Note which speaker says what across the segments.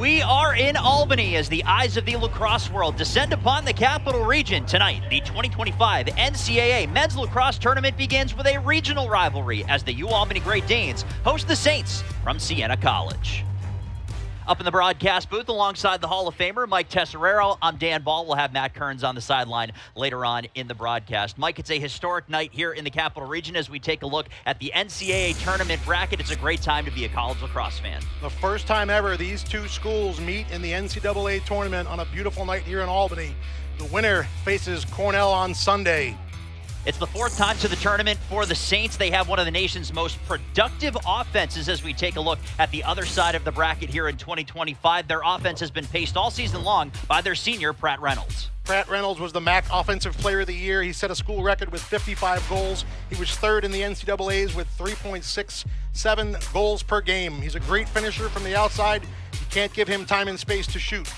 Speaker 1: We are in Albany as the eyes of the lacrosse world descend upon the capital region. Tonight, the 2025 NCAA Men's Lacrosse Tournament begins with a regional rivalry as the UAlbany Great Danes host the Saints from Siena College. Up in the broadcast booth alongside the Hall of Famer, Mike Tesserero, I'm Dan Ball. We'll have Matt Kearns on the sideline later on in the broadcast. Mike, it's a historic night here in the Capital Region as we take a look at the NCAA tournament bracket. It's a great time to be a college lacrosse fan.
Speaker 2: The first time ever these two schools meet in the NCAA tournament on a beautiful night here in Albany. The winner faces Cornell on Sunday.
Speaker 1: It's the fourth time to the tournament for the Saints. They have one of the nation's most productive offenses as we take a look at the other side of the bracket here in 2025. Their offense has been paced all season long by their senior, Pratt Reynolds.
Speaker 2: Pratt Reynolds was the MAC Offensive Player of the Year. He set a school record with 55 goals. He was third in the NCAAs with 3.67 goals per game. He's a great finisher from the outside. You can't give him time and space to shoot.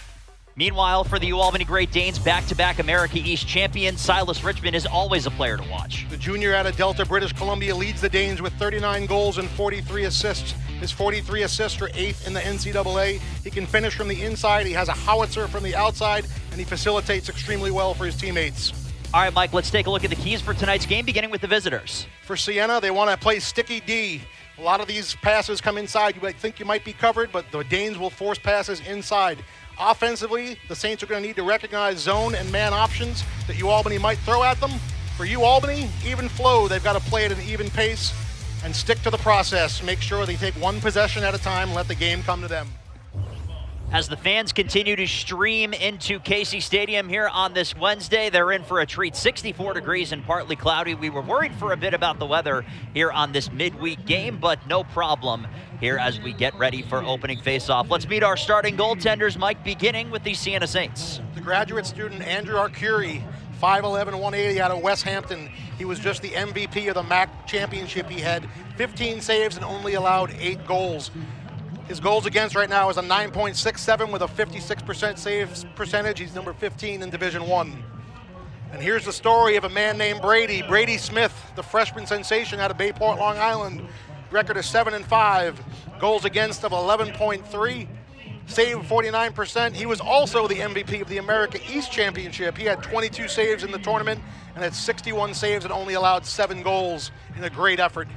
Speaker 1: Meanwhile, for the UAlbany Great Danes, back-to-back America East champion, Silas Richmond is always a player to watch.
Speaker 2: The junior out of Delta, British Columbia, leads the Danes with 39 goals and 43 assists. His 43 assists are 8th in the NCAA. He can finish from the inside, he has a howitzer from the outside, and he facilitates extremely well for his teammates.
Speaker 1: All right, Mike, let's take a look at the keys for tonight's game, beginning with the visitors.
Speaker 2: For Siena, they want to play sticky D. A lot of these passes come inside. You might think you might be covered, but the Danes will force passes inside. Offensively, the Saints are going to need to recognize zone and man options that UAlbany might throw at them. For UAlbany, even flow. They've got to play at an even pace and stick to the process. Make sure they take one possession at a time and let the game come to them.
Speaker 1: As the fans continue to stream into Casey Stadium here on this Wednesday, they're in for a treat. 64 degrees and partly cloudy. We were worried for a bit about the weather here on this midweek game, but no problem here as we get ready for opening face-off. Let's meet our starting goaltenders, Mike, beginning with the Siena Saints.
Speaker 2: The graduate student, Andrew Arcuri, 5'11", 180 out of West Hampton. He was just the MVP of the MAC championship. He had 15 saves and only allowed 8 goals. His goals against right now is a 9.67 with a 56% save percentage. He's number 15 in Division I. And here's the story of a man named Brady Smith, the freshman sensation out of Bayport, Long Island. Record of 7-5, goals against of 11.3, save 49%. He was also the MVP of the America East Championship. He had 22 saves in the tournament and had 61 saves and only allowed 7 goals in a great effort.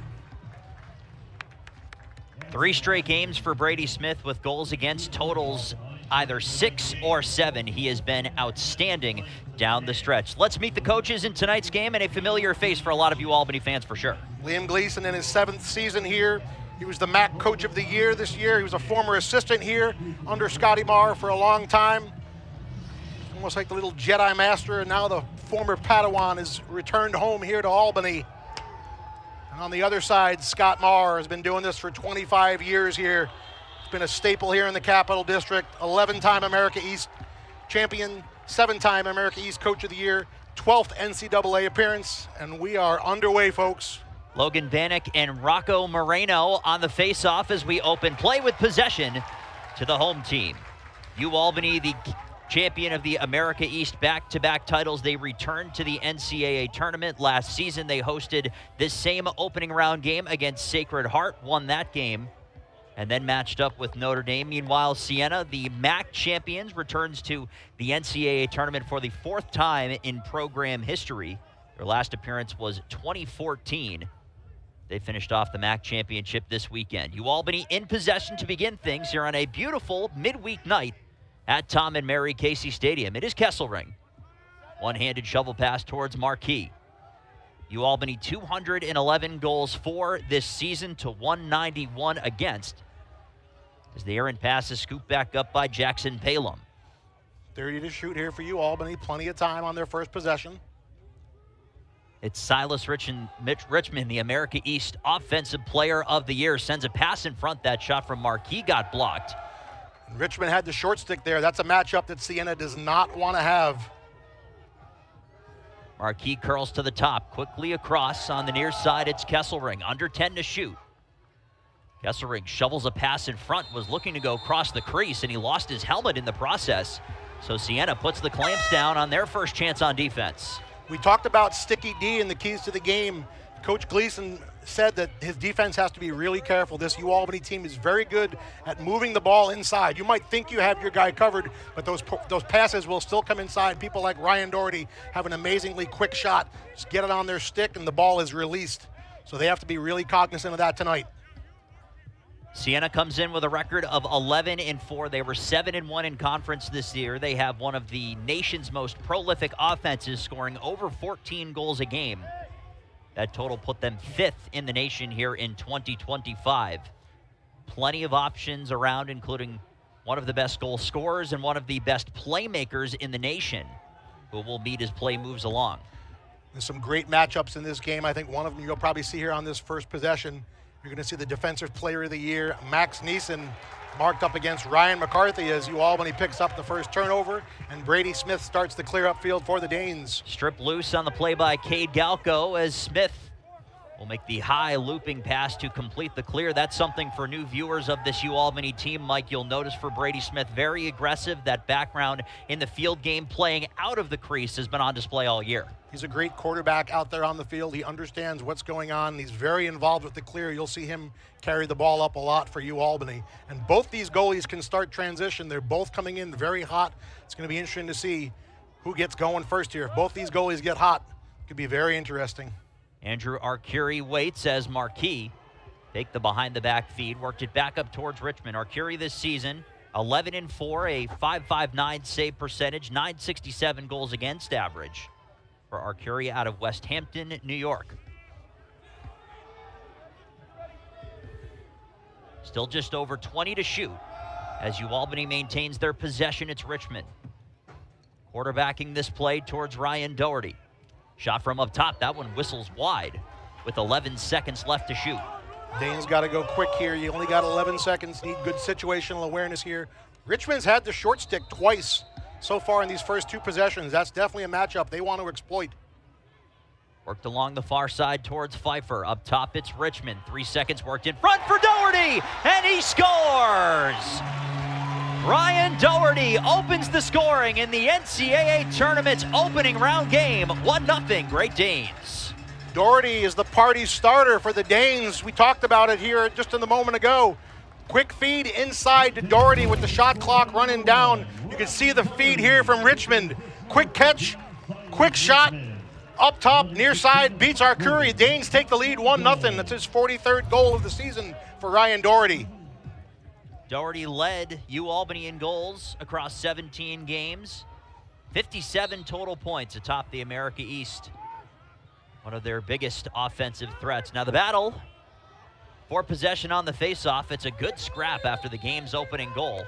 Speaker 1: 3 straight games for Brady Smith with goals against totals either 6 or 7. He has been outstanding down the stretch. Let's meet the coaches in tonight's game, and a familiar face for a lot of UAlbany fans for sure.
Speaker 2: Liam Gleason in his 7th season here. He was the MAC Coach of the Year this year. He was a former assistant here under Scotty Marr for a long time. Almost like the little Jedi Master, and now the former Padawan has returned home here to Albany. And on the other side, Scott Marr has been doing this for 25 years here. He's been a staple here in the Capital District, 11-time America East champion, 7-time America East Coach of the Year, 12th NCAA appearance, and we are underway, folks.
Speaker 1: Logan Bannock and Rocco Moreno on the face-off as we open play with possession to the home team. UAlbany, the champion of the America East back-to-back titles. They returned to the NCAA tournament last season. They hosted this same opening round game against Sacred Heart, won that game, and then matched up with Notre Dame. Meanwhile, Siena, the MAC champions, returns to the NCAA tournament for the 4th time in program history. Their last appearance was 2014. They finished off the MAC championship this weekend. UAlbany in possession to begin things here on a beautiful midweek night at Tom and Mary Casey Stadium. It is Kesselring. One-handed shovel pass towards Marquis. UAlbany 211 goals for this season to 191 against. As the errant pass is scooped back up by Jackson Palum.
Speaker 2: 30 to shoot here for UAlbany. Plenty of time on their first possession.
Speaker 1: It's Silas Richmond, the America East Offensive Player of the Year. Sends a pass in front. That shot from Marquis got blocked.
Speaker 2: Richmond had the short stick there. That's a matchup that Siena does not want to have.
Speaker 1: Marquis curls to the top, quickly across on the near side. It's Kesselring, under 10 to shoot. Kesselring shovels a pass in front, was looking to go across the crease, and he lost his helmet in the process. So Siena puts the clamps down on their first chance on defense.
Speaker 2: We talked about sticky D and the keys to the game. Coach Gleason said that his defense has to be really careful. This UAlbany team is very good at moving the ball inside. You might think you have your guy covered, but those passes will still come inside. People like Ryan Doherty have an amazingly quick shot. Just get it on their stick and the ball is released. So they have to be really cognizant of that tonight.
Speaker 1: Siena comes in with a record of 11-4. They were 7-1 in conference this year. They have one of the nation's most prolific offenses, scoring over 14 goals a game. That total put them 5th in the nation here in 2025. Plenty of options around, including one of the best goal scorers and one of the best playmakers in the nation, who will meet as play moves along.
Speaker 2: There's some great matchups in this game. I think one of them you'll probably see here on this first possession. You're going to see the Defensive Player of the Year, Max Neeson, marked up against Ryan McCarthy as UAlbany picks up the first turnover, and Brady Smith starts to clear up field for the Danes.
Speaker 1: Stripped loose on the play by Cade Galco as Smith will make the high looping pass to complete the clear. That's something for new viewers of this UAlbany team, Mike. You'll notice for Brady Smith, very aggressive. That background in the field game, playing out of the crease, has been on display all year.
Speaker 2: He's a great quarterback out there on the field. He understands what's going on. He's very involved with the clear. You'll see him carry the ball up a lot for UAlbany. And both these goalies can start transition. They're both coming in very hot. It's going to be interesting to see who gets going first here. If both these goalies get hot, it could be very interesting.
Speaker 1: Andrew Arcuri waits as Marquis take the behind-the-back feed, worked it back up towards Richmond. Arcuri this season, 11-4, a .559 save percentage, .967 goals against average for Arcuri out of West Hampton, New York. Still just over 20 to shoot as UAlbany maintains their possession. It's Richmond. Quarterbacking this play towards Ryan Doherty. Shot from up top. That one whistles wide with 11 seconds left to shoot.
Speaker 2: Dane's got to go quick here. You only got 11 seconds. Need good situational awareness here. Richmond's had the short stick twice so far in these first two possessions. That's definitely a matchup they want to exploit.
Speaker 1: Worked along the far side towards Pfeiffer. Up top, it's Richmond. 3 seconds worked in front for Doherty, and he scores! Ryan Doherty opens the scoring in the NCAA tournament's opening round game. 1-0, Great Danes.
Speaker 2: Doherty is the party starter for the Danes. We talked about it here just a moment ago. Quick feed inside to Doherty with the shot clock running down. You can see the feed here from Richmond. Quick catch, quick shot, up top, near side, beats Arcuri. Danes take the lead 1-0. That's his 43rd goal of the season for Ryan Doherty.
Speaker 1: Doherty led UAlbany in goals across 17 games. 57 total points atop the America East. One of their biggest offensive threats. Now the battle for possession on the faceoff. It's a good scrap after the game's opening goal.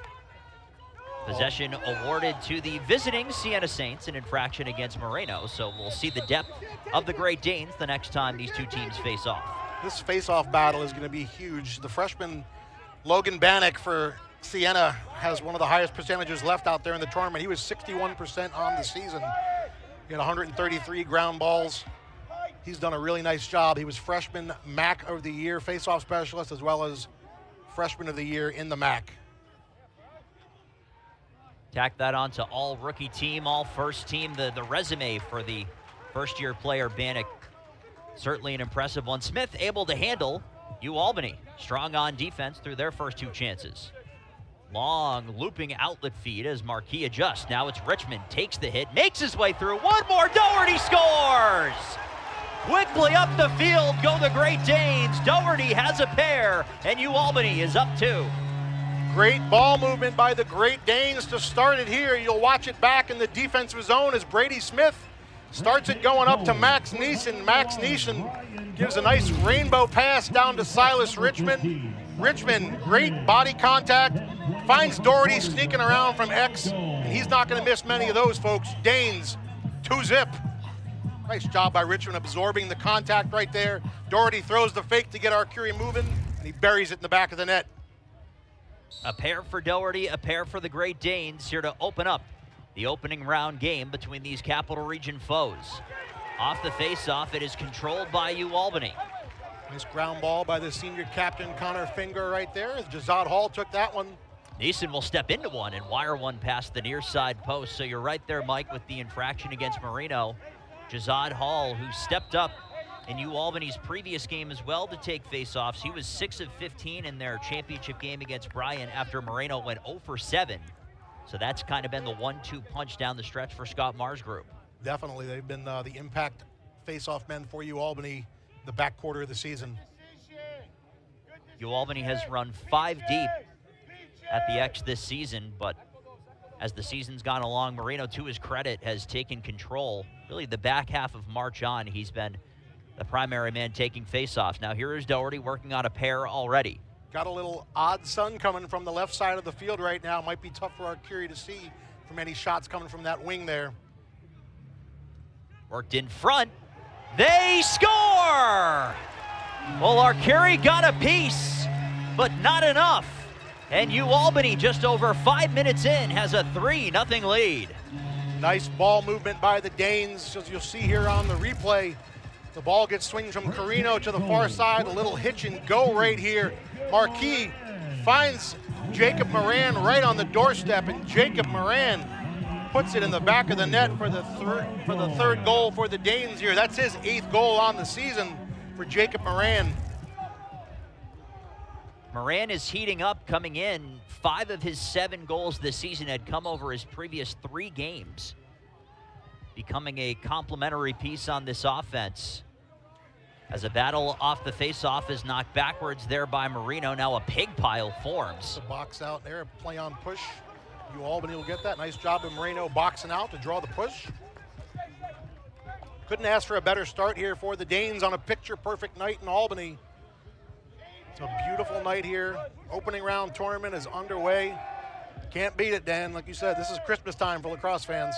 Speaker 1: Possession awarded to the visiting Siena Saints, an infraction against Moreno. So we'll see the depth of the Great Danes the next time these two teams face off.
Speaker 2: This face-off battle is going to be huge. The freshman Logan Bannock for Siena has one of the highest percentages left out there in the tournament. He was 61% on the season. He had 133 ground balls. He's done a really nice job. He was freshman MAC of the year, face-off specialist, as well as freshman of the year in the MAC.
Speaker 1: Tack that on to all rookie team, all first team. The resume for the first-year player Bannock, certainly an impressive one. Smith able to handle UAlbany, strong on defense through their first two chances. Long looping outlet feed as Marquis adjusts. Now it's Richmond, takes the hit, makes his way through. One more, Doherty scores! Quickly up the field go the Great Danes. Doherty has a pair, and UAlbany is up 2.
Speaker 2: Great ball movement by the Great Danes to start it here. You'll watch it back in the defensive zone as Brady Smith starts it going up to Max Neeson. Max Neeson gives a nice rainbow pass down to Silas Richmond. Richmond, great body contact, finds Doherty sneaking around from X, and he's not going to miss many of those, folks. Danes, 2-zip. Nice job by Richmond absorbing the contact right there. Doherty throws the fake to get Arcuri moving, and he buries it in the back of the net.
Speaker 1: A pair for Doherty, a pair for the Great Danes here to open up the opening round game between these Capital Region foes. Off the face-off, it is controlled by UAlbany.
Speaker 2: Nice ground ball by the senior captain, Connor Finger, right there. Jazad Hall took that one.
Speaker 1: Neeson will step into one and wire one past the near side post. So you're right there, Mike, with the infraction against Moreno. Jazad Hall, who stepped up in Albany's previous game as well to take faceoffs. He was 6 of 15 in their championship game against Bryan after Moreno went 0 for 7. So that's kind of been the 1-2 punch down the stretch for Scott Marr's group.
Speaker 2: Definitely. They've been the impact faceoff men for Albany the back quarter of the season.
Speaker 1: Albany has run 5 deep at the X this season, but as the season's gone along, Moreno, to his credit, has taken control. Really, the back half of March on, he's been the primary man taking faceoffs. Now here is Doherty working on a pair already.
Speaker 2: Got a little odd sun coming from the left side of the field right now. Might be tough for Arcuri to see from any shots coming from that wing there.
Speaker 1: Worked in front. They score! Well, Arcuri got a piece, but not enough. And Albany, just over 5 minutes in, has a 3-0 lead.
Speaker 2: Nice ball movement by the Danes, as you'll see here on the replay. The ball gets swinged from Carino to the far side, a little hitch and go right here. Marquis finds Jacob Moran right on the doorstep, and Jacob Moran puts it in the back of the net for the third goal for the Danes here. That's his 8th goal on the season for Jacob Moran.
Speaker 1: Moran is heating up, coming in. 5 of his 7 goals this season had come over his previous 3 games, becoming a complementary piece on this offense. As a battle off the face-off is knocked backwards there by Moreno. Now a pig pile forms.
Speaker 2: The box out there, play on push. Albany will get that. Nice job of Moreno boxing out to draw the push. Couldn't ask for a better start here for the Danes on a picture-perfect night in Albany. It's a beautiful night here. Opening round tournament is underway. Can't beat it, Dan. Like you said, this is Christmas time for lacrosse fans.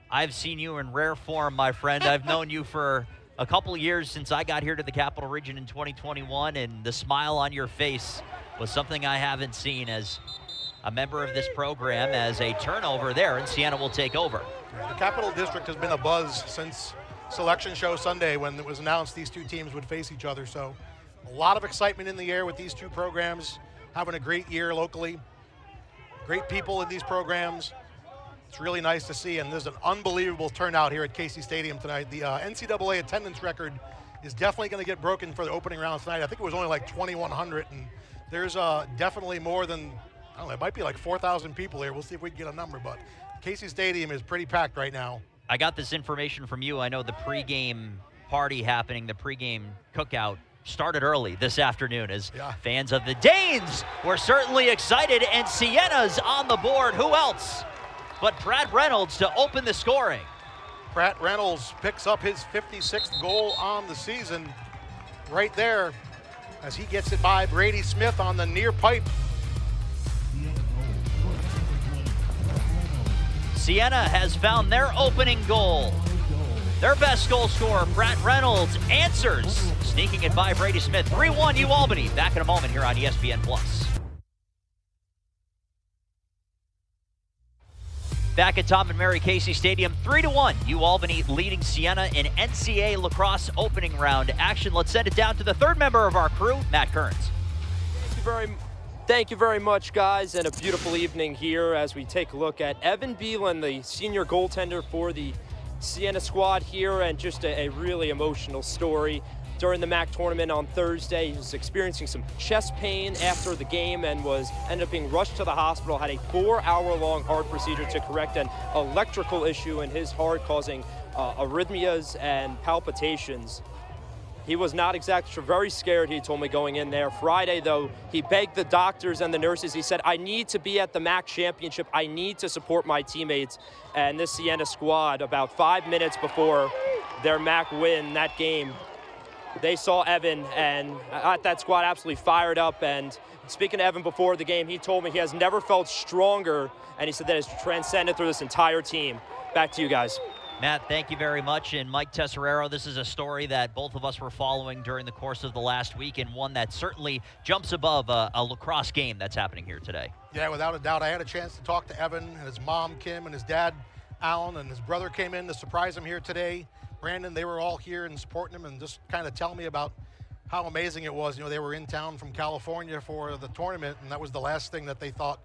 Speaker 1: I've seen you in rare form, my friend. I've known you for a couple of years since I got here to the Capital Region in 2021, and the smile on your face was something I haven't seen as a member of this program, as a turnover there, and Siena will take over.
Speaker 2: The Capital District has been a buzz since Selection Show Sunday when it was announced these two teams would face each other. So a lot of excitement in the air with these two programs, having a great year locally. Great people in these programs. It's really nice to see, and there's an unbelievable turnout here at Casey Stadium tonight. The NCAA attendance record is definitely going to get broken for the opening round tonight. I think it was only like 2,100, and there's definitely more than, I don't know, it might be like 4,000 people here. We'll see if we can get a number, but Casey Stadium is pretty packed right now.
Speaker 1: I got this information from you. I know the pregame party happening, the pregame cookout, started early this afternoon as fans of the Danes were certainly excited, and Siena's on the board. Who else but Pratt Reynolds to open the scoring?
Speaker 2: Pratt Reynolds picks up his 56th goal on the season right there as he gets it by Brady Smith on the near pipe.
Speaker 1: Siena has found their opening goal. Their best goal scorer, Pratt Reynolds, answers, sneaking it by Brady Smith. 3-1 Albany. Back in a moment here on ESPN+. Back at Tom and Mary Casey Stadium, 3-1. Albany leading Siena in NCAA lacrosse opening round action. Let's send it down to the third member of our crew, Matt Kearns.
Speaker 3: Thank you very much, guys, and a beautiful evening here as we take a look at Evan Beelan, the senior goaltender for the Siena squad here, and just a really emotional story. During the MAC tournament on Thursday, he was experiencing some chest pain after the game and ended up being rushed to the hospital, had a 4-hour-long heart procedure to correct an electrical issue in his heart, causing arrhythmias and palpitations. He was not exactly very scared, he told me, going in there. Friday, though, he begged the doctors and the nurses. He said, I need to be at the MAC championship. I need to support my teammates. And this Siena squad, about 5 minutes before their MAC win that game, they saw Evan, and that squad absolutely fired up. And speaking to Evan before the game, he told me he has never felt stronger, and he said that it's transcended through this entire team. Back to you guys.
Speaker 1: Matt, thank you very much. And Mike Tesserero, this is a story that both of us were following during the course of the last week, and one that certainly jumps above a lacrosse game that's happening here today.
Speaker 2: Yeah, without a doubt. I had a chance to talk to Evan and his mom, Kim, and his dad, Alan, and his brother came in to surprise him here today. Brandon, they were all here and supporting him and just kind of telling me about how amazing it was. You know, they were in town from California for the tournament, and that was the last thing that they thought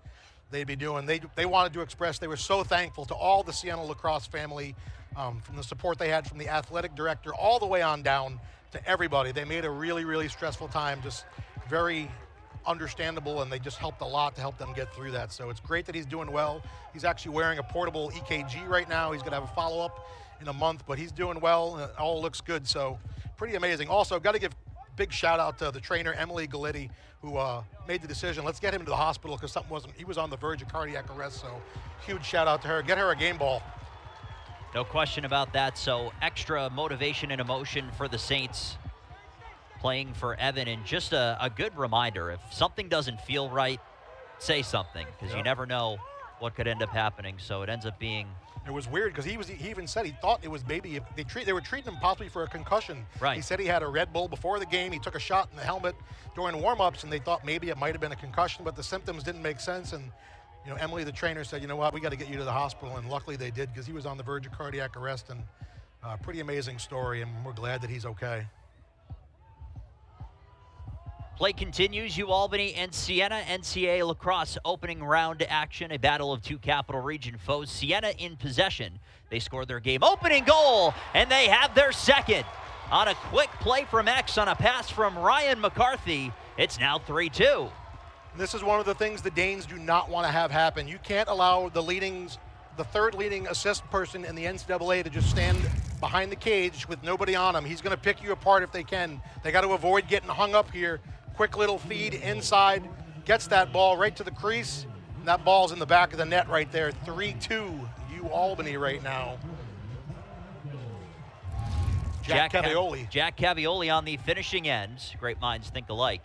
Speaker 2: they'd be doing. They wanted to express they were so thankful to all the Siena lacrosse family, from the support they had from the athletic director all the way on down to everybody. They made a really, really stressful time, just very understandable, and they just helped a lot to help them get through that. So it's great that he's doing well. He's actually wearing a portable EKG right now. He's going to have a follow-up in a month, but he's doing well, and it all looks good. So pretty amazing. Also, got to give big shout out to the trainer, Emily Galitti, who made the decision, let's get him to the hospital because he was on the verge of cardiac arrest. So huge shout out to her. Get her a game ball.
Speaker 1: No question about that. So extra motivation and emotion for the Saints playing for Evan, and just a good reminder, if something doesn't feel right, say something, because you never know what could end up happening. So it ends up being...
Speaker 2: It was weird because he even said he thought it was maybe, if they were treating him possibly for a concussion.
Speaker 1: Right.
Speaker 2: He said he had a Red Bull before the game. He took a shot in the helmet during warm-ups, and they thought maybe it might have been a concussion, but the symptoms didn't make sense. And Emily, the trainer, said, you know what, we got to get you to the hospital, and luckily they did, because he was on the verge of cardiac arrest. And pretty amazing story, and we're glad that he's okay.
Speaker 1: Play continues. Albany and Siena, NCAA lacrosse opening round action, a battle of two Capital Region foes. Siena in possession. They scored their game opening goal, and they have their second. On a quick play from X on a pass from Ryan McCarthy, it's now 3-2.
Speaker 2: This is one of the things the Danes do not want to have happen. You can't allow the third leading assist person in the NCAA to just stand behind the cage with nobody on him. He's going to pick you apart if they can. They got to avoid getting hung up here. Quick little feed inside, gets that ball right to the crease, and that ball's in the back of the net right there. 3-2, Albany right now. Jack
Speaker 1: Cavioli on the finishing end. Great minds think alike.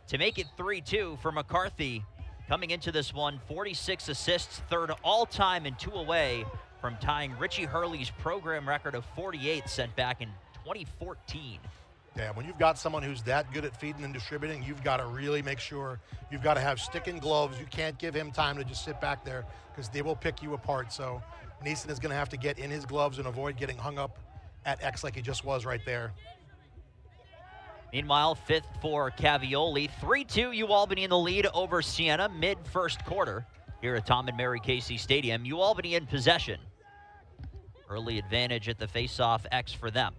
Speaker 1: To make it 3-2 for McCarthy, coming into this one, 46 assists, third all-time and 2 away from tying Richie Hurley's program record of 48 set back in 2014.
Speaker 2: Yeah, when you've got someone who's that good at feeding and distributing, you've got to really make sure you've got to have stick and gloves. You can't give him time to just sit back there because they will pick you apart. So Neeson is going to have to get in his gloves and avoid getting hung up at X like he just was right there.
Speaker 1: Meanwhile, fifth for Cavioli. 3-2 Albany in the lead over Siena mid-first quarter here at Tom and Mary Casey Stadium. Albany in possession. Early advantage at the face-off, X for them.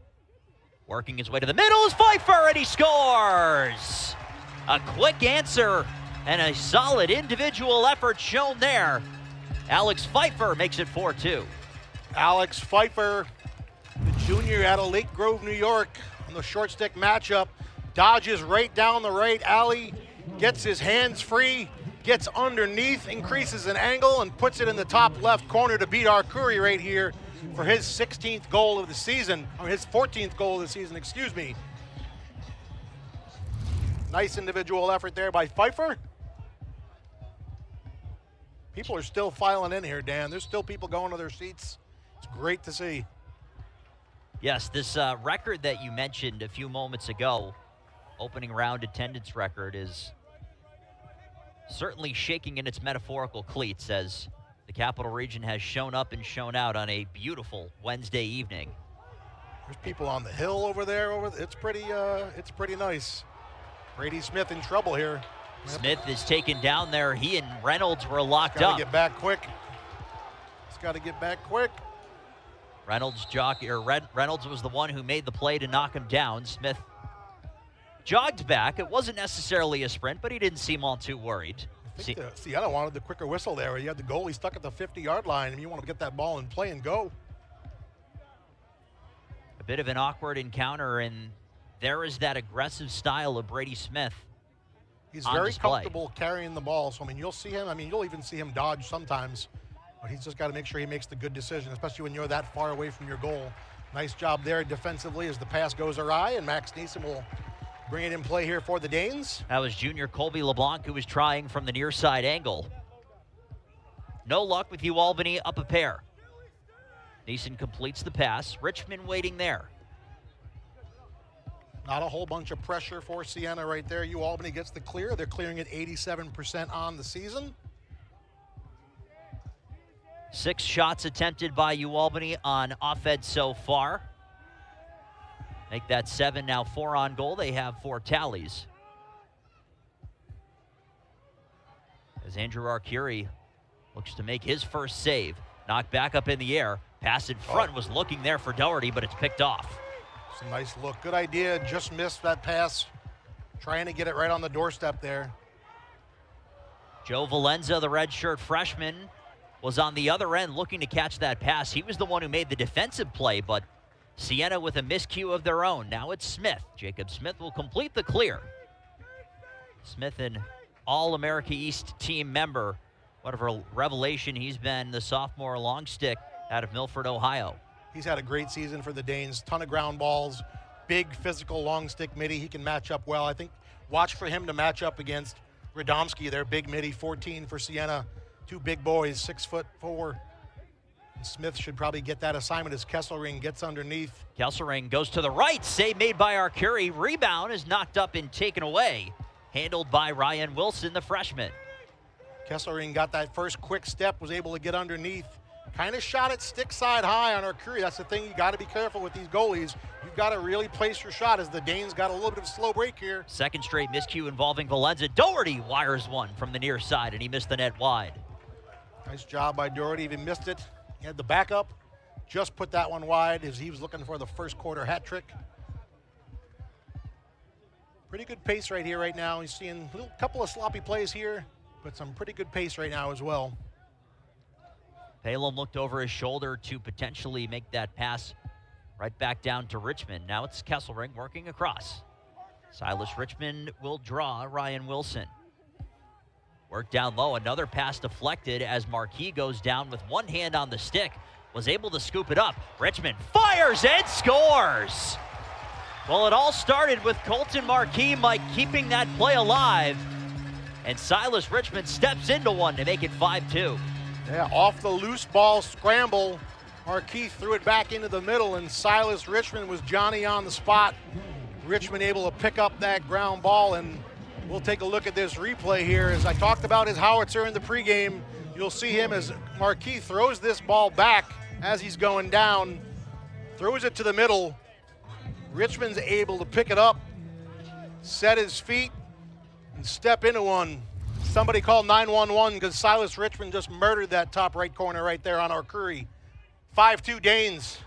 Speaker 1: Working his way to the middle is Pfeiffer, and he scores! A quick answer and a solid individual effort shown there. Alex Pfeiffer makes it 4-2.
Speaker 2: Alex Pfeiffer, the junior out of Lake Grove, New York, on the short stick matchup, dodges right down the right alley, gets his hands free, gets underneath, increases an angle, and puts it in the top left corner to beat Arcuri right here for his 16th goal of the season, or his 14th goal of the season, excuse me. Nice individual effort there by Pfeiffer. People are still filing in here, Dan. There's still people going to their seats. It's great to see.
Speaker 1: Yes, this record that you mentioned a few moments ago, opening round attendance record, is certainly shaking in its metaphorical cleats as the Capital Region has shown up and shown out on a beautiful Wednesday evening.
Speaker 2: There's people on the hill over there. It's pretty nice. Brady Smith in trouble here.
Speaker 1: Smith is taken down there. He and Reynolds were locked up.
Speaker 2: Got to get back quick. He's got to get back quick.
Speaker 1: Reynolds was the one who made the play to knock him down. Smith jogged back. It wasn't necessarily a sprint, but he didn't seem all too worried.
Speaker 2: Siena wanted the quicker whistle there. You had the goalie stuck at the 50-yard line, and you want to get that ball in play and go.
Speaker 1: A bit of an awkward encounter, and there is that aggressive style of Brady Smith.
Speaker 2: He's very comfortable carrying the ball, so you'll see him. You'll even see him dodge sometimes, but he's just got to make sure he makes the good decision, especially when you're that far away from your goal. Nice job there defensively as the pass goes awry, and Max Neeson will bring it in play here for the Danes.
Speaker 1: That was junior Colby LeBlanc who was trying from the near side angle. No luck with Albany up a pair. Neeson completes the pass. Richmond waiting there.
Speaker 2: Not a whole bunch of pressure for Siena right there. Albany gets the clear. They're clearing at 87% on the season.
Speaker 1: 6 shots attempted by Albany on offense so far. Make that 7, now 4 on goal. They have 4 tallies. As Andrew Arcuri looks to make his first save. Knocked back up in the air. Pass in front was looking there for Doherty, but it's picked off.
Speaker 2: It's a nice look. Good idea. Just missed that pass. Trying to get it right on the doorstep there.
Speaker 1: Joe Valenza, the redshirt freshman, was on the other end looking to catch that pass. He was the one who made the defensive play, but Siena with a miscue of their own. Now it's Smith. Jacob Smith will complete the clear. Smith, an All-America East team member. What a revelation he's been, the sophomore long stick out of Milford, Ohio.
Speaker 2: He's had a great season for the Danes. Ton of ground balls, big physical long stick midi. He can match up well. I think watch for him to match up against Radomski, their big midi, 14 for Siena. Two big boys, 6'4". And Smith should probably get that assignment as Kesselring gets underneath.
Speaker 1: Kesselring goes to the right. Save made by Arcuri. Rebound is knocked up and taken away. Handled by Ryan Wilson, the freshman.
Speaker 2: Kesselring got that first quick step, was able to get underneath. Kind of shot it stick side high on Arcuri. That's the thing, you got to be careful with these goalies. You've got to really place your shot as the Danes got a little bit of a slow break here.
Speaker 1: Second straight miscue involving Valenza. Doherty wires one from the near side, and he missed the net wide.
Speaker 2: Nice job by Doherty. He missed it. He had the backup. Just put that one wide as he was looking for the first quarter hat trick. Pretty good pace right here right now. He's seeing a couple of sloppy plays here, but some pretty good pace right now as well.
Speaker 1: Palom looked over his shoulder to potentially make that pass right back down to Richmond. Now it's Kesselring working across. Silas Richmond will draw Ryan Wilson. Work down low, another pass deflected as Marquis goes down with one hand on the stick. Was able to scoop it up. Richmond fires and scores! Well, it all started with Colton Marquis, Mike, keeping that play alive. And Silas Richmond steps into one to make it 5-2.
Speaker 2: Yeah, off the loose ball scramble, Marquis threw it back into the middle, and Silas Richmond was Johnny on the spot. Richmond able to pick up that ground ball, and we'll take a look at this replay here. As I talked about his howitzer in the pregame, you'll see him as Marquis throws this ball back as he's going down, throws it to the middle. Richmond's able to pick it up, set his feet, and step into one. Somebody called 911 because Silas Richmond just murdered that top right corner right there on Arcuri. 5-2 Danes.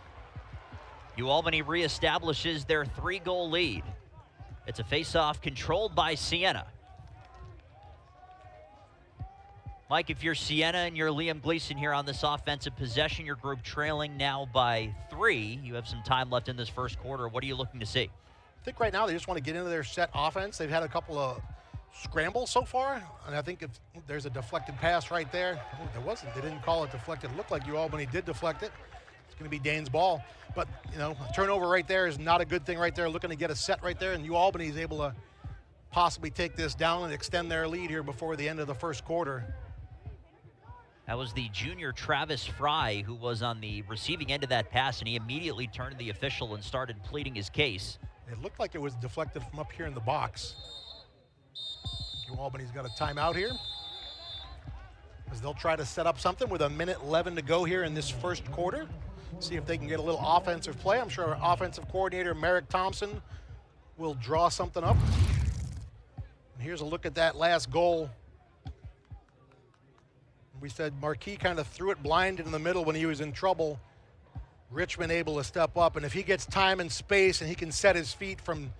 Speaker 1: Albany reestablishes their 3-goal lead. It's a face-off controlled by Siena. Mike, if you're Siena and you're Liam Gleason here on this offensive possession, your group trailing now by 3. You have some time left in this first quarter. What are you looking to see?
Speaker 2: I think right now they just want to get into their set offense. They've had a couple of scrambles so far, and I think if there's a deflected pass right there. Oh, there wasn't. They didn't call it deflected. It looked like Albany did deflect it. It's going to be Dane's ball. But, you know, a turnover right there is not a good thing right there. Looking to get a set right there, and Albany is able to possibly take this down and extend their lead here before the end of the first quarter.
Speaker 1: That was the junior Travis Fry who was on the receiving end of that pass, and he immediately turned to the official and started pleading his case.
Speaker 2: It looked like it was deflected from up here in the box. Albany's got a timeout here, as they'll try to set up something with 1:11 to go here in this first quarter. See if they can get a little offensive play. I'm sure our offensive coordinator, Merrick Thompson, will draw something up. And here's a look at that last goal. We said Marquis kind of threw it blind in the middle when he was in trouble. Richmond able to step up, and if he gets time and space and he can set his feet from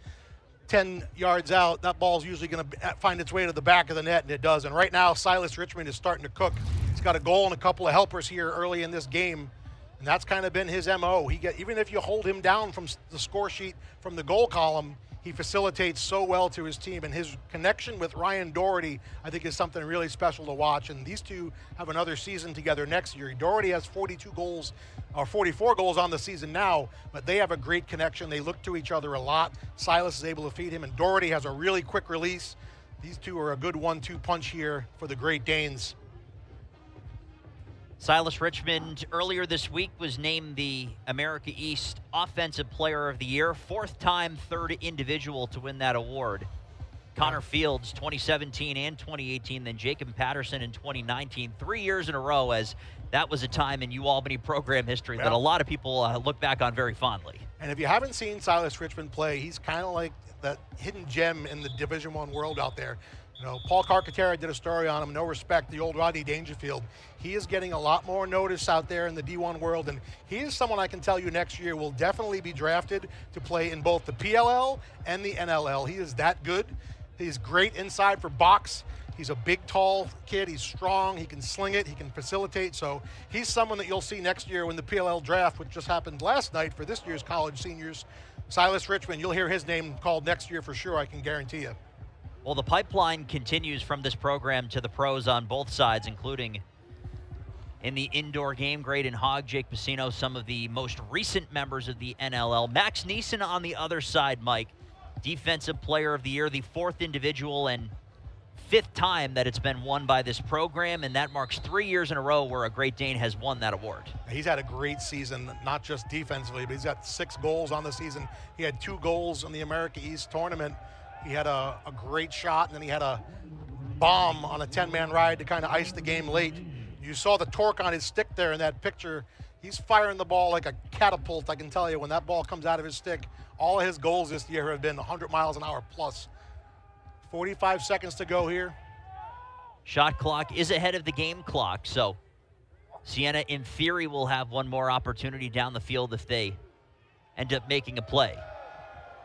Speaker 2: 10 yards out, that ball's usually going to find its way to the back of the net, and it does. And right now, Silas Richmond is starting to cook. He's got a goal and a couple of helpers here early in this game, and that's kind of been his MO. Even if you hold him down from the score sheet from the goal column, he facilitates so well to his team, and his connection with Ryan Doherty, I think, is something really special to watch. And these two have another season together next year. Doherty has 42 goals, or 44 goals on the season now, but they have a great connection. They look to each other a lot. Silas is able to feed him, and Doherty has a really quick release. These two are a good 1-2 punch here for the Great Danes.
Speaker 1: Silas Richmond earlier this week was named the America East Offensive Player of the Year, 4th time, 3rd individual to win that award. Connor Fields, 2017 and 2018, then Jacob Patterson in 2019, 3 years in a row, as that was a time in Albany program history that a lot of people look back on very fondly.
Speaker 2: And if you haven't seen Silas Richmond play, he's kind of like that hidden gem in the Division I world out there. You know, Paul Carcaterra did a story on him, No Respect, the old Rodney Dangerfield. He is getting a lot more notice out there in the D1 world, and he is someone I can tell you next year will definitely be drafted to play in both the PLL and the NLL. He is that good. He's great inside for box. He's a big, tall kid. He's strong. He can sling it. He can facilitate. So he's someone that you'll see next year when the PLL draft, which just happened last night for this year's college seniors. Silas Richmond, you'll hear his name called next year for sure, I can guarantee you.
Speaker 1: Well, the pipeline continues from this program to the pros on both sides, including in the indoor game, Graydon Hogg, Jake Pacino, some of the most recent members of the NLL. Max Neeson on the other side, Mike, Defensive Player of the Year, the fourth individual and fifth time that it's been won by this program, and that marks 3 years in a row where a Great Dane has won that award.
Speaker 2: He's had a great season, not just defensively, but he's got 6 goals on the season. He had 2 goals in the America East tournament. He had a great shot, and then he had a bomb on a 10-man ride to kind of ice the game late. You saw the torque on his stick there in that picture. He's firing the ball like a catapult, I can tell you. When that ball comes out of his stick, all of his goals this year have been 100 miles an hour plus. 45 seconds to go here.
Speaker 1: Shot clock is ahead of the game clock, so Siena, in theory, will have one more opportunity down the field if they end up making a play.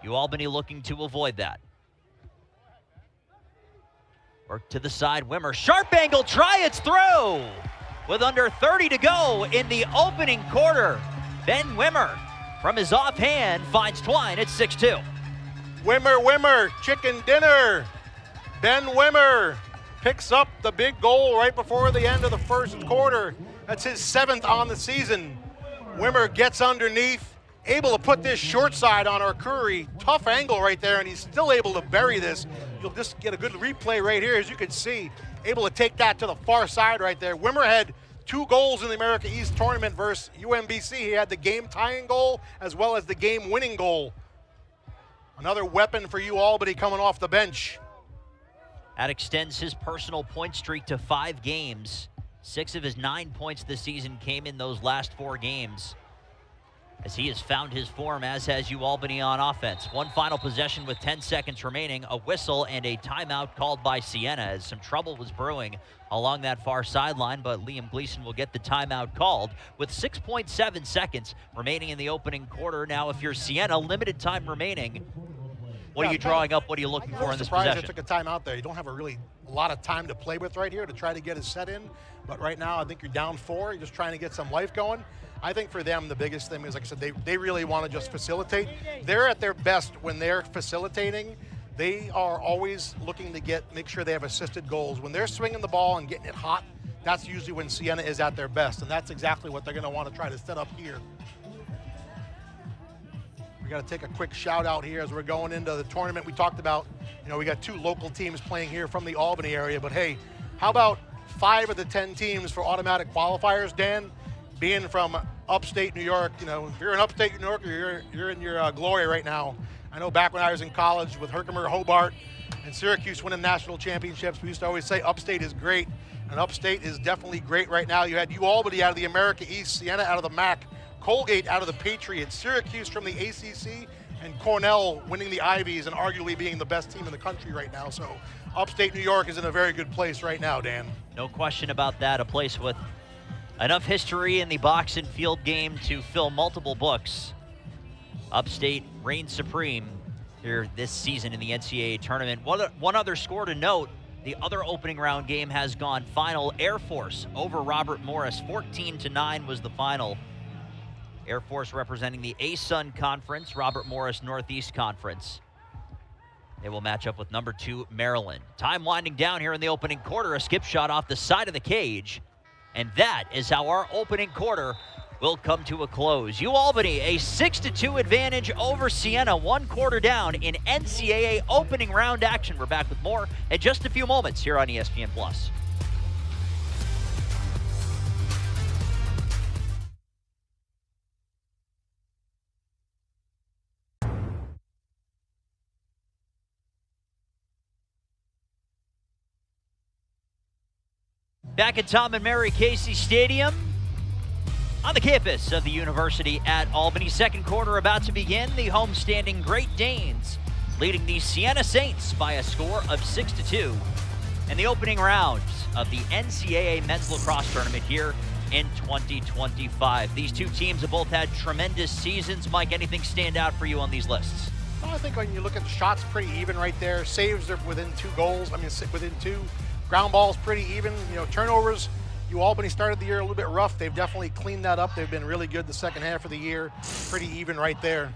Speaker 1: UAlbany looking to avoid that. Work to the side, Wimmer, sharp angle try, it's through! With under 30 to go in the opening quarter, Ben Wimmer, from his offhand, finds Twine at 6-2.
Speaker 2: Wimmer, chicken dinner. Ben Wimmer picks up the big goal right before the end of the first quarter. That's his 7th on the season. Wimmer gets underneath, able to put this short side on Arcuri. Tough angle right there, and he's still able to bury this. You'll just get a good replay right here, as you can see. Able to take that to the far side right there. Wimmer had 2 goals in the America East tournament versus UMBC. He had the game-tying goal as well as the game-winning goal. Another weapon for UAlbany coming off the bench.
Speaker 1: That extends his personal point streak to 5 games. 6 of his 9 points this season came in those last 4 games, as he has found his form, as has UAlbany on offense. One final possession with 10 seconds remaining, a whistle and a timeout called by Siena, as some trouble was brewing along that far sideline, but Liam Gleason will get the timeout called with 6.7 seconds remaining in the opening quarter. Now, if you're Siena, limited time remaining. What are you drawing up? What are you looking for in this possession?
Speaker 2: I took a timeout there. You don't have a lot of time to play with right here to try to get a set in, but right now I think you're down 4. You're just trying to get some life going. I think for them, the biggest thing is, like I said, they really want to just facilitate. They're at their best when they're facilitating. They are always looking to make sure they have assisted goals. When they're swinging the ball and getting it hot, that's usually when Siena is at their best, and that's exactly what they're going to want to try to set up here. We got to take a quick shout out here as we're going into the tournament. We talked about, we got 2 local teams playing here from the Albany area, but hey, how about 5 of the 10 teams for automatic qualifiers, Dan? Being from upstate New York, if you're in upstate New York, you're in your glory right now. I know back when I was in college with Herkimer, Hobart, and Syracuse winning national championships, we used to always say upstate is great, and upstate is definitely great right now. You had UAlbany out of the America East, Siena out of the MAC, Colgate out of the Patriots, Syracuse from the ACC, and Cornell winning the Ivies and arguably being the best team in the country right now. So upstate New York is in a very good place right now, Dan.
Speaker 1: No question about that. A place with enough history in the box and field game to fill multiple books. Upstate reigns supreme here this season in the NCAA tournament. One other score to note, the other opening round game has gone final. Air Force over Robert Morris, 14-9 was the final. Air Force representing the ASUN Conference, Robert Morris Northeast Conference. They will match up with number 2 Maryland. Time winding down here in the opening quarter, a skip shot off the side of the cage. And that is how our opening quarter will come to a close. UAlbany, a 6-2 advantage over Siena, 1 quarter down in NCAA opening round action. We're back with more in just a few moments here on ESPN+. Back at Tom and Mary Casey Stadium on the campus of the University at Albany. Second quarter about to begin. The homestanding Great Danes leading the Siena Saints by a score of 6-2 and the opening rounds of the NCAA men's lacrosse tournament here in 2025. These two teams have both had tremendous seasons. Mike, anything stand out for you on these lists?
Speaker 2: Well, I think when you look at the shots, pretty even right there. Saves are within 2 goals. I mean, within 2. Ground balls pretty even. You know, turnovers. Albany started the year a little bit rough. They've definitely cleaned that up. They've been really good the second half of the year. Pretty even right there.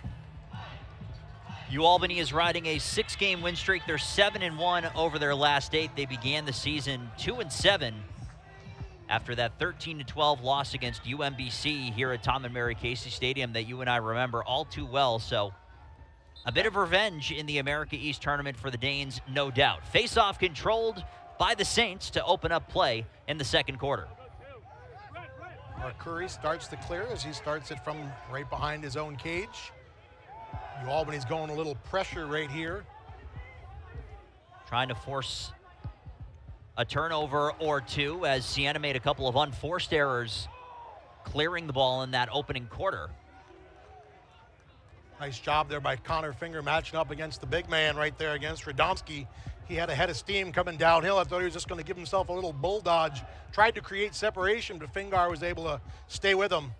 Speaker 1: Albany is riding a 6-game win streak. They're 7-1 over their last 8. They began the season 2-7 after that 13-12 loss against UMBC here at Tom and Mary Casey Stadium that you and I remember all too well. So a bit of revenge in the America East tournament for the Danes, no doubt. Face-off controlled by the Saints to open up play in the second quarter.
Speaker 2: Curry starts to clear as he starts it from right behind his own cage. Albany's going a little pressure right here.
Speaker 1: Trying to force a turnover or two as Siena made a couple of unforced errors clearing the ball in that opening quarter.
Speaker 2: Nice job there by Connor Finger matching up against the big man right there against Radomski. He had a head of steam coming downhill. I thought he was just going to give himself a little bull dodge. Tried to create separation, but Fingar was able to stay with him.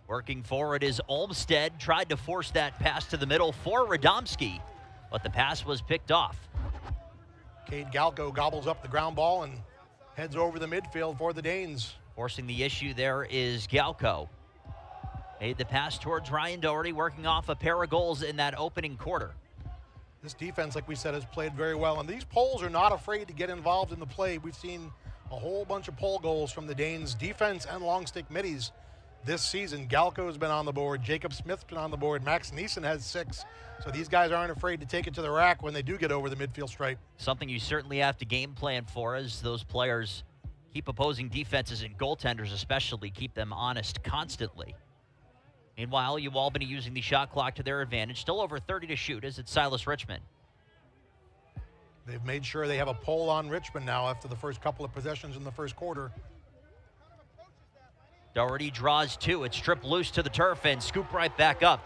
Speaker 1: Working forward is Olmstead. Tried to force that pass to the middle for Radomski, but the pass was picked off.
Speaker 2: Cade Galko gobbles up the ground ball and heads over the midfield for the Danes.
Speaker 1: Forcing the issue there is Galko. Made the pass towards Ryan Doherty, working off a pair of goals in that opening quarter.
Speaker 2: This defense, like we said, has played very well, and these Poles are not afraid to get involved in the play. We've seen a whole bunch of pole goals from the Danes, defense and long stick middies this season. Galko's been on the board, Jacob Smith's been on the board, Max Neeson has 6. So these guys aren't afraid to take it to the rack when they do get over the midfield stripe.
Speaker 1: Something you certainly have to game plan for as those players keep opposing defenses and goaltenders especially, keep them honest constantly. Meanwhile, Albany using the shot clock to their advantage. Still over 30 to shoot as it's Silas Richmond.
Speaker 2: They've made sure they have a pole on Richmond now after the first couple of possessions in the first quarter.
Speaker 1: Doherty draws 2. It's stripped loose to the turf and scooped right back up.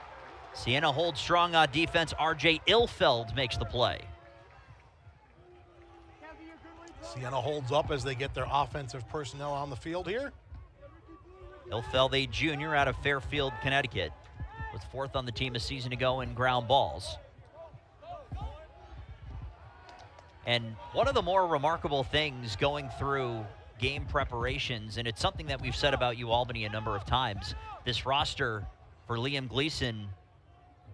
Speaker 1: Siena holds strong on defense. RJ Ilfeld makes the play.
Speaker 2: Siena holds up as they get their offensive personnel on the field here.
Speaker 1: Ilfeld, a junior out of Fairfield, Connecticut, was 4th on the team a season ago in ground balls. And one of the more remarkable things going through game preparations, and it's something that we've said about Albany a number of times, this roster for Liam Gleason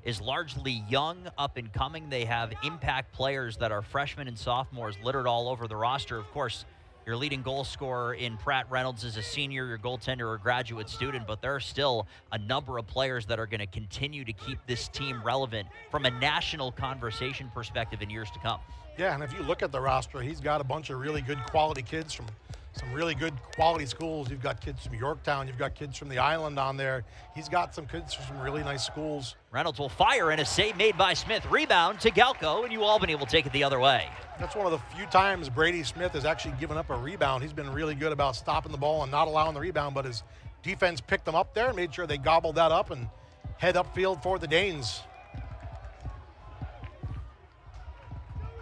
Speaker 1: is largely young, up and coming. They have impact players that are freshmen and sophomores littered all over the roster. Of course, your leading goal scorer in Pratt Reynolds is a senior, your goaltender or graduate student, but there are still a number of players that are going to continue to keep this team relevant from a national conversation perspective in years to come.
Speaker 2: Yeah, and if you look at the roster, he's got a bunch of really good quality kids from some really good quality schools. You've got kids from Yorktown. You've got kids from the island on there. He's got some kids from some really nice schools.
Speaker 1: Reynolds will fire, and a save made by Smith. Rebound to Galko, and Albany will take it the other way.
Speaker 2: That's one of the few times Brady Smith has actually given up a rebound. He's been really good about stopping the ball and not allowing the rebound, but his defense picked them up there and made sure they gobbled that up and head upfield for the Danes.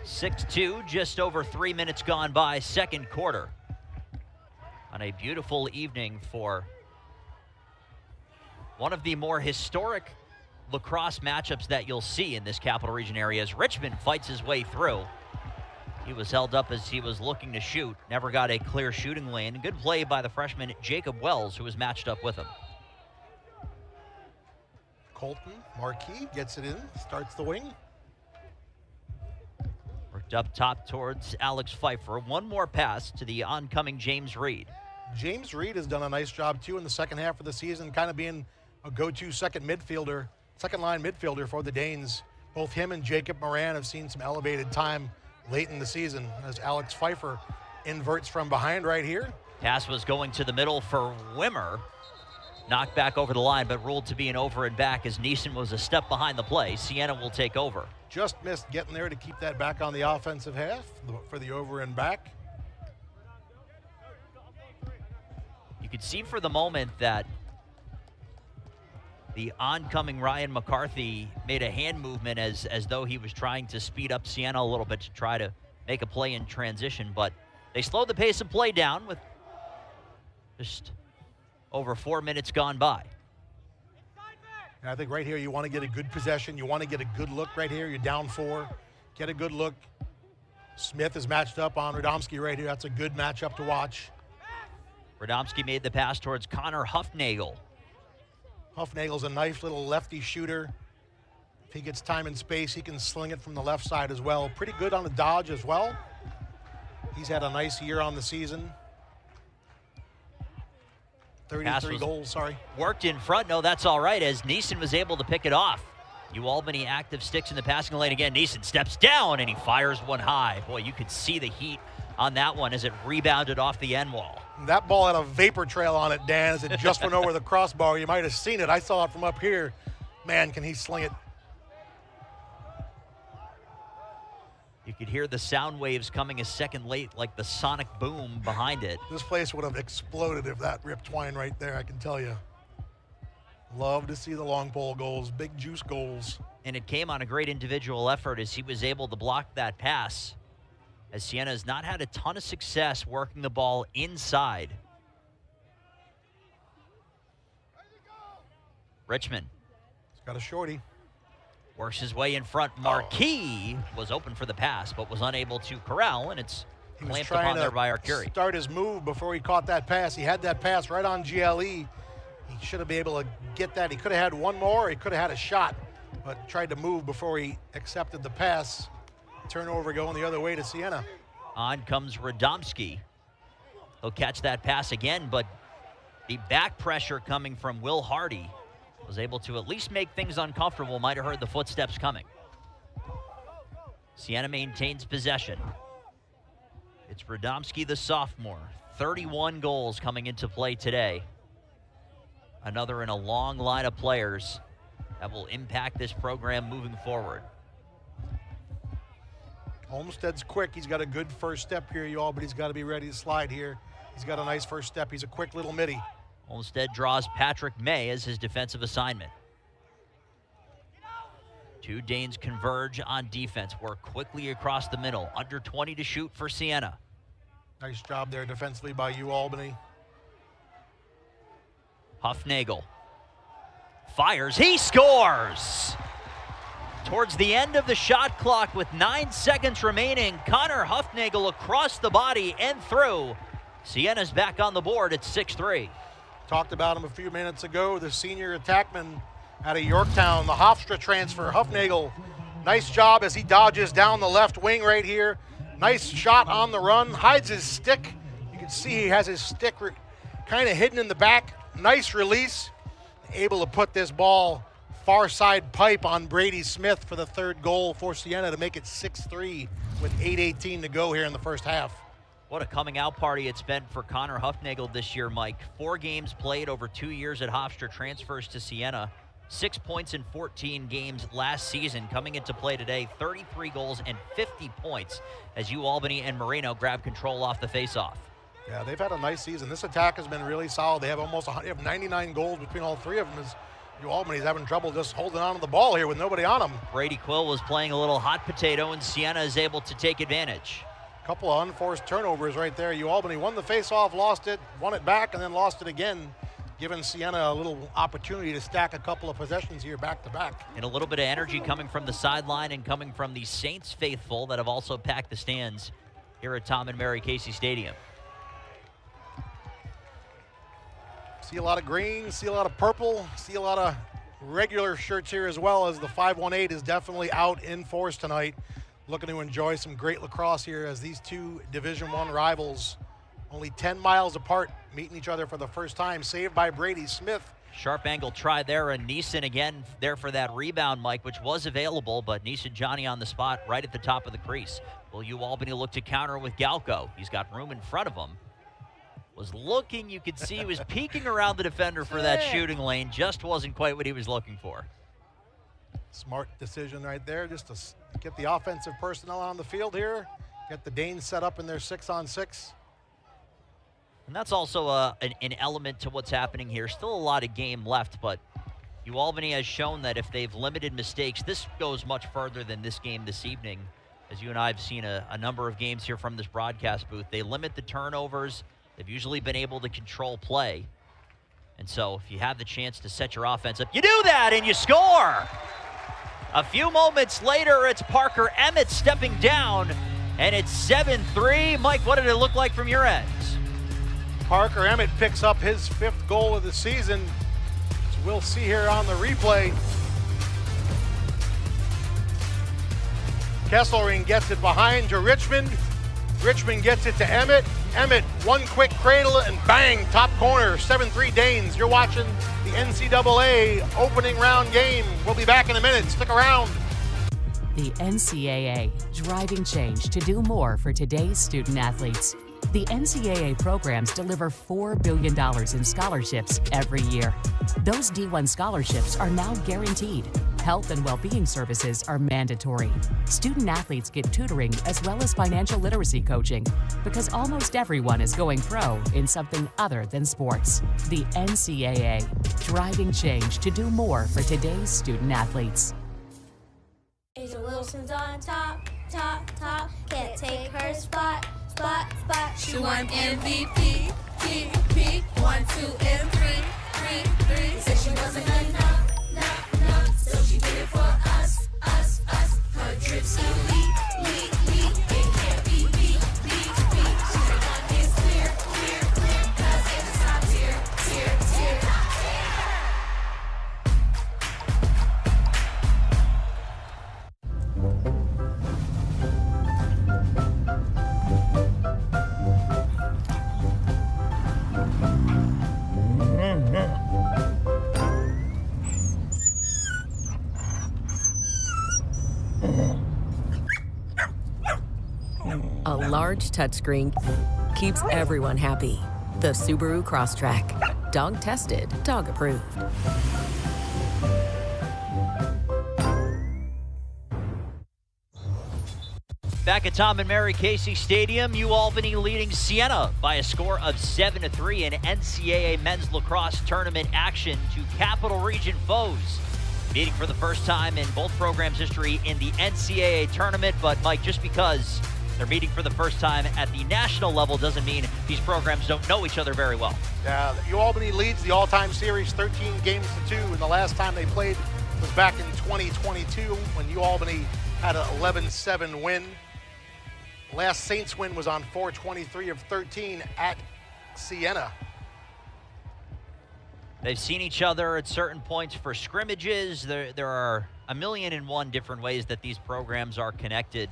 Speaker 1: 6-2, just over 3 minutes gone by, second quarter. On a beautiful evening for one of the more historic lacrosse matchups that you'll see in this Capital Region area as Richmond fights his way through. He was held up as he was looking to shoot, never got a clear shooting lane. Good play by the freshman Jacob Wells, who was matched up with him.
Speaker 2: Colton Marquis gets it in, starts the wing.
Speaker 1: Worked up top towards Alex Pfeiffer. One more pass to the oncoming James Reed.
Speaker 2: James Reed has done a nice job too in the second half of the season, kind of being a go-to second line midfielder for the Danes. Both him and Jacob Moran have seen some elevated time late in the season as Alex Pfeiffer inverts from behind right here.
Speaker 1: Pass was going to the middle for Wimmer. Knocked back over the line, but ruled to be an over and back as Neeson was a step behind the play. Siena will take over.
Speaker 2: Just missed getting there to keep that back on the offensive half for the over and back.
Speaker 1: You could see for the moment that the oncoming Ryan McCarthy made a hand movement as though he was trying to speed up Siena a little bit to try to make a play in transition, but they slowed the pace of play down with just over 4 minutes gone by.
Speaker 2: And I think right here you want to get a good possession. You want to get a good look right here. You're down 4. Get a good look. Smith is matched up on Radomski right here. That's a good matchup to watch.
Speaker 1: Radomski made the pass towards Connor Huffnagel.
Speaker 2: Huffnagel's a nice little lefty shooter. If he gets time and space, he can sling it from the left side as well. Pretty good on the dodge as well. He's had a nice year on the season. 33 goals, sorry.
Speaker 1: Worked in front. No, that's all right, as Neeson was able to pick it off. Albany active sticks in the passing lane again. Neeson steps down, and he fires one high. Boy, you could see the heat on that one as it rebounded off the end wall.
Speaker 2: That ball had a vapor trail on it, Dan, as it just went over the crossbar. You might have seen it. I saw it from up here. Man, can he sling it.
Speaker 1: You could hear the sound waves coming a second late, like the sonic boom behind it.
Speaker 2: This place would have exploded if that ripped twine right there, I can tell you. Love to see the long pole goals, big juice goals.
Speaker 1: And it came on a great individual effort as he was able to block that pass, as Siena has not had a ton of success working the ball inside. Richmond.
Speaker 2: He's got a shorty.
Speaker 1: Works his way in front. Marquis was open for the pass, but was unable to corral, and it's clamped upon there by Arcuri.
Speaker 2: Start his move before he caught that pass. He had that pass right on GLE. He should have been able to get that. He could have had one more. He could have had a shot, but tried to move before he accepted the pass. Turnover going the other way to Siena.
Speaker 1: On comes Radomski. He'll catch that pass again, but the back pressure coming from Will Hardy was able to at least make things uncomfortable. Might have heard the footsteps coming. Siena maintains possession. It's Radomski, the sophomore. 31 goals coming into play today. Another in a long line of players that will impact this program moving forward.
Speaker 2: Olmsted's quick. He's got a good first step here, y'all, but he's got to be ready to slide here. He's got a nice first step. He's a quick little middy.
Speaker 1: Olmsted draws Patrick May as his defensive assignment. Two Danes converge on defense, work quickly across the middle. Under 20 to shoot for Siena.
Speaker 2: Nice job there defensively by Albany.
Speaker 1: Huffnagel fires, he scores! Towards the end of the shot clock with 9 seconds remaining, Connor Huffnagel across the body and through. Siena's back on the board at 6-3.
Speaker 2: Talked about him a few minutes ago, the senior attackman out of Yorktown, the Hofstra transfer. Huffnagel, nice job as he dodges down the left wing right here. Nice shot on the run, hides his stick. You can see he has his stick kind of hidden in the back. Nice release, able to put this ball far side pipe on Brady Smith for the third goal for Siena to make it 6-3 with 8:18 to go here in the first half.
Speaker 1: What a coming out party it's been for Connor Huffnagel this year, Mike. 4 games played over 2 years at Hofstra, transfers to Siena. 6 points in 14 games last season. Coming into play today, 33 goals and 50 points as Albany and Moreno grab control off the faceoff.
Speaker 2: Yeah, they've had a nice season. This attack has been really solid. They have they have 99 goals between all 3 of them. As Albany's having trouble just holding on to the ball here with nobody on them.
Speaker 1: Brady Quill was playing a little hot potato, and Siena is able to take advantage.
Speaker 2: Couple of unforced turnovers right there. Albany won the faceoff, lost it, won it back, and then lost it again, giving Siena a little opportunity to stack a couple of possessions here back to back.
Speaker 1: And a little bit of energy coming from the sideline and coming from the Saints faithful that have also packed the stands here at Tom and Mary Casey Stadium.
Speaker 2: See a lot of green, see a lot of purple, see a lot of regular shirts here as well, as the 518 is definitely out in force tonight. Looking to enjoy some great lacrosse here as these two Division I rivals, only 10 miles apart, meeting each other for the first time. Saved by Brady Smith.
Speaker 1: Sharp angle try there, and Neeson again there for that rebound, Mike, which was available, but Neeson Johnny on the spot right at the top of the crease. Will Albany look to counter with Galco? He's got room in front of him. Was looking, you could see he was peeking around the defender for that shooting lane, just wasn't quite what he was looking for.
Speaker 2: Smart decision right there, just to get the offensive personnel on the field here, get the Danes set up in their 6-on-6.
Speaker 1: And that's also an element to what's happening here. Still a lot of game left, but Albany has shown that if they've limited mistakes, this goes much further than this game this evening, as you and I have seen a number of games here from this broadcast booth, they limit the turnovers. They've usually been able to control play. And so if you have the chance to set your offense up, you do that and you score. A few moments later, it's Parker Emmett stepping down, and it's 7-3. Mike, what did it look like from your ends?
Speaker 2: Parker Emmett picks up his 5th goal of the season. As we'll see here on the replay. Kesselring gets it behind to Richmond. Richmond gets it to Emmett. Emmett, one quick cradle and bang, top corner, 7-3 Danes. You're watching the NCAA opening round game. We'll be back in a minute. Stick around.
Speaker 4: The NCAA, driving change to do more for today's student athletes. The NCAA programs deliver $4 billion in scholarships every year. Those D1 scholarships are now guaranteed. Health and well-being services are mandatory. Student athletes get tutoring as well as financial literacy coaching because almost everyone is going pro in something other than sports. The NCAA, driving change to do more for today's student athletes.
Speaker 5: Asia Wilson's on top, top, top. Can't take her spot, spot, spot.
Speaker 6: She won MVP, P, 1, 2, and 3, 3. Said she wasn't enough, enough. So she did it for us. Her drips elite. It can't be beat. She said one is clear. 'Cause it's top tier.
Speaker 7: A large touchscreen keeps everyone happy. The Subaru Crosstrek. Dog tested, dog approved.
Speaker 1: Back at Tom and Mary Casey Stadium, UAlbany leading Siena by a score of 7-3 in NCAA men's lacrosse tournament action to Capital Region foes. Meeting for the first time in both programs' history in the NCAA tournament, but Mike, just because they're meeting for the first time at the national level doesn't mean these programs don't know each other very well.
Speaker 2: Yeah, UAlbany leads the all-time series 13 games to 2, and the last time they played was back in 2022 when UAlbany had an 11-7 win. Last Saints win was on 4/23 of 13 at Siena.
Speaker 1: They've seen each other at certain points for scrimmages. There are 1,000,001 different ways that these programs are connected.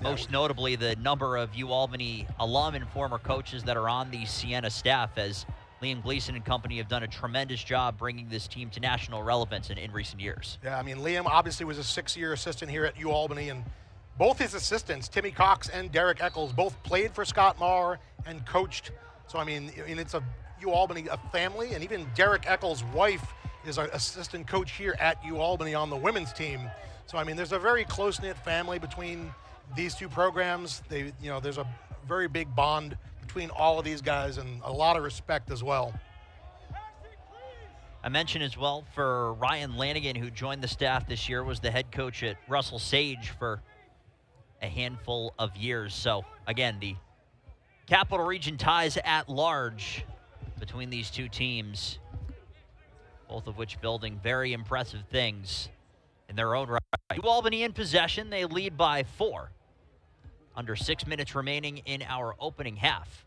Speaker 1: Most notably, the number of UAlbany alum and former coaches that are on the Siena staff, as Liam Gleason and company have done a tremendous job bringing this team to national relevance in recent years.
Speaker 2: Yeah, I mean, Liam obviously was a 6-year assistant here at UAlbany, and both his assistants, Timmy Cox and Derek Eccles, both played for Scott Maher and coached. So, I mean, it's a UAlbany, a family, and even Derek Eccles' wife is an assistant coach here at UAlbany on the women's team. So, I mean, there's a very close-knit family between these two programs. There's a very big bond between all of these guys and a lot of respect as well.
Speaker 1: I mentioned as well for Ryan Lanigan, who joined the staff this year, was the head coach at Russell Sage for a handful of years. So again, the Capital Region ties at large between these two teams, both of which building very impressive things in their own right. UAlbany in possession, they lead by 4. Under 6 minutes remaining in our opening half.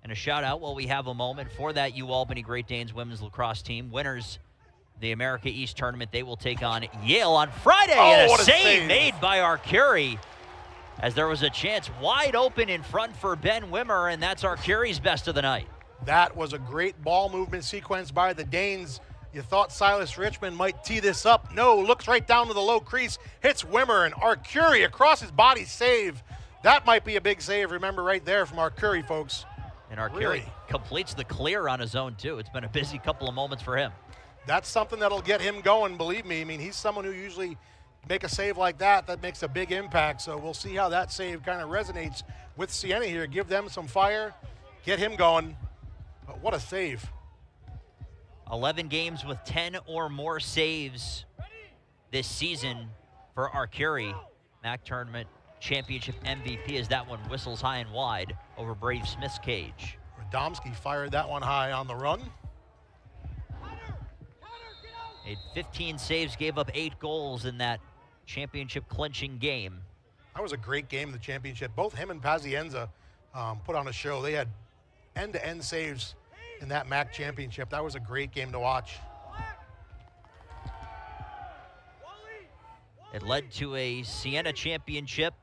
Speaker 1: And a shout out while we have a moment for that UAlbany Great Danes women's lacrosse team. Winners the America East tournament, they will take on Yale on Friday. And a save made by Arcuri, as there was a chance wide open in front for Ben Wimmer, and that's Arcuri's best of the night.
Speaker 2: That was a great ball movement sequence by the Danes. You thought Silas Richmond might tee this up. No, looks right down to the low crease, hits Wimmer, and Arcuri across his body save. That might be a big save, remember, right there from Arcuri, folks.
Speaker 1: And Arcuri completes the clear on his own, too. It's been a busy couple of moments for him.
Speaker 2: That's something that'll get him going, believe me. I mean, he's someone who usually make a save like that makes a big impact. So we'll see how that save kind of resonates with Siena here. Give them some fire, get him going. But what a save.
Speaker 1: 11 games with 10 or more saves this season for Arcuri. MAC tournament championship MVP as that one whistles high and wide over Brave Smith's cage.
Speaker 2: Radomski fired that one high on the run.
Speaker 1: Made 15 saves, gave up 8 goals in that championship clinching game.
Speaker 2: That was a great game in the championship. Both him and Pazienza put on a show. They had end-to-end saves in that MAC championship. That was a great game to watch.
Speaker 1: It led to a Siena championship,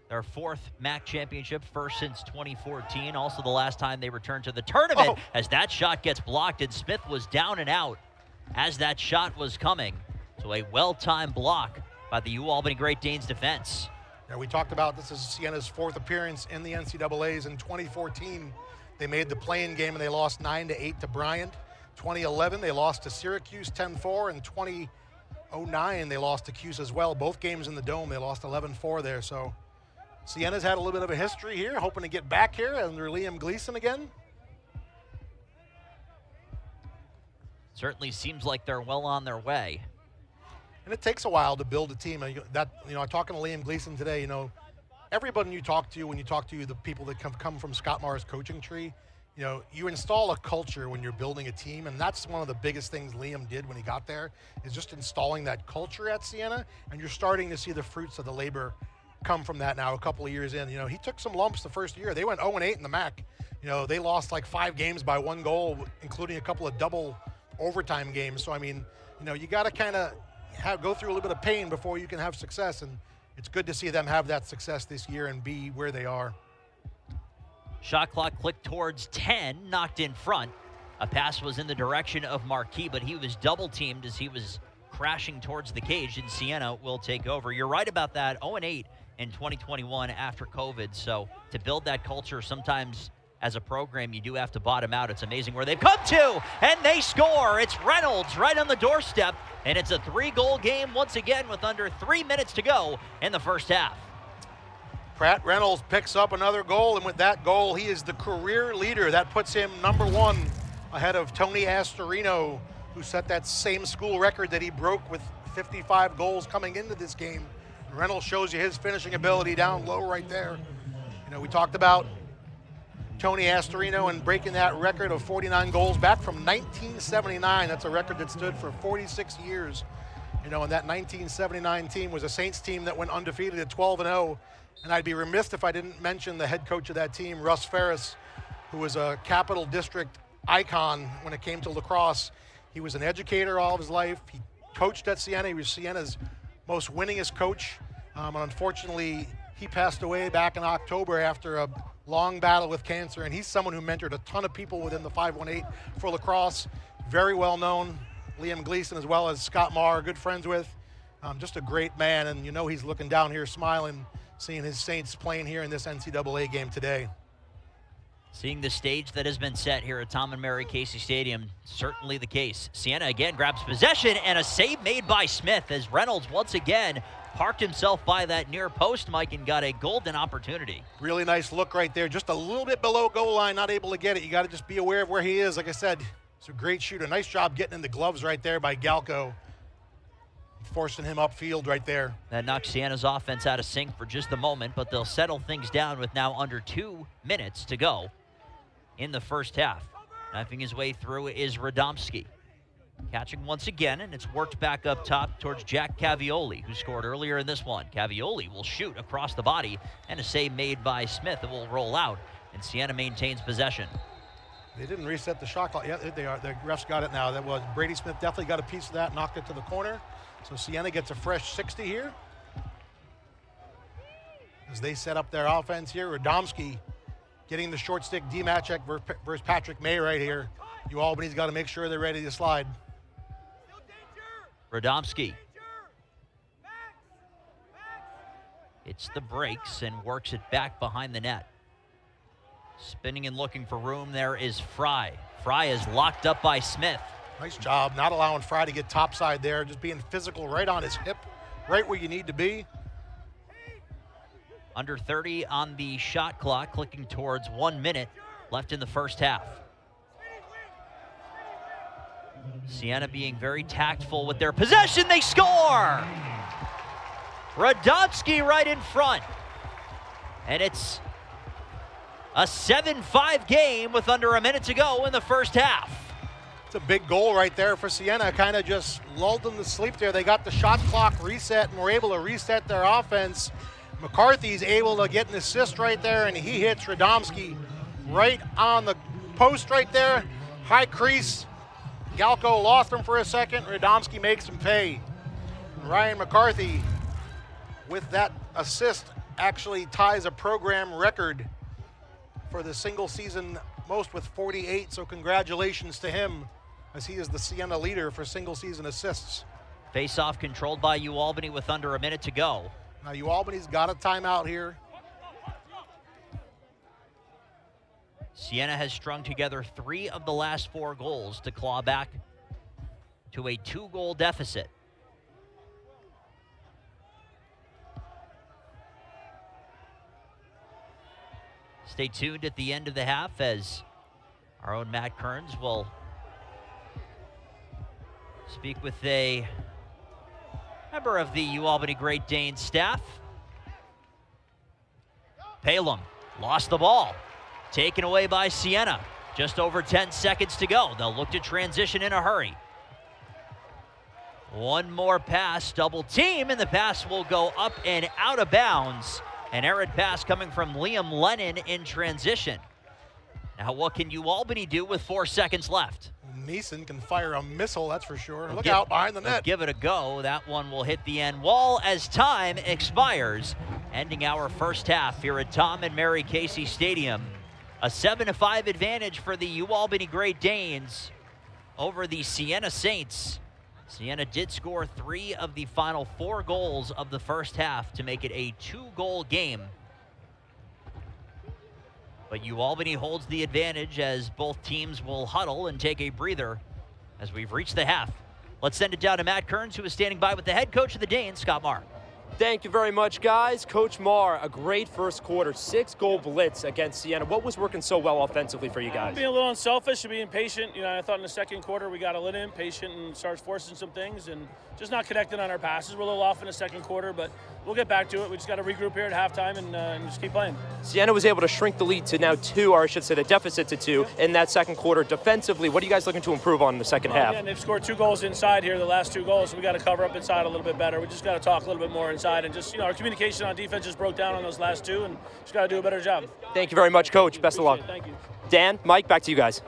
Speaker 1: their 4th MAC championship, first since 2014. Also the last time they returned to the tournament as that shot gets blocked, and Smith was down and out as that shot was coming. So a well-timed block by the UAlbany Great Danes defense.
Speaker 2: Yeah, we talked about this is Siena's 4th appearance in the NCAAs. In 2014, they made the play-in game and they lost 9-8 to Bryant. 2011, they lost to Syracuse 10-4, and 2009, they lost to Cuse as well. Both games in the Dome, they lost 11-4 there. So Siena's had a little bit of a history here, hoping to get back here under Liam Gleason again.
Speaker 1: Certainly seems like they're well on their way.
Speaker 2: And it takes a while to build a team. I'm talking to Liam Gleason today, everybody you talk to, when you talk to the people that come from Scott Marr's coaching tree, you install a culture when you're building a team, and that's one of the biggest things Liam did when he got there, is just installing that culture at Siena, and you're starting to see the fruits of the labor come from that now a couple of years in. He took some lumps the first year. They went 0-8 in the MAC. They lost like 5 games by 1 goal, including a couple of double overtime games. So, you got to kind of go through a little bit of pain before you can have success, and it's good to see them have that success this year and be where they are.
Speaker 1: Shot clock clicked towards 10, knocked in front. A pass was in the direction of Marquis, but he was double teamed as he was crashing towards the cage, and Siena will take over. You're right about that, 0-8 in 2021 after COVID. So to build that culture, sometimes as a program, you do have to bottom out. It's amazing where they've come to, and they score. It's Reynolds right on the doorstep, and it's a 3-goal game once again with under 3 minutes to go in the first half.
Speaker 2: Pratt Reynolds picks up another goal, and with that goal, he is the career leader. That puts him #1 ahead of Tony Astorino, who set that same school record that he broke with 55 goals coming into this game. Reynolds shows you his finishing ability down low right there. We talked about Tony Astorino and breaking that record of 49 goals back from 1979. That's a record that stood for 46 years. And that 1979 team was a Saints team that went undefeated at 12-0. And I'd be remiss if I didn't mention the head coach of that team, Russ Ferris, who was a Capital District icon when it came to lacrosse. He was an educator all of his life. He coached at Siena. He was Siena's most winningest coach. And unfortunately, he passed away back in October after a long battle with cancer, and he's someone who mentored a ton of people within the 518 for lacrosse. Very well known. Liam Gleason as well as Scott Marr, good friends with. Just a great man, and he's looking down here smiling, seeing his Saints playing here in this NCAA game today.
Speaker 1: Seeing the stage that has been set here at Tom and Mary Casey Stadium, certainly the case. Siena again grabs possession, and a save made by Smith as Reynolds once again parked himself by that near post, Mike, and got a golden opportunity.
Speaker 2: Really nice look right there. Just a little bit below goal line, not able to get it. You got to just be aware of where he is. Like I said, it's a great shooter. Nice job getting in the gloves right there by Galco, forcing him upfield right there.
Speaker 1: That knocked Siena's offense out of sync for just a moment, but they'll settle things down with now under 2 minutes to go in the first half. Knifing his way through is Radomski. Catching once again, and it's worked back up top towards Jack Cavioli, who scored earlier in this one. Cavioli will shoot across the body, and a save made by Smith that will roll out, and Siena maintains possession.
Speaker 2: They didn't reset the shot clock. Yeah, they are. The refs got it now. That was Brady Smith definitely got a piece of that, knocked it to the corner. So Siena gets a fresh 60 here. As they set up their offense here, Radomski getting the short stick D-Matchek versus Patrick May right here. UAlbany's got to make sure they're ready to slide.
Speaker 1: Radomski hits the brakes and works it back behind the net. Spinning and looking for room there is Fry. Fry is locked up by Smith.
Speaker 2: Nice job, not allowing Fry to get topside there, just being physical right on his hip, right where you need to be.
Speaker 1: Under 30 on the shot clock, clicking towards 1 minute left in the first half. Siena being very tactful with their possession. They score! Radomski right in front. And it's a 7-5 game with under a minute to go in the first half.
Speaker 2: It's a big goal right there for Siena. Kind of just lulled them to sleep there. They got the shot clock reset and were able to reset their offense. McCarthy's able to get an assist right there, and he hits Radomski right on the post right there. High crease. Galko lost him for a second. Radomski makes him pay. Ryan McCarthy, with that assist, actually ties a program record for the single season most with 48, so congratulations to him, as he is the Siena leader for single season assists.
Speaker 1: Face-off controlled by UAlbany with under a minute to go.
Speaker 2: Now UAlbany's got a timeout here.
Speaker 1: Siena has strung together 3 of the last 4 goals to claw back to a 2-goal deficit. Stay tuned at the end of the half as our own Matt Kearns will speak with a member of the UAlbany Great Danes staff. Palem lost the ball. Taken away by Siena. Just over 10 seconds to go. They'll look to transition in a hurry. One more pass, double team, and the pass will go up and out of bounds. An errant pass coming from Liam Lennon in transition. Now what can UAlbany do with 4 seconds left?
Speaker 2: Neeson can fire a missile, that's for sure. Look out behind the net.
Speaker 1: Give it a go. That one will hit the end wall as time expires. Ending our first half here at Tom and Mary Casey Stadium. A 7-5 advantage for the UAlbany Great Danes over the Siena Saints. Siena did score 3 of the final 4 goals of the first half to make it a 2-goal game. But UAlbany holds the advantage as both teams will huddle and take a breather as we've reached the half. Let's send it down to Matt Kearns, who is standing by with the head coach of the Danes, Scott Marr.
Speaker 3: Thank you very much, guys. Coach Marr, a great first quarter, 6-goal blitz against Siena. What was working so well offensively for you guys?
Speaker 8: Being a little unselfish and being patient. You know, I thought in the second quarter we got a little impatient and started forcing some things and just not connecting on our passes. We're a little off in the second quarter, but we'll get back to it. We just got to regroup here at halftime and just keep playing.
Speaker 3: Siena was able to shrink the lead to now 2, or I should say the deficit to 2 in that second quarter. Defensively, what are you guys looking to improve on in the second half?
Speaker 8: Again, they've scored 2 goals inside here, the last 2 goals, so we got to cover up inside a little bit better. We just got to talk a little bit more inside and just, you know, our communication on defense just broke down on those last 2 and just got to do a better job.
Speaker 3: Thank you very much, Coach. Best of luck.
Speaker 8: Thank you.
Speaker 3: Dan, Mike, back to you guys.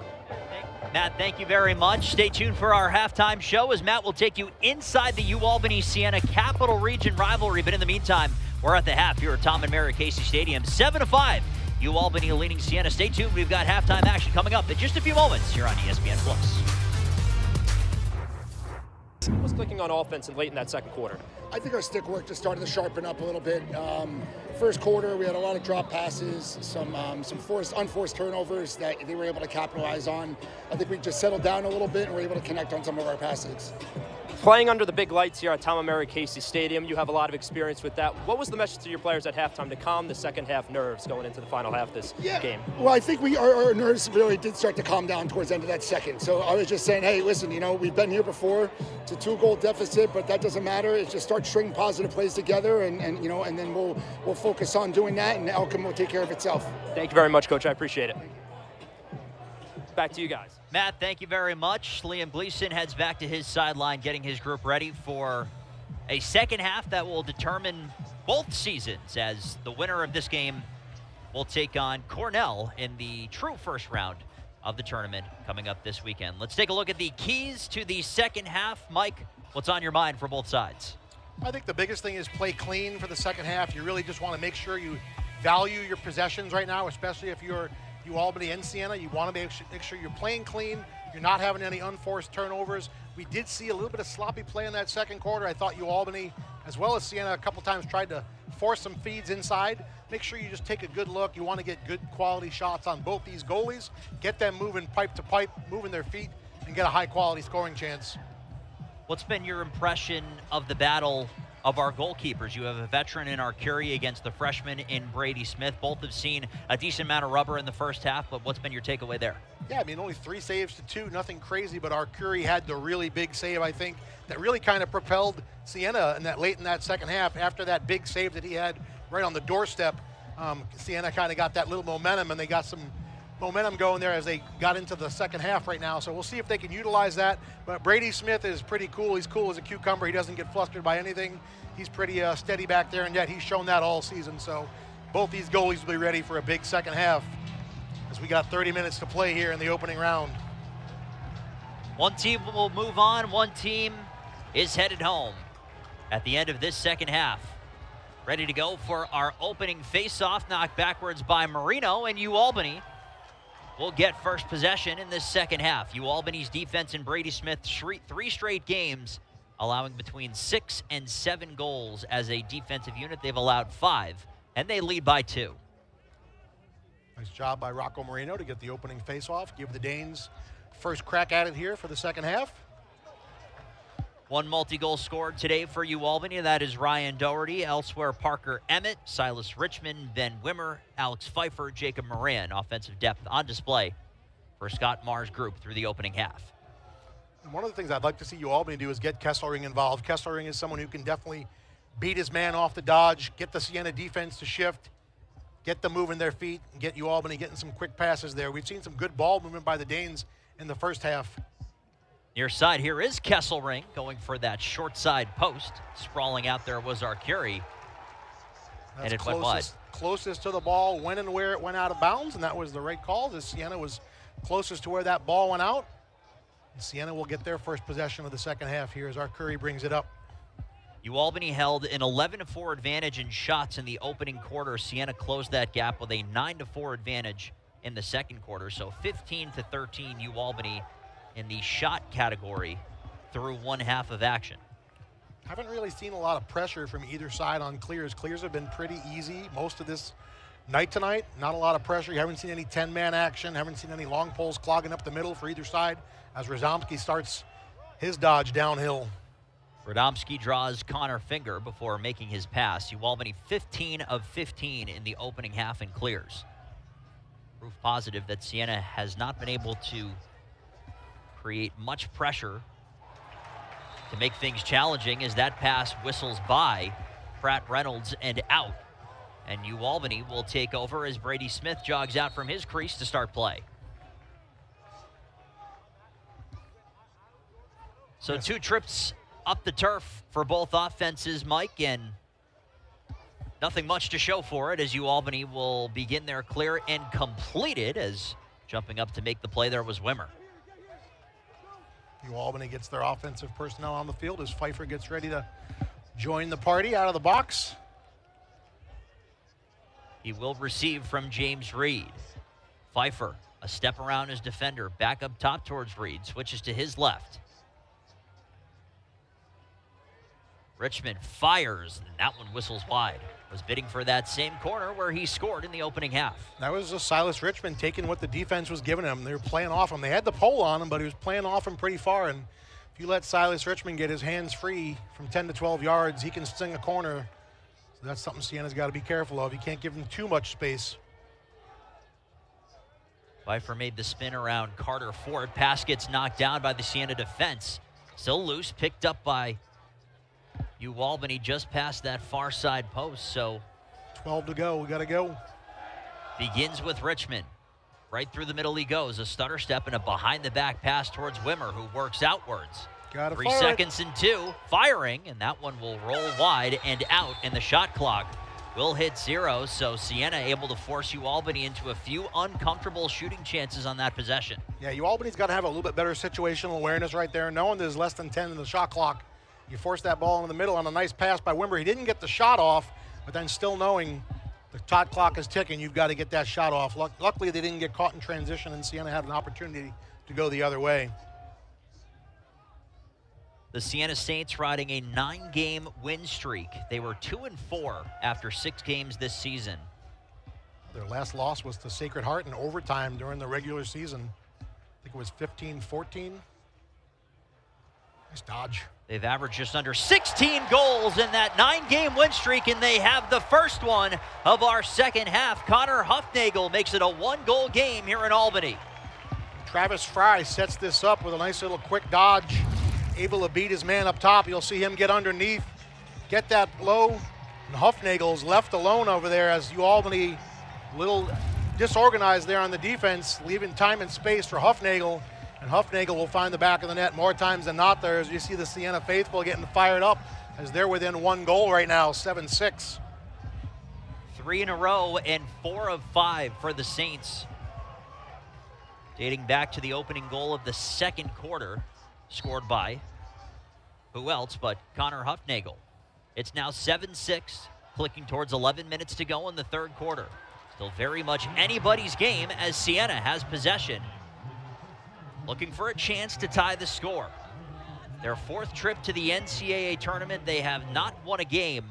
Speaker 1: Matt, thank you very much. Stay tuned for our halftime show as Matt will take you inside the UAlbany-Siena Capital Region rivalry. But in the meantime, we're at the half here at Tom and Mary Casey Stadium. 7-5, UAlbany leading Siena. Stay tuned. We've got halftime action coming up in just a few moments here on ESPN+.
Speaker 3: What was clicking on offense and late in that second quarter?
Speaker 9: I think our stick work just started to sharpen up a little bit. First quarter, we had a lot of drop passes, some unforced turnovers that they were able to capitalize on. I think we just settled down a little bit and were able to connect on some of our passes.
Speaker 3: Playing under the big lights here at Tom and Mary Casey Stadium, you have a lot of experience with that. What was the message to your players at halftime to calm the second half nerves going into the final half of this game?
Speaker 9: Well, I think our nerves really did start to calm down towards the end of that second. So I was just saying, hey, listen, you know, we've been here before. It's a 2-goal deficit, but that doesn't matter. It's just start stringing positive plays together, and then we'll focus on doing that, and the outcome will take care of itself.
Speaker 3: Thank you very much, Coach. I appreciate it. Back to you guys.
Speaker 1: Matt, thank you very much. Liam Gleason heads back to his sideline, getting his group ready for a second half that will determine both seasons, as the winner of this game will take on Cornell in the true first round of the tournament coming up this weekend. Let's take a look at the keys to the second half. Mike, what's on your mind for both sides?
Speaker 2: I think the biggest thing is play clean for the second half. You really just want to make sure you value your possessions right now, especially if you're UAlbany and Siena. You want to make sure you're playing clean, you're not having any unforced turnovers. We did see a little bit of sloppy play in that second quarter. I thought UAlbany, as well as Siena, a couple times tried to force some feeds inside. Make sure you just take a good look. You want to get good quality shots on both these goalies, get them moving pipe to pipe, moving their feet, and get a high quality scoring chance.
Speaker 1: What's been your impression of the battle of our goalkeepers? You have a veteran in Arcuri against the freshman in Brady Smith. Both have seen a decent amount of rubber in the first half, but what's been your takeaway there?
Speaker 2: Yeah, I mean, only 3 saves to 2, nothing crazy, but Arcuri had the really big save, I think, that really kind of propelled Siena in that late in that second half. After that big save that he had right on the doorstep, Siena kind of got that little momentum, and they got some momentum going there as they got into the second half right now. So we'll see if they can utilize that. But Brady Smith is pretty cool. He's cool as a cucumber. He doesn't get flustered by anything. He's pretty steady back there, and yet he's shown that all season. So both these goalies will be ready for a big second half as we got 30 minutes to play here in the opening round.
Speaker 1: One team will move on. One team is headed home at the end of this second half. Ready to go for our opening face-off, knocked backwards by Marino, and UAlbany will get first possession in this second half. UAlbany's defense and Brady Smith 3 straight games, allowing between 6 and 7 goals as a defensive unit. They've allowed 5, and they lead by 2.
Speaker 2: Nice job by Rocco Marino to get the opening face-off, give the Danes first crack at it here for the second half.
Speaker 1: One multi-goal scored today for UAlbany, and that is Ryan Doherty. Elsewhere, Parker Emmett, Silas Richmond, Ben Wimmer, Alex Pfeiffer, Jacob Moran. Offensive depth on display for Scott Marr's group through the opening half.
Speaker 2: And one of the things I'd like to see UAlbany do is get Kesselring involved. Kesselring is someone who can definitely beat his man off the dodge, get the Siena defense to shift, get them moving their feet, and get UAlbany getting some quick passes there. We've seen some good ball movement by the Danes in the first half.
Speaker 1: Near side here is Kesselring going for that short side post. Sprawling out there was Arcuri. And it went wide.
Speaker 2: Closest to the ball, when and where it went out of bounds, and that was the right call. As Siena was closest to where that ball went out. And Siena will get their first possession of the second half here as Arcuri brings it up.
Speaker 1: UAlbany held an 11-4 advantage in shots in the opening quarter. Siena closed that gap with a 9-4 advantage in the second quarter. So 15-13 UAlbany in the shot category through one half of action.
Speaker 2: Haven't really seen a lot of pressure from either side on clears. Clears have been pretty easy most of this night tonight. Not a lot of pressure. You haven't seen any 10-man action. Haven't seen any long poles clogging up the middle for either side as Radomski starts his dodge downhill.
Speaker 1: Radomski draws Connor Finger before making his pass. UAlbany 15 of 15 in the opening half in clears. Proof positive that Siena has not been able to create much pressure to make things challenging as that pass whistles by Pratt Reynolds and out. And UAlbany will take over as Brady Smith jogs out from his crease to start play. So 2 trips up the turf for both offenses, Mike, and nothing much to show for it as UAlbany will begin their clear and complete it as jumping up to make the play there was Wimmer.
Speaker 2: UAlbany gets their offensive personnel on the field as Pfeiffer gets ready to join the party out of the box.
Speaker 1: He will receive from James Reed. Pfeiffer, a step around his defender, back up top towards Reed, switches to his left. Richmond fires, and that one whistles wide. Was bidding for that same corner where he scored in the opening half.
Speaker 2: That was just Silas Richmond taking what the defense was giving him. They were playing off him. They had the pole on him, but he was playing off him pretty far. And if you let Silas Richmond get his hands free from 10 to 12 yards, he can sting a corner. So that's something Siena's got to be careful of. You can't give him too much space.
Speaker 1: Pfeiffer made the spin around Carter Ford. Pass gets knocked down by the Siena defense. Still loose, picked up by UAlbany just past that far side post, so
Speaker 2: 12 to go, we gotta go.
Speaker 1: Begins with Richmond. Right through the middle he goes, a stutter step and a behind the back pass towards Wimmer, who works outwards.
Speaker 2: Gotta
Speaker 1: 3 seconds and 2, firing, and that one will roll wide and out, and the shot clock will hit 0, so Siena able to force UAlbany into a few uncomfortable shooting chances on that possession.
Speaker 2: Yeah, UAlbany's gotta have a little bit better situational awareness right there, knowing there's less than 10 in the shot clock. You force that ball into the middle on a nice pass by Wimber. He didn't get the shot off, but then still knowing the shot clock is ticking, you've got to get that shot off. Luckily, they didn't get caught in transition, and Siena had an opportunity to go the other way.
Speaker 1: The Siena Saints riding a 9-game win streak. They were 2-4 after 6 games this season.
Speaker 2: Their last loss was to Sacred Heart in overtime during the regular season. I think it was 15-14. Nice dodge.
Speaker 1: They've averaged just under 16 goals in that 9-game win streak, and they have the first one of our second half. Connor Huffnagel makes it a 1-goal game here in Albany.
Speaker 2: Travis Fry sets this up with a nice little quick dodge able to beat his man up top. You'll see him get underneath, get that low, and Huffnagel's left alone over there as Albany a little disorganized there on the defense, leaving time and space for Huffnagel, and Huffnagel will find the back of the net more times than not there as you see the Siena faithful getting fired up as they're within 1 goal right now, 7-6.
Speaker 1: 3 in a row and 4 of 5 for the Saints. Dating back to the opening goal of the second quarter, scored by who else but Connor Huffnagel. It's now 7-6, clicking towards 11 minutes to go in the third quarter. Still very much anybody's game as Siena has possession, looking for a chance to tie the score. Their 4th trip to the NCAA tournament, they have not won a game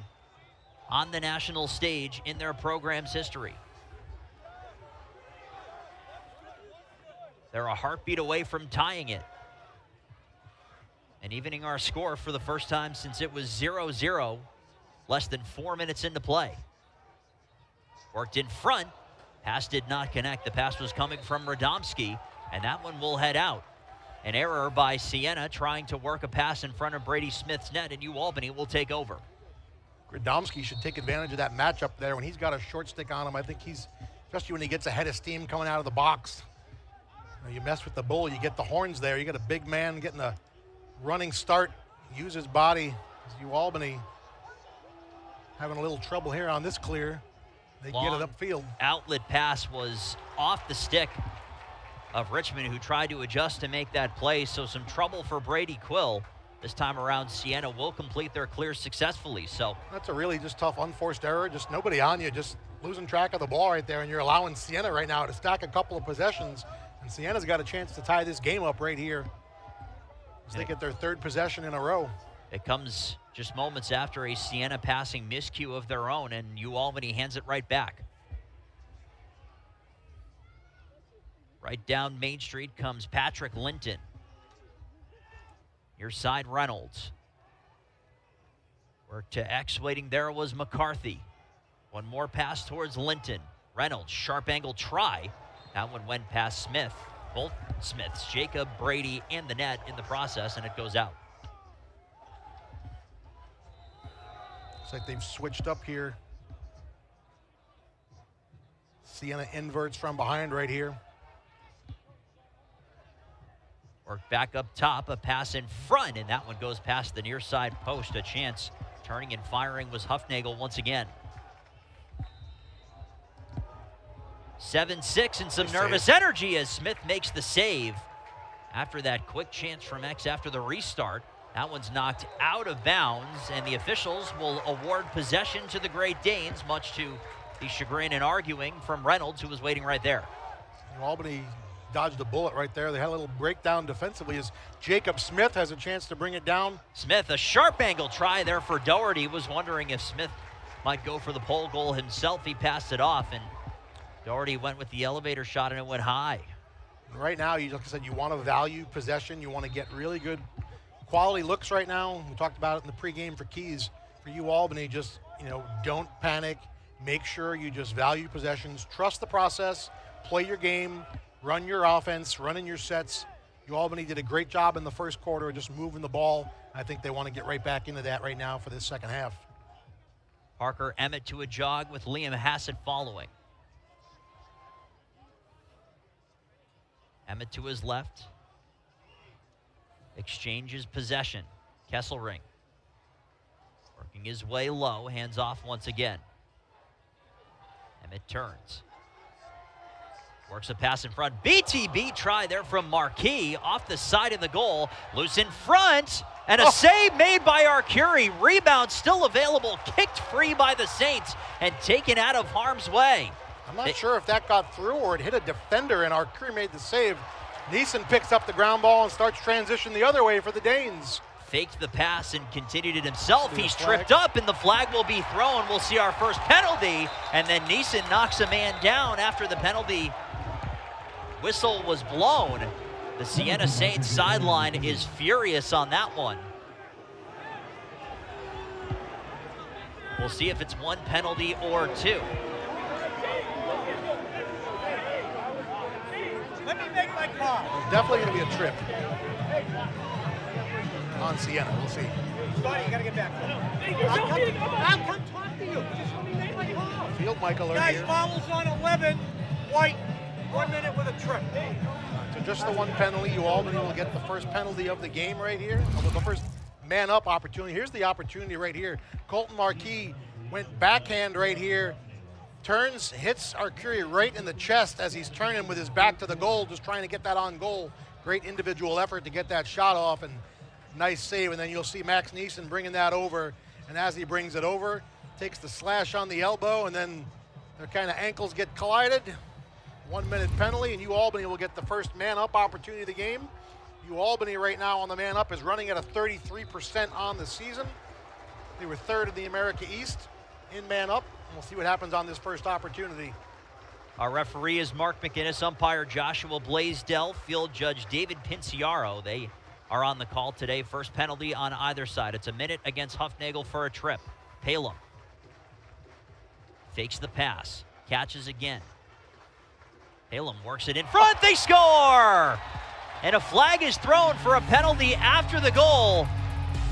Speaker 1: on the national stage in their program's history. They're a heartbeat away from tying it and evening our score for the first time since it was 0-0 less than 4 minutes into play. Worked in front, pass did not connect. The pass was coming from Radomski, and that one will head out. An error by Siena trying to work a pass in front of Brady Smith's net, and Albany will take over.
Speaker 2: Radomski should take advantage of that matchup there when he's got a short stick on him. I think he's, especially when he gets a head of steam coming out of the box. You mess with the bull, you get the horns there. You got a big man getting a running start, use his body. As Albany having a little trouble here on this clear. They get it upfield.
Speaker 1: Outlet pass was off the stick of Richmond, who tried to adjust to make that play. So some trouble for Brady Quill. This time around, Siena will complete their clear successfully. So
Speaker 2: that's a really just tough unforced error. Just nobody on you, just losing track of the ball right there, and you're allowing Siena right now to stack a couple of possessions. And Siena's got a chance to tie this game up right here as they get their 3rd possession in a row.
Speaker 1: It comes just moments after a Siena passing miscue of their own, and Albany hands it right back. Right down Main Street comes Patrick Linton. Near side Reynolds. Work to X, waiting there was McCarthy. One more pass towards Linton. Reynolds, sharp angle try. That one went past Smith. Both Smiths, Jacob, Brady, and the net in the process, and it goes out.
Speaker 2: Looks like they've switched up here. Siena inverts from behind right here.
Speaker 1: Work back up top, a pass in front, and that one goes past the near side post. A chance turning and firing was Huffnagel once again. 7-6 and some nervous energy as Smith makes the save. After that quick chance from X after the restart, that one's knocked out of bounds, and the officials will award possession to the Great Danes, much to the chagrin and arguing from Reynolds, who was waiting right there.
Speaker 2: Albany dodged a bullet right there. They had a little breakdown defensively as Jacob Smith has a chance to bring it down.
Speaker 1: Smith, a sharp angle try there for Doherty. Was wondering if Smith might go for the pole goal himself. He passed it off, and Doherty went with the elevator shot, and it went high.
Speaker 2: Right now, like I said, you want to value possession. You want to get really good quality looks right now. We talked about it in the pregame for Keys. For Albany, just, don't panic. Make sure you just value possessions. Trust the process. Play your game. Run your offense. Run in your sets. Albany did a great job in the first quarter of just moving the ball. I think they want to get right back into that right now for this second half.
Speaker 1: Parker Emmett to a jog with Liam Hassett following. Emmett to his left. Exchanges possession. Kesselring working his way low. Hands off once again. Emmett turns. Works a pass in front. BTB try there from Marquis. Off the side of the goal. Loose in front. And a save made by Arcuri. Rebound still available. Kicked free by the Saints and taken out of harm's way.
Speaker 2: I'm not sure if that got through or it hit a defender, and Arcuri made the save. Neeson picks up the ground ball and starts transition the other way for the Danes.
Speaker 1: Faked the pass and continued it himself. He's tripped up, and the flag will be thrown. We'll see our first penalty, and then Neeson knocks a man down after the penalty whistle was blown. The Siena Saints sideline is furious on that one. We'll see if it's one penalty or two.
Speaker 2: There's definitely going to be a trip on Siena. We'll see.
Speaker 10: Scotty, you gotta get back. I'll come talk to you. Just let me make my call.
Speaker 2: Field mic alert
Speaker 10: Guys,
Speaker 2: here.
Speaker 10: fouls on 11. White. 1 minute with a trip.
Speaker 2: So just the one penalty. Albany will get the first penalty of the game right here. The first man-up opportunity. Here's the opportunity right here. Colton Marquis went backhand right here. Turns, hits Arcuri right in the chest as he's turning with his back to the goal, just trying to get that on goal. Great individual effort to get that shot off, and nice save. And then you'll see Max Neeson bringing that over. And as he brings it over, takes the slash on the elbow, and then their kind of ankles get collided. 1 minute penalty, and Albany will get the first man-up opportunity of the game. Albany right now on the man-up is running at a 33% on the season. They were third in the America East in man-up. We'll see what happens on this first opportunity.
Speaker 1: Our referee is Mark McInnes, umpire Joshua Blaisdell, field judge David Pinciaro. They are on the call today. First penalty on either side. It's a minute against Huffnagel for a trip. Palem fakes the pass, catches again. Palem works it in front, they score! And a flag is thrown for a penalty after the goal.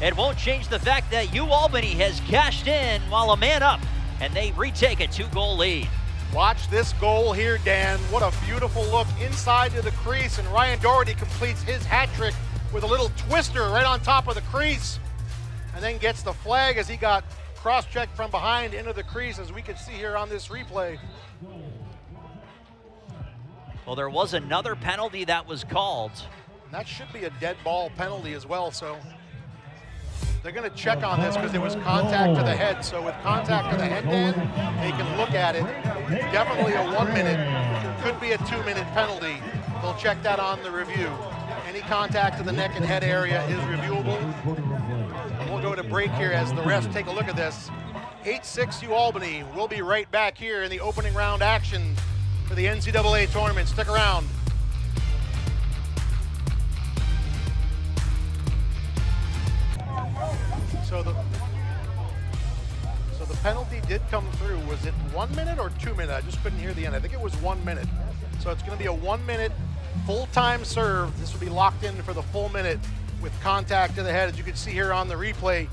Speaker 1: It won't change the fact that Albany has cashed in while a man up, and they retake a 2-goal lead.
Speaker 2: Watch this goal here, Dan. What a beautiful look inside to the crease, and Ryan Doherty completes his hat trick with a little twister right on top of the crease, and then gets the flag as he got cross-checked from behind into the crease, as we can see here on this replay.
Speaker 1: Well, there was another penalty that was called.
Speaker 2: And that should be a dead ball penalty as well, so they're going to check on this because it was contact to the head. So with contact to the head, Dan, they can look at it. It's definitely a 1 minute, could be a 2 minute penalty. They'll check that on the review. Any contact to the neck and head area is reviewable. We'll go to break here as the refs take a look at this. 8-6 Albany. We'll be right back here in the opening round action for the NCAA tournament. Stick around. So the penalty did come through. Was it 1 minute or 2 minutes? I just couldn't hear the end. I think it was 1 minute. So it's going to be a 1 minute full-time serve. This will be locked in for the full minute with contact to the head. As you can see here on the replay,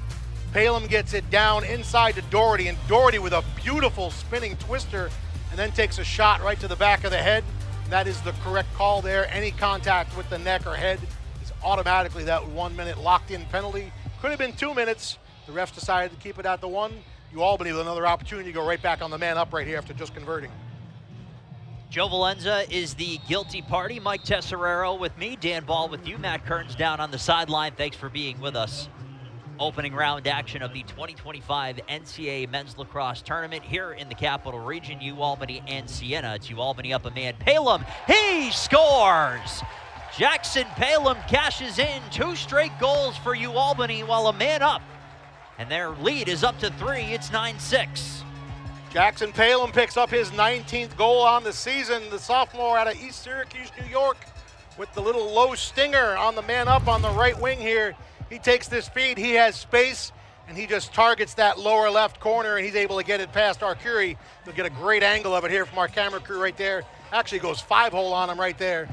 Speaker 2: Palem gets it down inside to Doherty, and Doherty with a beautiful spinning twister, and then takes a shot right to the back of the head. That is the correct call there. Any contact with the neck or head is automatically that 1 minute locked in penalty. Could have been 2 minutes. The refs decided to keep it at the one. Albany with another opportunity to go right back on the man up right here after just converting.
Speaker 1: Joe Valenza is the guilty party. Mike Tesserero with me. Dan Ball with you. Matt Kearns down on the sideline. Thanks for being with us. Opening round action of the 2025 NCAA Men's Lacrosse Tournament here in the Capital Region, Albany and Siena. It's Albany up a man. Palem, he scores! Jackson Palem cashes in 2 straight goals for Albany while a man up. And their lead is up to 3. It's 9-6.
Speaker 2: Jackson Palem picks up his 19th goal on the season. The sophomore out of East Syracuse, New York, with the little low stinger on the man up on the right wing here. He takes this feed, he has space, and he just targets that lower left corner, and he's able to get it past Arcuri. They'll get a great angle of it here from our camera crew right there. Actually goes 5-hole on him right there.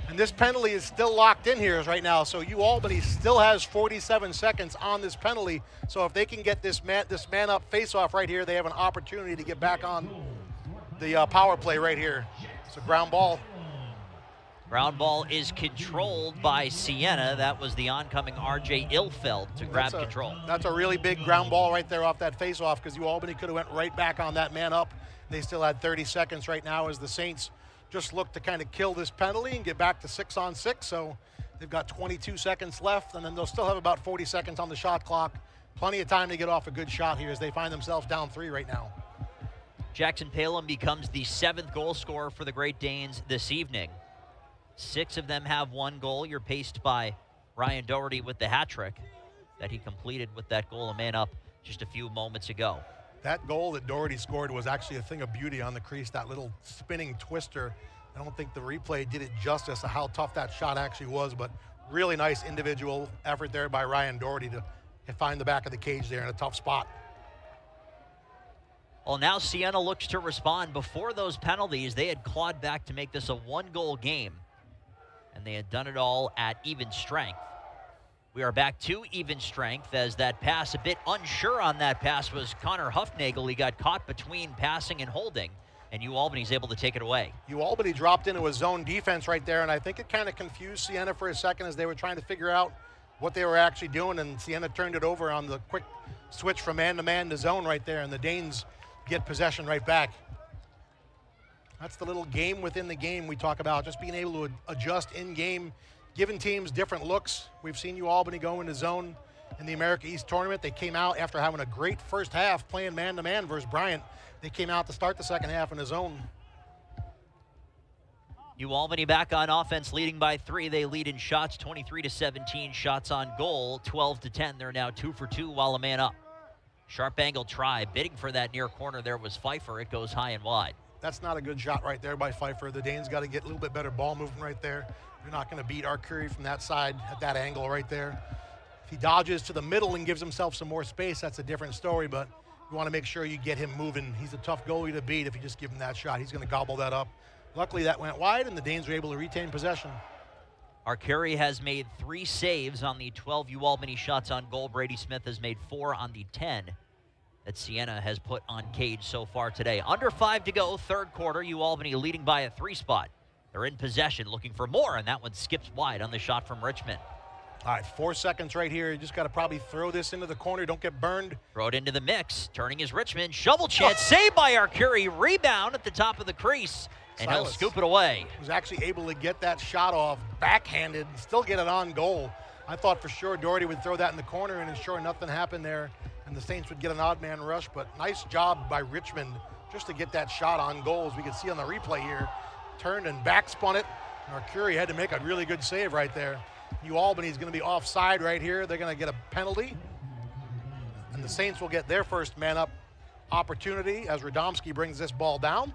Speaker 2: And this penalty is still locked in here right now, so Albany still has 47 seconds on this penalty. So if they can get this man-up face-off right here, they have an opportunity to get back on the power play right here. It's a ground ball.
Speaker 1: Ground ball is controlled by Siena. That was the oncoming R.J. Ilfeld to grab control.
Speaker 2: That's a really big ground ball right there off that face-off, because Albany could have went right back on that man up. They still had 30 seconds right now as the Saints just look to kind of kill this penalty and get back to 6-on-6. So they've got 22 seconds left, and then they'll still have about 40 seconds on the shot clock. Plenty of time to get off a good shot here as they find themselves down 3 right now.
Speaker 1: Jackson Palem becomes the 7th goal scorer for the Great Danes this evening. 6 of them have 1 goal. You're paced by Ryan Doherty with the hat trick that he completed with that goal, a man up just a few moments ago.
Speaker 2: That goal that Doherty scored was actually a thing of beauty on the crease, that little spinning twister. I don't think the replay did it justice of how tough that shot actually was, but really nice individual effort there by Ryan Doherty to find the back of the cage there in a tough spot.
Speaker 1: Well, now Siena looks to respond. Before those penalties, they had clawed back to make this a 1-goal game, and they had done it all at even strength. We are back to even strength as that pass, a bit unsure on that pass was Connor Huffnagel. He got caught between passing and holding, and UAlbany's able to take it away.
Speaker 2: UAlbany dropped into a zone defense right there, and I think it kind of confused Siena for a second as they were trying to figure out what they were actually doing, and Siena turned it over on the quick switch from man-to-man to zone right there, and the Danes get possession right back. That's the little game within the game we talk about, just being able to adjust in-game, giving teams different looks. We've seen UAlbany go into zone in the America East tournament. They came out after having a great first half playing man-to-man versus Bryant. They came out to start the second half in the zone.
Speaker 1: UAlbany back on offense, leading by 3. They lead in shots, 23-17. Shots on goal, 12-10. They're now 2 for 2 while a man up. Sharp angle try, bidding for that near corner there was Pfeiffer. It goes high and wide.
Speaker 2: That's not a good shot right there by Pfeiffer. The Danes got to get a little bit better ball movement right there. You're not going to beat Arcuri from that side at that angle right there. If he dodges to the middle and gives himself some more space, that's a different story, but you want to make sure you get him moving. He's a tough goalie to beat if you just give him that shot. He's going to gobble that up. Luckily, that went wide, and the Danes were able to retain possession.
Speaker 1: Arcuri has made 3 saves on the 12 UAlbany shots on goal. Brady Smith has made 4 on the 10 that Siena has put on cage so far today. Under 5 to go, third quarter. UAlbany leading by a 3 spot. They're in possession, looking for more, and that one skips wide on the shot from Richmond.
Speaker 2: All right, 4 seconds right here. You just got to probably throw this into the corner. Don't get burned.
Speaker 1: Throw it into the mix. Turning is Richmond. Shovel chance. Saved by Arcuri. Rebound at the top of the crease. And
Speaker 2: Silas
Speaker 1: he'll scoop it away.
Speaker 2: Was actually able to get that shot off backhanded and still get it on goal. I thought for sure Doherty would throw that in the corner, and sure nothing happened there, and the Saints would get an odd man rush, but nice job by Richmond just to get that shot on goal, as we can see on the replay here. Turned and backspun it, and Arcuri had to make a really good save right there. UAlbany's going to be offside right here. They're going to get a penalty, and the Saints will get their first man-up opportunity as Radomski brings this ball down.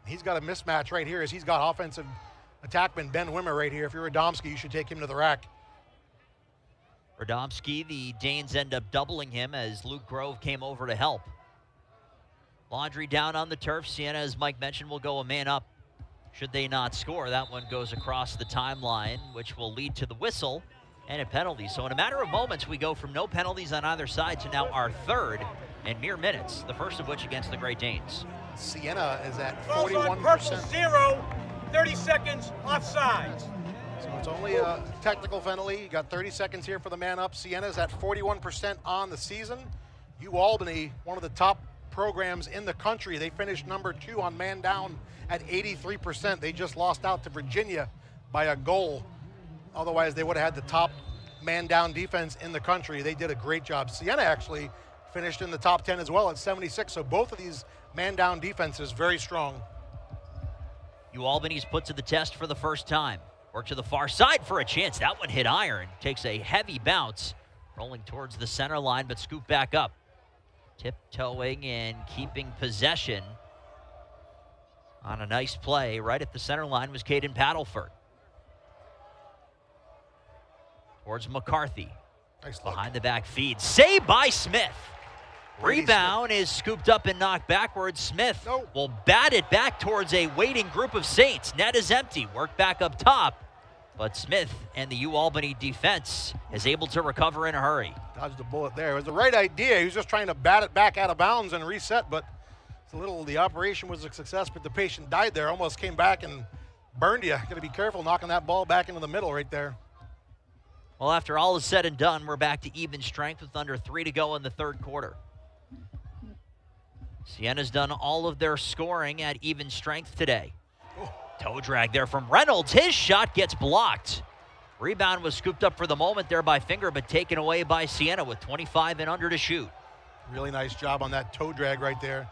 Speaker 2: He's got a mismatch right here as he's got offensive attackman Ben Wimmer right here. If you're Radomski, you should take him to the rack.
Speaker 1: Radomski, the Danes end up doubling him as Luke Grove came over to help. Laundry down on the turf. Siena, as Mike mentioned, will go a man up should they not score. That one goes across the timeline, which will lead to the whistle and a penalty. So in a matter of moments, we go from no penalties on either side to now our third in mere minutes, the first of which against the Great Danes.
Speaker 2: Siena is at
Speaker 10: Balls
Speaker 2: 41%.
Speaker 10: on purple, 0, 30 seconds, offsides.
Speaker 2: So it's only a technical penalty. You got 30 seconds here for the man up. Siena's at 41% on the season. UAlbany, one of the top programs in the country. They finished number 2 on man down at 83%. They just lost out to Virginia by a goal. Otherwise, they would have had the top man down defense in the country. They did a great job. Siena actually finished in the top 10 as well at 76. So both of these man down defenses very strong.
Speaker 1: UAlbany's put to the test for the first time. Work to the far side for a chance. That one hit iron. Takes a heavy bounce. Rolling towards the center line, but scoop back up. Tiptoeing and keeping possession on a nice play right at the center line was Caden Paddleford. Towards McCarthy.
Speaker 2: Nice look.
Speaker 1: Behind the back feed. Saved by Smith. Rebound is scooped up and knocked backwards. Smith will bat it back towards a waiting group of Saints. Net is empty. Work back up top. But Smith and the UAlbany defense is able to recover in a hurry.
Speaker 2: Dodged a bullet there. It was the right idea. He was just trying to bat it back out of bounds and reset, but it's a little, the operation was a success, but the patient died there. Almost came back and burned you. Got to be careful knocking that ball back into the middle right there.
Speaker 1: Well, after all is said and done, we're back to even strength with under 3 to go in the third quarter. Siena's done all of their scoring at even strength today. Toe drag there from Reynolds. His shot gets blocked. Rebound was scooped up for the moment there by Finger, but taken away by Siena with 25 and under to shoot.
Speaker 2: Really nice job on that toe drag right there.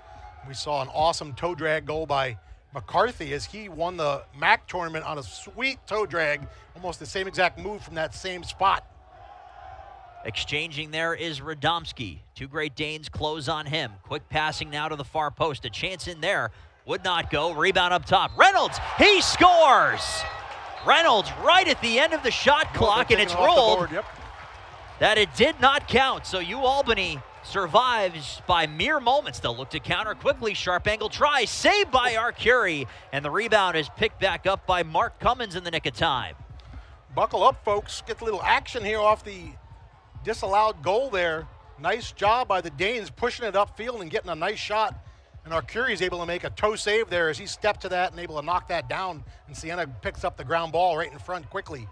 Speaker 2: We saw an awesome toe drag goal by McCarthy as he won the MAC tournament on a sweet toe drag, almost the same exact move from that same spot.
Speaker 1: Exchanging there is Radomski. 2 Great Danes close on him. Quick passing now to the far post. A chance in there. Would not go. Rebound up top. Reynolds, he scores! Reynolds right at the end of the shot clock, and it's ruled that it did not count. So UAlbany survives by mere moments. They'll look to counter quickly. Sharp angle try. Saved by Arcuri, and the rebound is picked back up by Mark Cummins in the nick of time.
Speaker 2: Buckle up, folks. Get a little action here off the disallowed goal there. Nice job by the Danes pushing it upfield and getting a nice shot. And Arcuri is able to make a toe save there as he stepped to that and able to knock that down. And Siena picks up the ground ball right in front quickly.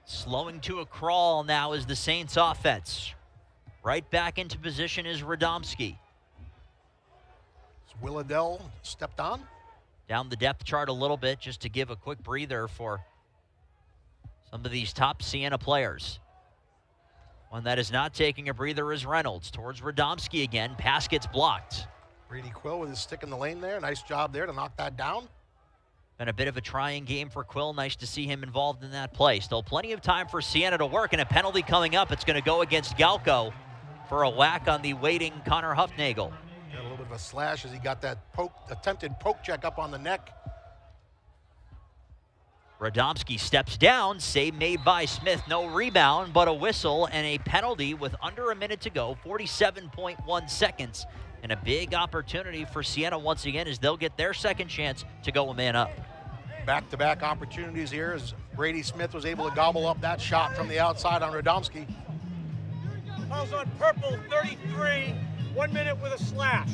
Speaker 1: Slowing to a crawl now is the Saints offense. Right back into position is Radomski.
Speaker 2: Willadell stepped on.
Speaker 1: Down the depth chart a little bit just to give a quick breather for some of these top Siena players. One that is not taking a breather is Reynolds. Towards Radomski again. Pass gets blocked.
Speaker 2: Brady Quill with his stick in the lane there. Nice job there to knock that down.
Speaker 1: Been a bit of a trying game for Quill. Nice to see him involved in that play. Still plenty of time for Siena to work, and a penalty coming up. It's going to go against Galco for a whack on the waiting Connor Huffnagel.
Speaker 2: Got a little bit of a slash as he got that attempted poke check up on the neck.
Speaker 1: Radomski steps down. Save made by Smith. No rebound, but a whistle and a penalty with under a minute to go. 47.1 seconds. And a big opportunity for Siena once again as they'll get their second chance to go a man up.
Speaker 2: Back-to-back opportunities here as Brady Smith was able to gobble up that shot from the outside on Radomski.
Speaker 10: Calls on purple, 33, 1 minute with a slash.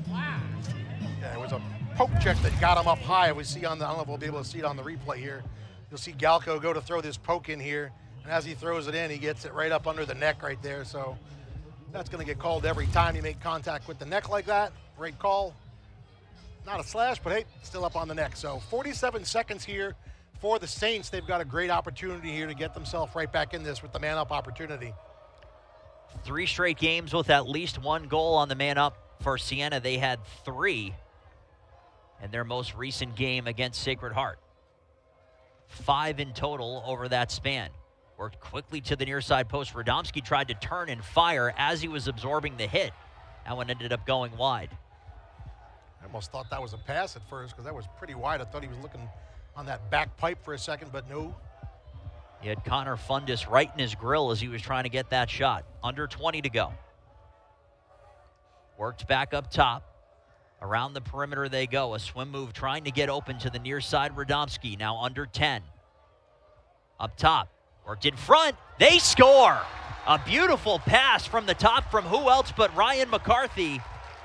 Speaker 2: Yeah, it was a poke check that got him up high. We see on the, I don't know if we'll be able to see it on the replay here. You'll see Galco go to throw this poke in here, and as he throws it in, he gets it right up under the neck right there. So that's going to get called every time you make contact with the neck like that. Great call. Not a slash, but hey, still up on the neck. So 47 seconds here for the Saints. They've got a great opportunity here to get themselves right back in this with the man-up opportunity.
Speaker 1: 3 straight games with at least 1 goal on the man-up for Siena. They had 3 in their most recent game against Sacred Heart. 5 in total over that span. Worked quickly to the near side post. Radomski tried to turn and fire as he was absorbing the hit. That one ended up going wide.
Speaker 2: I almost thought that was a pass at first because that was pretty wide. I thought he was looking on that back pipe for a second, but no.
Speaker 1: He had Connor Fundus right in his grill as he was trying to get that shot. Under 20 to go. Worked back up top. Around the perimeter they go. A swim move trying to get open to the near side. Radomski now under 10. Up top. Worked in front. They score. A beautiful pass from the top from who else but Ryan McCarthy.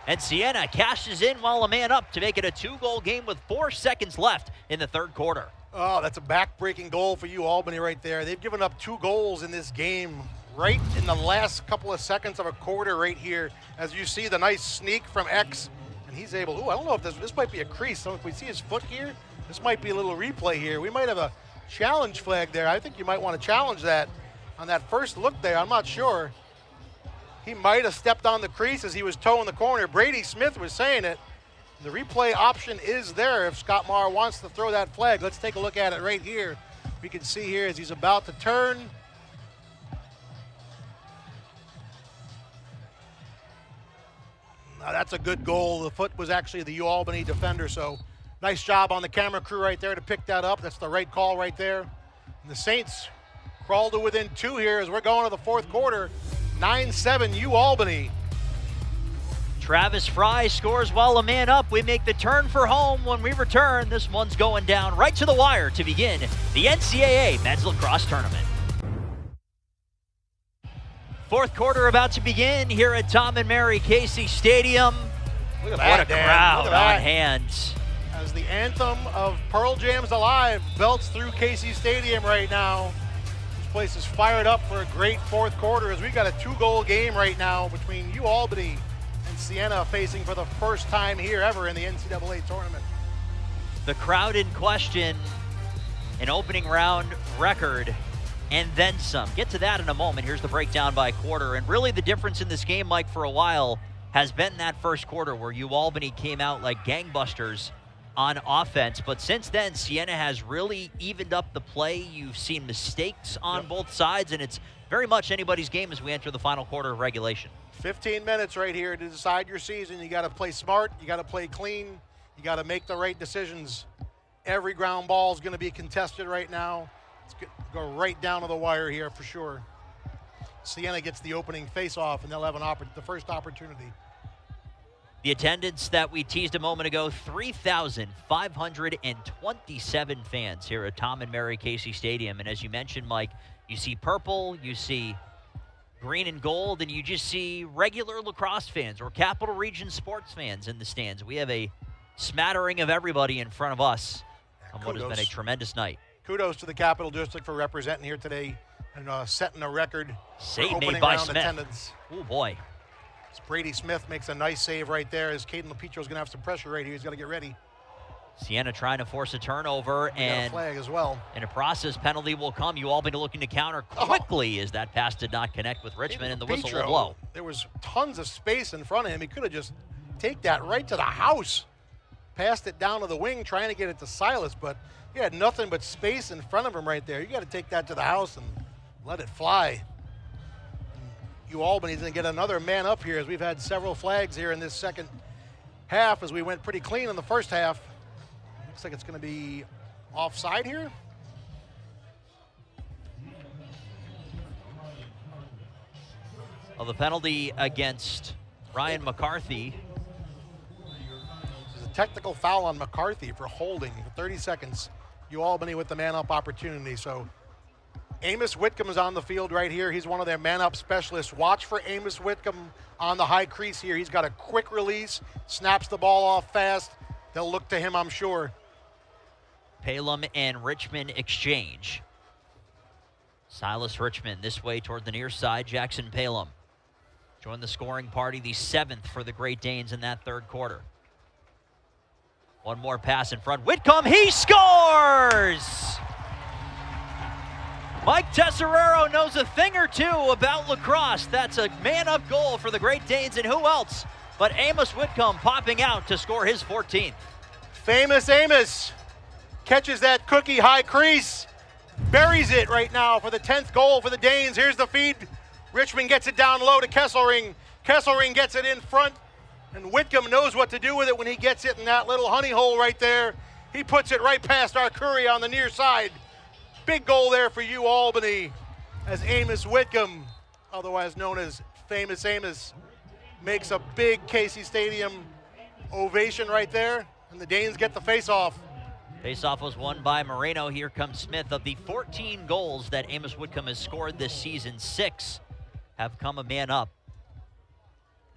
Speaker 1: And Siena cashes in while a man up to make it a 2-goal game with 4 seconds left in the third quarter.
Speaker 2: Oh, that's a back-breaking goal for you, Albany, right there. They've given up 2 goals in this game right in the last couple of seconds of a quarter right here. As you see the nice sneak from X. And he's able, I don't know if this might be a crease. So if we see his foot here, this might be a little replay here. We might have a challenge flag there. I think you might want to challenge that on that first look there. I'm not sure. He might have stepped on the crease as he was toeing the corner. Brady Smith was saying it. The replay option is there if Scott Maher wants to throw that flag. Let's take a look at it right here. We can see here as he's about to turn. Now that's a good goal. The foot was actually the UAlbany defender, so nice job on the camera crew right there to pick that up. That's the right call right there. And the Saints crawl to within 2 here as we're going to the fourth quarter. 9-7 UAlbany.
Speaker 1: Travis Fry scores while a man up. We make the turn for home. When we return, this one's going down right to the wire to begin the NCAA Men's Lacrosse Tournament. Fourth quarter about to begin here at Tom and Mary Casey Stadium.
Speaker 2: Look at
Speaker 1: What
Speaker 2: that,
Speaker 1: a
Speaker 2: Dan.
Speaker 1: crowd
Speaker 2: Look at that.
Speaker 1: on hand.
Speaker 2: As the anthem of Pearl Jam's Alive belts through Casey Stadium right now. This place is fired up for a great fourth quarter as we got a 2-goal game right now between UAlbany and Siena facing for the first time here ever in the NCAA tournament.
Speaker 1: The crowd in question, an opening round record, and then some. Get to that in a moment. Here's the breakdown by quarter. And really the difference in this game, Mike, for a while has been that first quarter where UAlbany came out like gangbusters on offense. But since then, Siena has really evened up the play. You've seen mistakes on both sides, and it's very much anybody's game as we enter the final quarter of regulation.
Speaker 2: 15 minutes right here to decide your season. You got to play smart. You got to play clean. You got to make the right decisions. Every ground ball is going to be contested right now. It's going to go right down to the wire here for sure. Siena gets the opening face-off, and they'll have the first opportunity.
Speaker 1: The attendance that we teased a moment ago, 3,527 fans here at Tom and Mary Casey Stadium. And as you mentioned, Mike, you see purple, you see green and gold, and you just see regular lacrosse fans or Capital Region sports fans in the stands. We have a smattering of everybody in front of us on what has been a tremendous night.
Speaker 2: Kudos to the Capital District for representing here today and setting a record
Speaker 1: Save
Speaker 2: for opening
Speaker 1: made by
Speaker 2: round
Speaker 1: Smith.
Speaker 2: attendance.
Speaker 1: Oh, boy.
Speaker 2: As Brady Smith makes a nice save right there as Caden Lepitro's going to have some pressure right here. He's got to get ready.
Speaker 1: Siena trying to force a turnover, and
Speaker 2: a flag as well.
Speaker 1: In a process, penalty will come. UAlbany looking to counter quickly as that pass did not connect with Richmond, and the whistle will blow.
Speaker 2: There was tons of space in front of him. He could have just taken that right to the house. Passed it down to the wing, trying to get it to Silas, but he had nothing but space in front of him right there. You got to take that to the house and let it fly. UAlbany's going to get another man up here as we've had several flags here in this second half as we went pretty clean in the first half. Looks like it's going to be offside here.
Speaker 1: Well, the penalty against Ryan McCarthy.
Speaker 2: This is a technical foul on McCarthy for holding for 30 seconds. UAlbany with the man-up opportunity. So Amos Whitcomb is on the field right here. He's one of their man-up specialists. Watch for Amos Whitcomb on the high crease here. He's got a quick release, snaps the ball off fast. They'll look to him, I'm sure.
Speaker 1: Palem and Richmond exchange. Silas Richmond this way toward the near side. Jackson Palem joined the scoring party, the 7th for the Great Danes in that third quarter. One more pass in front. Whitcomb, he scores! Mike Tesserero knows a thing or two about lacrosse. That's a man-up goal for the Great Danes, and who else but Amos Whitcomb popping out to score his 14th.
Speaker 2: Famous Amos catches that cookie high crease, buries it right now for the 10th goal for the Danes. Here's the feed. Richmond gets it down low to Kesselring. Kesselring gets it in front, and Whitcomb knows what to do with it when he gets it in that little honey hole right there. He puts it right past Arcuri on the near side. Big goal there for UAlbany as Amos Whitcomb, otherwise known as Famous Amos, makes a big Casey Stadium ovation right there, and the Danes get the face-off.
Speaker 1: Face-off was won by Moreno. Here comes Smith. Of the 14 goals that Amos Whitcomb has scored this season, 6 have come a man up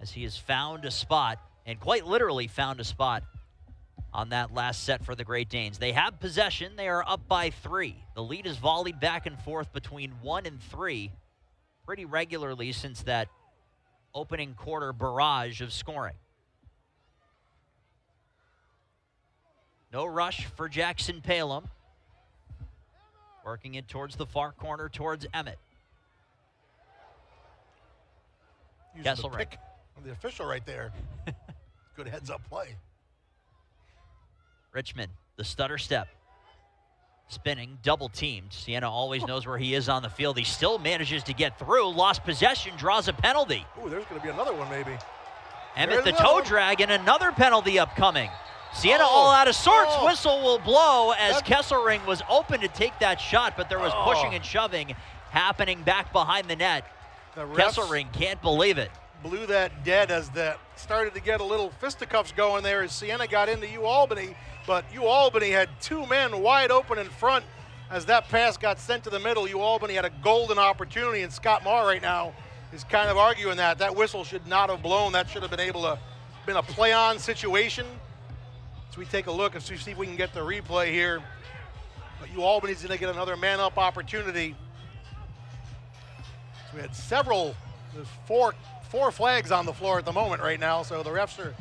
Speaker 1: as he has found a spot, and quite literally found a spot on that last set for the Great Danes. They have possession. They are up by 3. The lead is volleyed back and forth between 1 and 3 pretty regularly since that opening quarter barrage of scoring. No rush for Jackson Palem. Working it towards the far corner towards Emmett.
Speaker 2: Using the pick of the official right there. Good heads-up play.
Speaker 1: Richmond, the stutter step. Spinning, double teamed. Siena always knows where he is on the field. He still manages to get through. Lost possession, draws a penalty.
Speaker 2: Ooh, there's going to be another one maybe.
Speaker 1: Emmett the toe drag, and another penalty upcoming. Siena all out of sorts. Whistle will blow as Kesselring was open to take that shot, but there was pushing and shoving happening back behind the net. Kesselring can't believe it.
Speaker 2: Blew that dead as that started to get a little fisticuffs going there as Siena got into UAlbany, but UAlbany had 2 men wide open in front as that pass got sent to the middle. UAlbany had a golden opportunity, and Scott Marr right now is kind of arguing that. That whistle should not have blown. That should have been able to been a play-on situation. So we take a look and see if we can get the replay here. But UAlbany's going to get another man-up opportunity. So we had there's four flags on the floor at the moment right now, so the refs are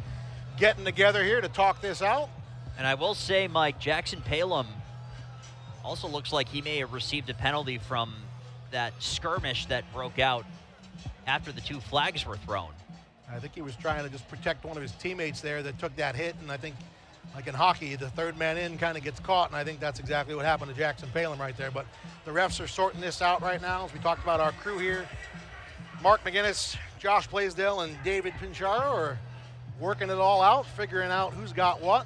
Speaker 2: getting together here to talk this out.
Speaker 1: And I will say, Mike, Jackson Palem also looks like he may have received a penalty from that skirmish that broke out after the 2 flags were thrown.
Speaker 2: I think he was trying to just protect one of his teammates there that took that hit, and I think, like in hockey, the third man in kind of gets caught, and I think that's exactly what happened to Jackson Palem right there. But the refs are sorting this out right now as we talked about our crew here. Mark McGinnis, Josh Blaisdell, and David Pincharo are working it all out, figuring out who's got what.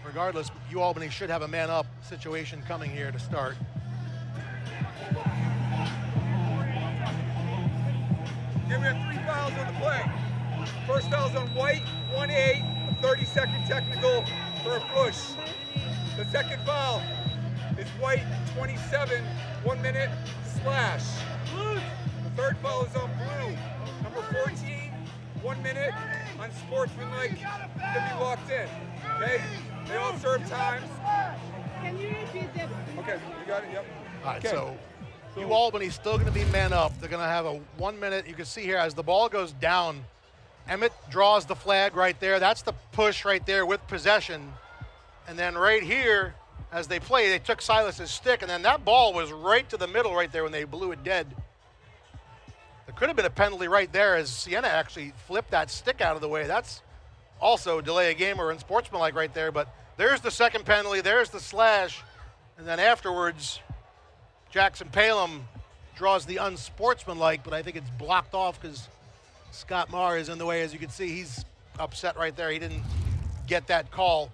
Speaker 2: Regardless, UAlbany should have a man-up situation coming here to start.
Speaker 11: Yeah, we have 3 fouls on the play. First foul's on White, 1-8, a 30-second technical for a push. The second foul is white, 27, 1 minute, slash. The third foul is on blue, number 14, 1 minute, unsportsmanlike, to be locked in. Okay? They all serve times.
Speaker 10: Can you repeat that?
Speaker 11: Okay, you got it, yep.
Speaker 2: All right,
Speaker 11: Okay.
Speaker 2: so Albany's still going to be man up. They're going to have a 1 minute. You can see here as the ball goes down, Emmett draws the flag right there. That's the push right there with possession. And then right here, as they play, they took Silas's stick, and then that ball was right to the middle right there when they blew it dead. There could have been a penalty right there as Siena actually flipped that stick out of the way. That's also delay a game or unsportsmanlike right there, but there's the second penalty, there's the slash, and then afterwards, Jackson Palem draws the unsportsmanlike, but I think it's blocked off because Scott Marr is in the way. As you can see, he's upset right there. He didn't get that call.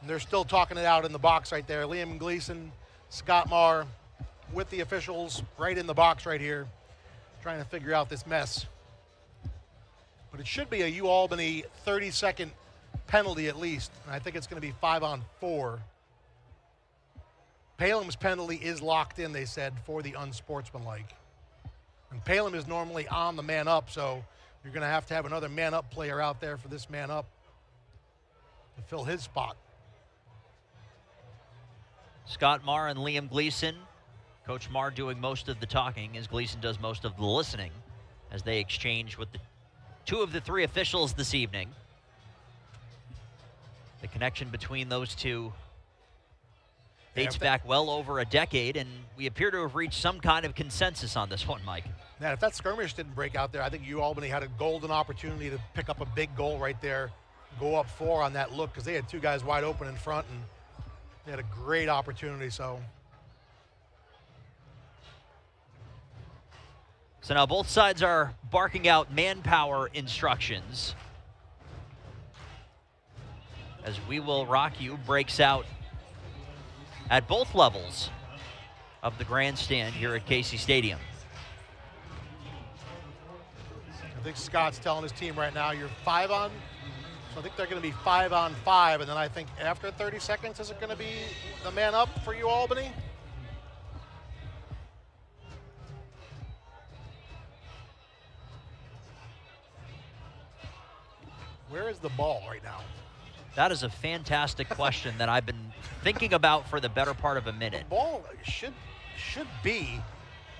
Speaker 2: And they're still talking it out in the box right there. Liam Gleason, Scott Marr with the officials right in the box right here, trying to figure out this mess. But it should be a UAlbany 30-second penalty at least. And I think it's going to be 5-on-4. Palem's penalty is locked in, they said, for the unsportsmanlike. And Palem is normally on the man up, so you're going to have another man up player out there for this man up to fill his spot.
Speaker 1: Scott Marr and Liam Gleason. Coach Marr doing most of the talking as Gleason does most of the listening as they exchange with the two of the three officials this evening. The connection between those two dates back well over a decade, and we appear to have reached some kind of consensus on this one, Mike.
Speaker 2: Man, if that skirmish didn't break out there, I think UAlbany had a golden opportunity to pick up a big goal right there, go up 4 on that look, because they had two guys wide open in front, and they had a great opportunity. So
Speaker 1: now both sides are barking out manpower instructions as We Will Rock You breaks out at both levels of the grandstand here at Casey Stadium.
Speaker 2: I think Scott's telling his team right now, you're 5 on. So I think they're going to be 5-on-5, and then I think after 30 seconds, is it going to be the man up for UAlbany? Where is the ball right now?
Speaker 1: That is a fantastic question that I've been thinking about for the better part of a minute.
Speaker 2: The ball should be,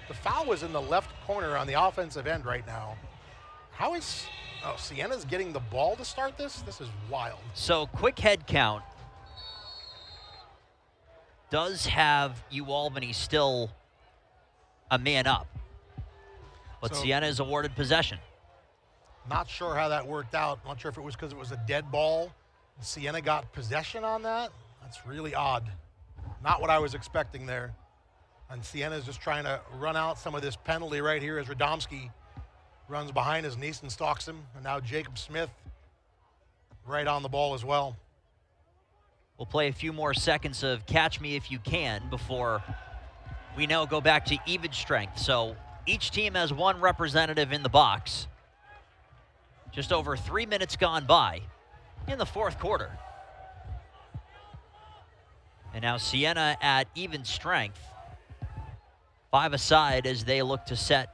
Speaker 2: the foul was in the left corner on the offensive end right now. How is, Siena's getting the ball to start this? This is wild.
Speaker 1: So quick head count does have UAlbany still a man up, but Siena is awarded possession.
Speaker 2: Not sure how that worked out. Not sure if it was because it was a dead ball. Siena got possession on that. That's really odd. Not what I was expecting there. And Siena's just trying to run out some of this penalty right here as Radomski runs behind as Neeson stalks him. And now Jacob Smith right on the ball as well.
Speaker 1: We'll play a few more seconds of Catch Me If You Can before we now go back to even strength. So each team has one representative in the box. Just over 3 minutes gone by in the fourth quarter. And now Siena at even strength. 5 aside as they look to set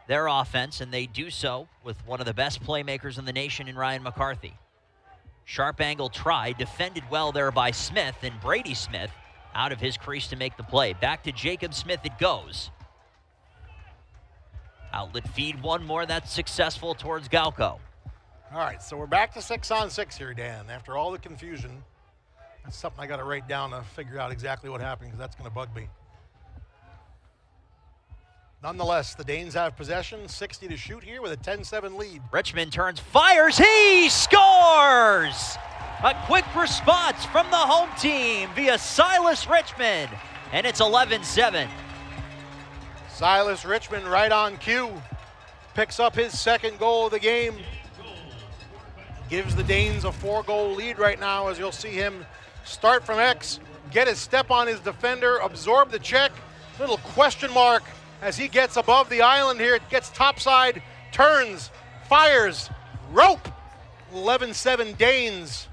Speaker 1: their offense, and they do so with one of the best playmakers in the nation in Ryan McCarthy. Sharp angle try, defended well there by Smith, and Brady Smith out of his crease to make the play. Back to Jacob Smith it goes. Outlet feed, one more, that's successful towards Galco.
Speaker 2: All right, so we're back to 6-on-6 here, Dan. After all the confusion, that's something I got to write down to figure out exactly what happened, because that's going to bug me. Nonetheless, the Danes have possession, 60 to shoot here with a 10-7 lead.
Speaker 1: Richmond turns, fires, he scores! A quick response from the home team via Silas Richmond, and it's 11-7.
Speaker 2: Silas Richmond right on cue, picks up his second goal of the game. Gives the Danes a 4-goal lead right now, as you'll see him start from X, get his step on his defender, absorb the check, little question mark as he gets above the island here, gets topside, turns, fires, rope, 11-7 Danes.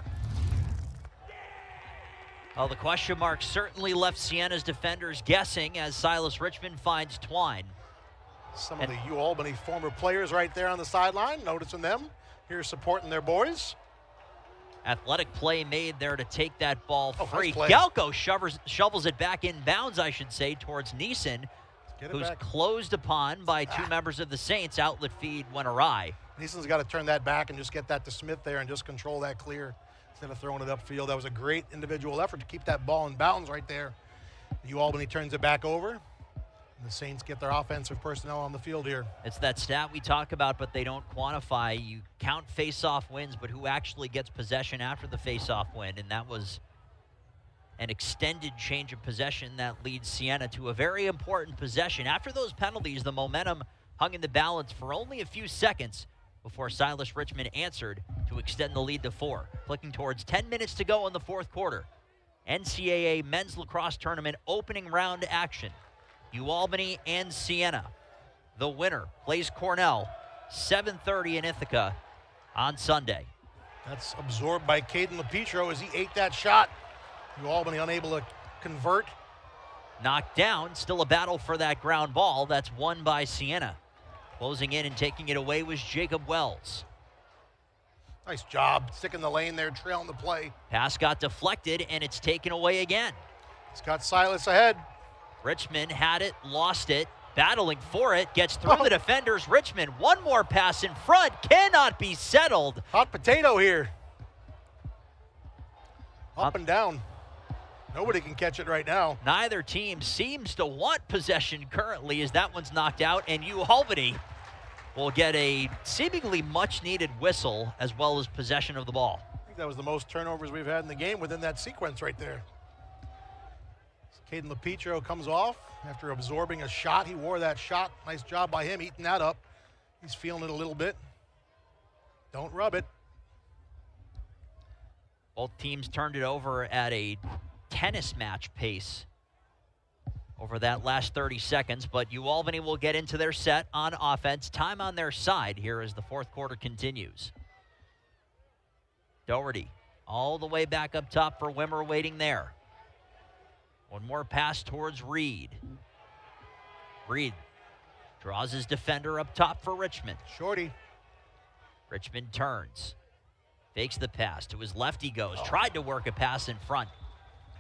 Speaker 1: Well, the question mark certainly left Siena's defenders guessing as Silas Richmond finds Twine.
Speaker 2: Some of the UAlbany former players right there on the sideline, noticing them, here supporting their boys.
Speaker 1: Athletic play made there to take that ball free.
Speaker 2: Nice play.
Speaker 1: Galko shovels it back in bounds, I should say, towards Neeson, who's closed upon by two members of the Saints. Outlet feed went awry.
Speaker 2: Neeson's got to turn that back and just get that to Smith there and just control that clear instead of throwing it upfield. That was a great individual effort to keep that ball in bounds right there. UAlbany turns it back over. The Saints get their offensive personnel on the field here.
Speaker 1: It's that stat we talk about, but they don't quantify. You count face-off wins, but who actually gets possession after the face-off win? And that was an extended change of possession that leads Siena to a very important possession. After those penalties, the momentum hung in the balance for only a few seconds before Silas Richmond answered to extend the lead to 4. Clicking towards 10 minutes to go in the fourth quarter. NCAA men's lacrosse tournament opening round action. UAlbany and Siena. The winner plays Cornell, 7:30 in Ithaca on Sunday.
Speaker 2: That's absorbed by Caden LaPietro as he ate that shot. UAlbany unable to convert.
Speaker 1: Knocked down, still a battle for that ground ball. That's won by Siena. Closing in and taking it away was Jacob Wells.
Speaker 2: Nice job, sticking the lane there, trailing the play.
Speaker 1: Pass got deflected, and it's taken away again.
Speaker 2: It's got Silas ahead.
Speaker 1: Richmond had it, lost it, battling for it, gets through the defenders. Richmond, one more pass in front, cannot be settled.
Speaker 2: Hot potato here. Up and down. Nobody can catch it right now.
Speaker 1: Neither team seems to want possession currently as that one's knocked out, and UAlbany will get a seemingly much-needed whistle as well as possession of the ball.
Speaker 2: I think that was the most turnovers we've had in the game within that sequence right there. Caden LaPietro comes off after absorbing a shot. He wore that shot. Nice job by him eating that up. He's feeling it a little bit. Don't rub it.
Speaker 1: Both teams turned it over at a tennis match pace over that last 30 seconds, but UAlbany will get into their set on offense. Time on their side here as the fourth quarter continues. Doherty all the way back up top for Wimmer waiting there. One more pass towards Reed. Reed draws his defender up top for Richmond.
Speaker 2: Shorty.
Speaker 1: Richmond turns. Fakes the pass. To his left he goes. Tried to work a pass in front.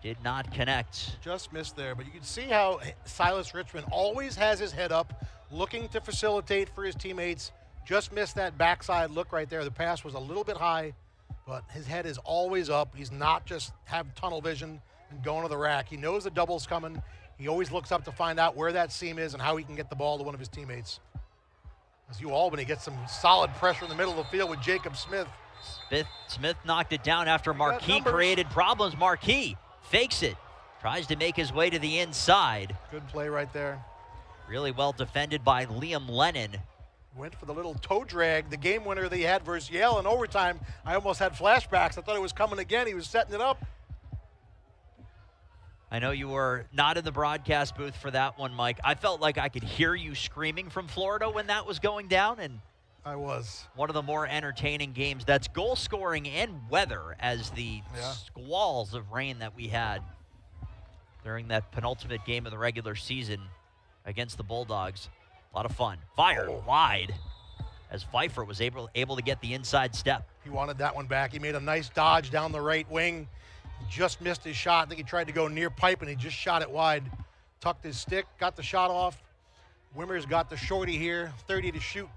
Speaker 1: Did not connect.
Speaker 2: Just missed there, but you can see how Silas Richmond always has his head up, looking to facilitate for his teammates. Just missed that backside look right there. The pass was a little bit high, but his head is always up. He's not just have tunnel vision and going to the rack. He knows the double's coming. He always looks up to find out where that seam is and how he can get the ball to one of his teammates. As UAlbany gets some solid pressure in the middle of the field with Jacob Smith.
Speaker 1: Smith knocked it down after Marquis created problems. Marquis fakes it, tries to make his way to the inside.
Speaker 2: Good play right there.
Speaker 1: Really well defended by Liam Lennon.
Speaker 2: Went for the little toe drag, the game winner they had versus Yale in overtime. I almost had flashbacks. I thought it was coming again. He was setting it up.
Speaker 1: I know you were not in the broadcast booth for that one, Mike. I felt like I could hear you screaming from Florida when that was going down, and
Speaker 2: I was.
Speaker 1: One of the more entertaining games. That's goal scoring and weather as the squalls of rain that we had during that penultimate game of the regular season against the Bulldogs. A lot of fun. Fired wide as Pfeiffer was able to get the inside step.
Speaker 2: He wanted that one back. He made a nice dodge down the right wing. He just missed his shot. I think he tried to go near pipe, and he just shot it wide. Tucked his stick, got the shot off. Wimmer's got the shorty here, 30 to shoot.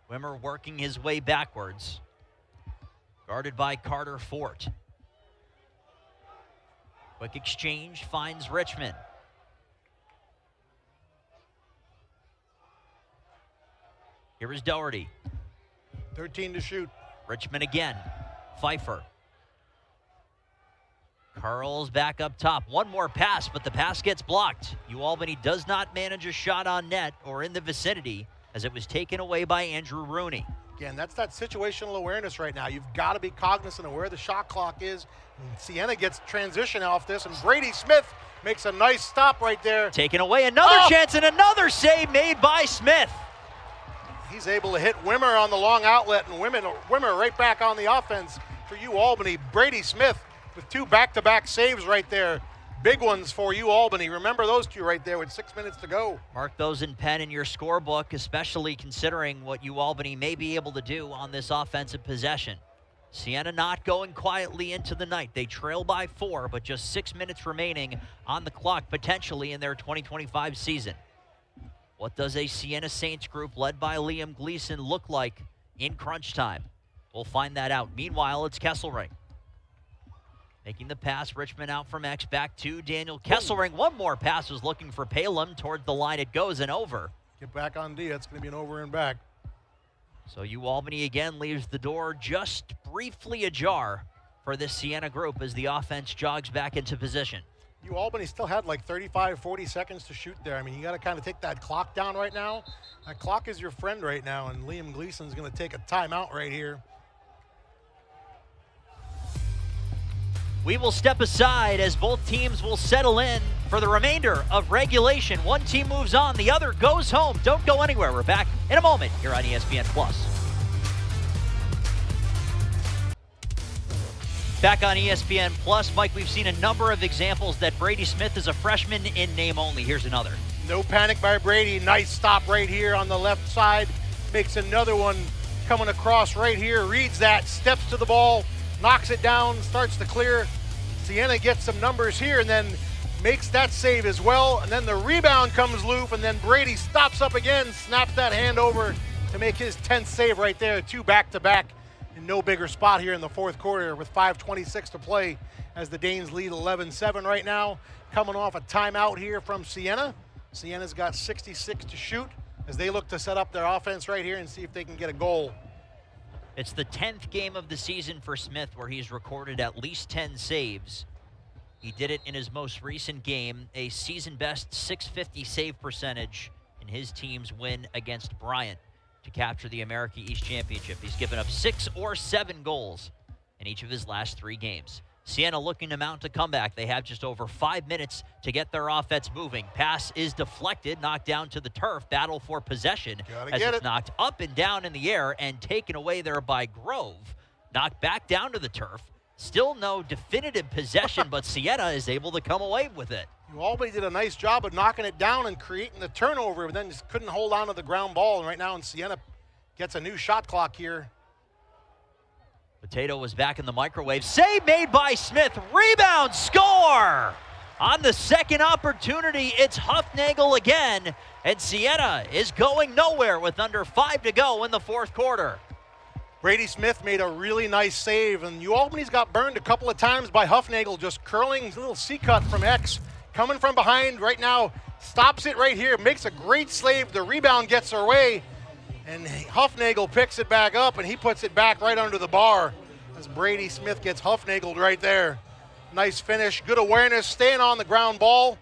Speaker 1: Wimmer working his way backwards. Guarded by Carter Fort. Quick exchange finds Richmond. Here is Doherty.
Speaker 2: 13 to shoot.
Speaker 1: Richmond again. Pfeiffer. Carl's back up top. One more pass, but the pass gets blocked. UAlbany does not manage a shot on net or in the vicinity as it was taken away by Andrew Rooney.
Speaker 2: Again, that's that situational awareness right now. You've got to be cognizant of where the shot clock is. And Siena gets transition off this, and Brady Smith makes a nice stop right there.
Speaker 1: Taken away, another chance and another save made by Smith.
Speaker 2: He's able to hit Wimmer on the long outlet, and Wimmer right back on the offense for Albany. Brady Smith with 2 back-to-back saves right there. Big ones for Albany. Remember those 2 right there with 6 minutes to go.
Speaker 1: Mark those in pen in your scorebook, especially considering what Albany may be able to do on this offensive possession. Siena not going quietly into the night. They trail by 4, but just 6 minutes remaining on the clock, potentially in their 2025 season. What does a Siena Saints group led by Liam Gleason look like in crunch time? We'll find that out. Meanwhile, it's Kesselring. Making the pass, Richmond out from X, back to Daniel Kesselring. One more pass was looking for Palem. Towards the line it goes and over.
Speaker 2: Get back on D. It's going to be an over and back.
Speaker 1: So Albany again leaves the door just briefly ajar for this Siena group as the offense jogs back into position.
Speaker 2: Albany still had like 35, 40 seconds to shoot there. I mean, you got to kind of take that clock down right now. That clock is your friend right now, and Liam Gleason's going to take a timeout right here.
Speaker 1: We will step aside as both teams will settle in for the remainder of regulation. One team moves on, the other goes home. Don't go anywhere. We're back in a moment here on ESPN+. Back on ESPN+, Mike, we've seen a number of examples that Brady Smith is a freshman in name only. Here's another.
Speaker 2: No panic by Brady. Nice stop right here on the left side. Makes another one coming across right here. Reads that, steps to the ball, knocks it down, starts to clear. Siena gets some numbers here and then makes that save as well. And then the rebound comes loose, and then Brady stops up again, snaps that hand over to make his 10th save right there. 2 back-to-back in no bigger spot here in the fourth quarter with 5:26 to play as the Danes lead 11-7 right now. Coming off a timeout here from Siena. Siena's got 66 to shoot as they look to set up their offense right here and see if they can get a goal.
Speaker 1: It's the 10th game of the season for Smith where he's recorded at least 10 saves. He did it in his most recent game, a season-best .650 save percentage in his team's win against Bryant to capture the America East Championship. He's given up 6 or 7 goals in each of his last 3 games. Siena looking to mount a comeback. They have just over 5 minutes to get their offense moving. Pass is deflected, knocked down to the turf. Battle for possession as it's knocked up and down in the air and taken away there by Grove. Knocked back down to the turf. Still no definitive possession, but Siena is able to come away with it.
Speaker 2: Albany did a nice job of knocking it down and creating the turnover, but then just couldn't hold on to the ground ball. And right now, Siena gets a new shot clock here.
Speaker 1: Potato was back in the microwave. Save made by Smith. Rebound, score! On the second opportunity, it's Huffnagel again, and Siena is going nowhere with under 5 to go in the fourth quarter.
Speaker 2: Brady Smith made a really nice save, and Albany's got burned a couple of times by Huffnagel, just curling a little C-cut from X. Coming from behind right now, stops it right here, makes a great save. The rebound gets away, and Huffnagel picks it back up, and he puts it back right under the bar as Brady Smith gets Huffnageled right there. Nice finish, good awareness, staying on the ground ball,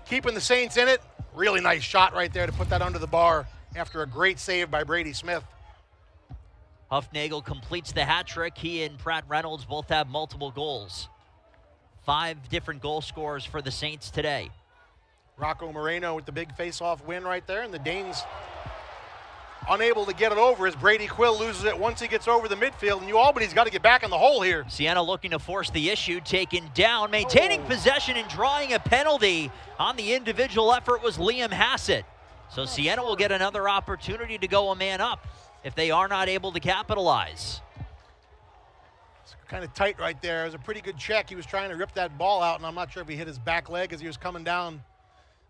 Speaker 2: keeping the Saints in it. Really nice shot right there to put that under the bar after a great save by Brady Smith.
Speaker 1: Huffnagel completes the hat trick. He and Pratt Reynolds both have multiple goals. 5 different goal scorers for the Saints today.
Speaker 2: Rocco Moreno with the big face-off win right there, and the Danes unable to get it over as Brady Quill loses it once he gets over the midfield, and Albany's got to get back in the hole here.
Speaker 1: Siena looking to force the issue, taken down, maintaining possession and drawing a penalty on the individual effort was Liam Hassett. So Siena will get another opportunity to go a man up if they are not able to capitalize.
Speaker 2: It's kind of tight right there. It was a pretty good check. He was trying to rip that ball out, and I'm not sure if he hit his back leg as he was coming down.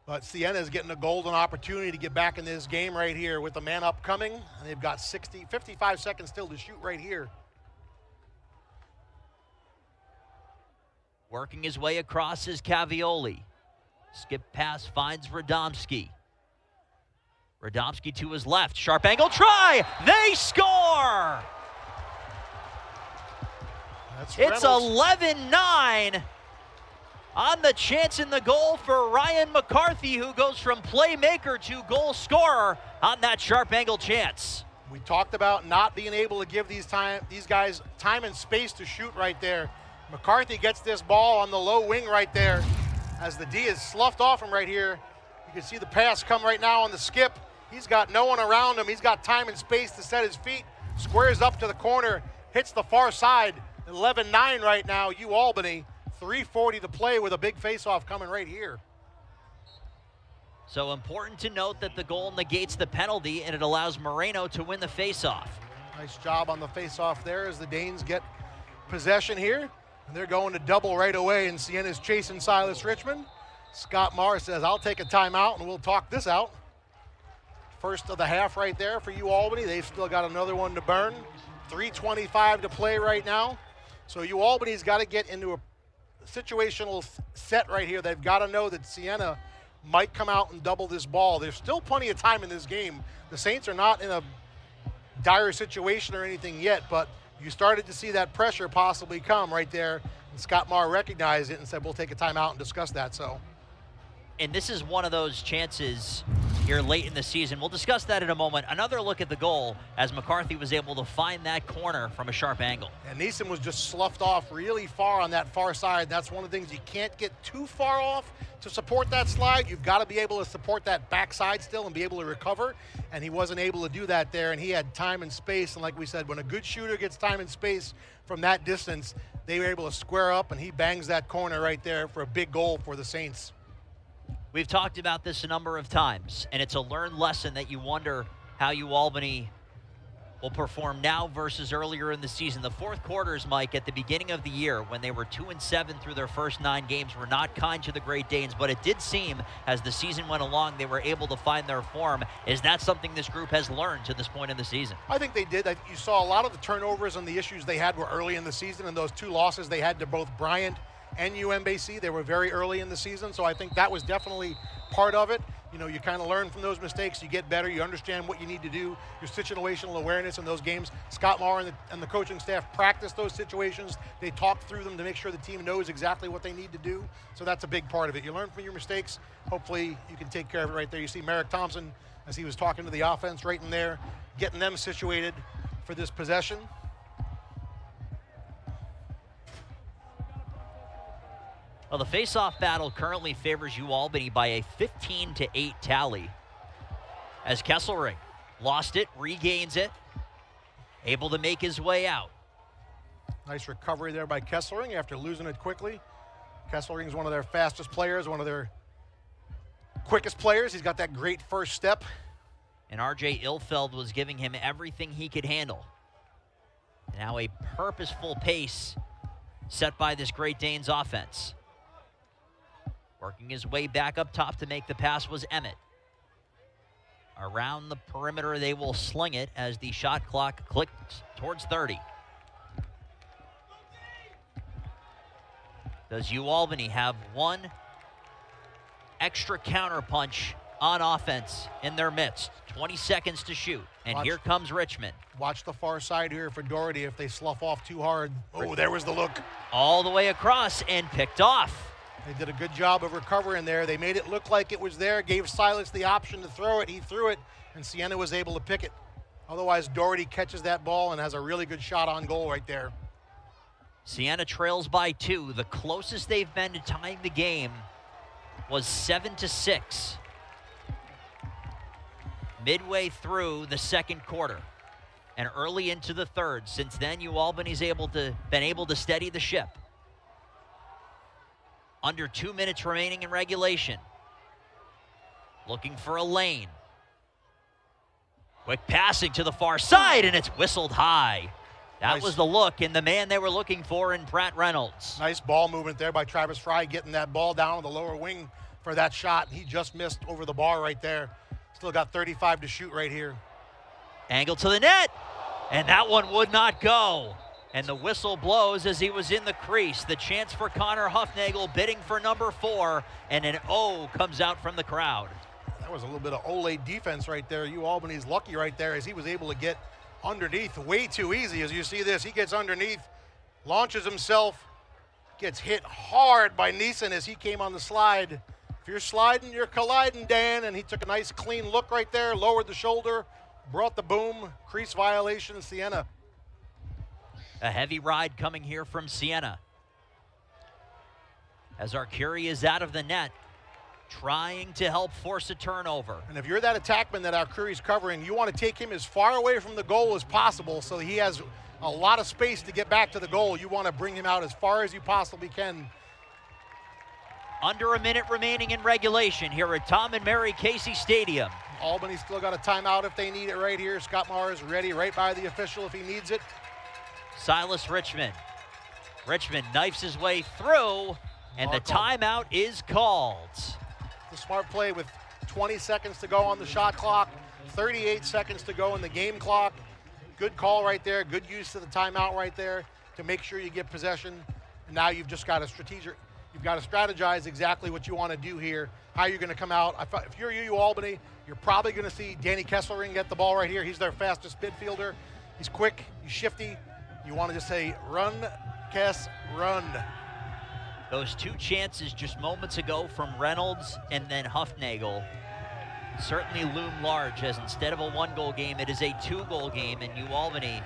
Speaker 2: But Siena is getting a golden opportunity to get back in this game right here with the man up coming. And they've got 55 seconds still to shoot right here.
Speaker 1: Working his way across is Cavioli. Skip pass finds Radomski. Radomski to his left. Sharp angle try. They score! It's 11-9. On the chance in the goal for Ryan McCarthy, who goes from playmaker to goal scorer on that sharp angle chance.
Speaker 2: We talked about not being able to give these guys time and space to shoot right there. McCarthy gets this ball on the low wing right there as the D is sloughed off him right here. You can see the pass come right now on the skip. He's got no one around him. He's got time and space to set his feet. Squares up to the corner, hits the far side. 11-9 right now, Albany. 3:40 to play with a big face-off coming right here.
Speaker 1: So important to note that the goal negates the penalty, and it allows Moreno to win the face-off.
Speaker 2: Nice job on the face-off there as the Danes get possession here. And they're going to double right away, and Siena's chasing Silas Richmond. Scott Marr says, I'll take a timeout, and we'll talk this out. First of the half right there for Albany. They've still got another one to burn. 3:25 to play right now. So Albany's got to get into a situational set right here. They've got to know that Siena might come out and double this ball. There's still plenty of time in this game. The Saints are not in a dire situation or anything yet, but you started to see that pressure possibly come right there, and Scott Marr recognized it and said, we'll take a timeout and discuss that. So,
Speaker 1: and this is one of those chances here late in the season. We'll discuss that in a moment. Another look at the goal as McCarthy was able to find that corner from a sharp angle.
Speaker 2: And Neeson was just sloughed off really far on that far side. That's one of the things, you can't get too far off to support that slide. You've got to be able to support that backside still and be able to recover. And he wasn't able to do that there, and he had time and space. And like we said, when a good shooter gets time and space from that distance, they were able to square up, and he bangs that corner right there for a big goal for the Saints.
Speaker 1: We've talked about this a number of times, and it's a learned lesson that you wonder how Albany will perform now versus earlier in the season. The fourth quarters, Mike, at the beginning of the year when they were 2-7 through their first 9 games were not kind to the Great Danes, but it did seem as the season went along they were able to find their form. Is that something this group has learned to this point in the season?
Speaker 2: I think they did. You saw a lot of the turnovers and the issues they had were early in the season, and those 2 losses they had to both Bryant and UMBC, they were very early in the season, so I think that was definitely part of it. You know, you kind of learn from those mistakes, you get better, you understand what you need to do, your situational awareness in those games. Scott Marr and the coaching staff practice those situations. They talk through them to make sure the team knows exactly what they need to do, so that's a big part of it. You learn from your mistakes. Hopefully you can take care of it right there. You see Merrick Thompson, as he was talking to the offense right in there, getting them situated for this possession.
Speaker 1: Well, the face-off battle currently favors Albany by a 15-8 tally. As Kesselring lost it, regains it, able to make his way out.
Speaker 2: Nice recovery there by Kesselring after losing it quickly. Kesselring's one of their fastest players, one of their quickest players. He's got that great first step.
Speaker 1: And R.J. Ilfeld was giving him everything he could handle. Now a purposeful pace set by this Great Danes offense. Working his way back up top to make the pass was Emmett. Around the perimeter, they will sling it as the shot clock clicks towards 30. Does Albany have one extra counterpunch on offense in their midst? 20 seconds to shoot, and here comes Richmond.
Speaker 2: Watch the far side here for Doherty if they slough off too hard. Oh, there was the look.
Speaker 1: All the way across and picked off.
Speaker 2: They did a good job of recovering there. They made it look like it was there, gave Silas the option to throw it. He threw it, and Siena was able to pick it. Otherwise, Doherty catches that ball and has a really good shot on goal right there.
Speaker 1: Siena trails by 2. The closest they've been to tying the game was 7-6. Midway through the second quarter and early into the third. Since then, Albany's been able to steady the ship. Under 2 minutes remaining in regulation. Looking for a lane. Quick passing to the far side, and it's whistled high. That was the look, and the man they were looking for in Pratt Reynolds.
Speaker 2: Nice ball movement there by Travis Fry, getting that ball down on the lower wing for that shot. He just missed over the bar right there. Still got 35 to shoot right here.
Speaker 1: Angle to the net, and that one would not go. And the whistle blows as he was in the crease. The chance for Connor Huffnagel bidding for number 4, and an O comes out from the crowd.
Speaker 2: That was a little bit of Ole defense right there. Albany's lucky right there as he was able to get underneath way too easy. As you see this, he gets underneath, launches himself, gets hit hard by Neeson as he came on the slide. If you're sliding, you're colliding, Dan, and he took a nice clean look right there, lowered the shoulder, brought the boom, crease violation, Siena.
Speaker 1: A heavy ride coming here from Siena. As Arcuri is out of the net. trying to help force a turnover.
Speaker 2: And if you're that attackman that Arcuri's covering, you want to take him as far away from the goal as possible so he has a lot of space to get back to the goal. You want to bring him out as far as you possibly can.
Speaker 1: Under a minute remaining in regulation here at Tom and Mary Casey Stadium.
Speaker 2: Albany's still got a timeout if they need it right here. Scott Maher is ready right by the official if he needs it.
Speaker 1: Silas Richmond. Richmond knifes his way through, and the timeout is called.
Speaker 2: The smart play with 20 seconds to go on the shot clock, 38 seconds to go in the game clock. Good call right there, good use of the timeout right there to make sure you get possession. And now you've just got to strategize exactly what you want to do here, how you're going to come out. If you're UU Albany, you're probably going to see Danny Kesselring get the ball right here. He's their fastest midfielder. He's quick, he's shifty. You want to just say, run, Kess, run.
Speaker 1: Those two chances just moments ago from Reynolds and then Huffnagel certainly loom large, as instead of a 1-goal game, it is a 2-goal game, and UU Albany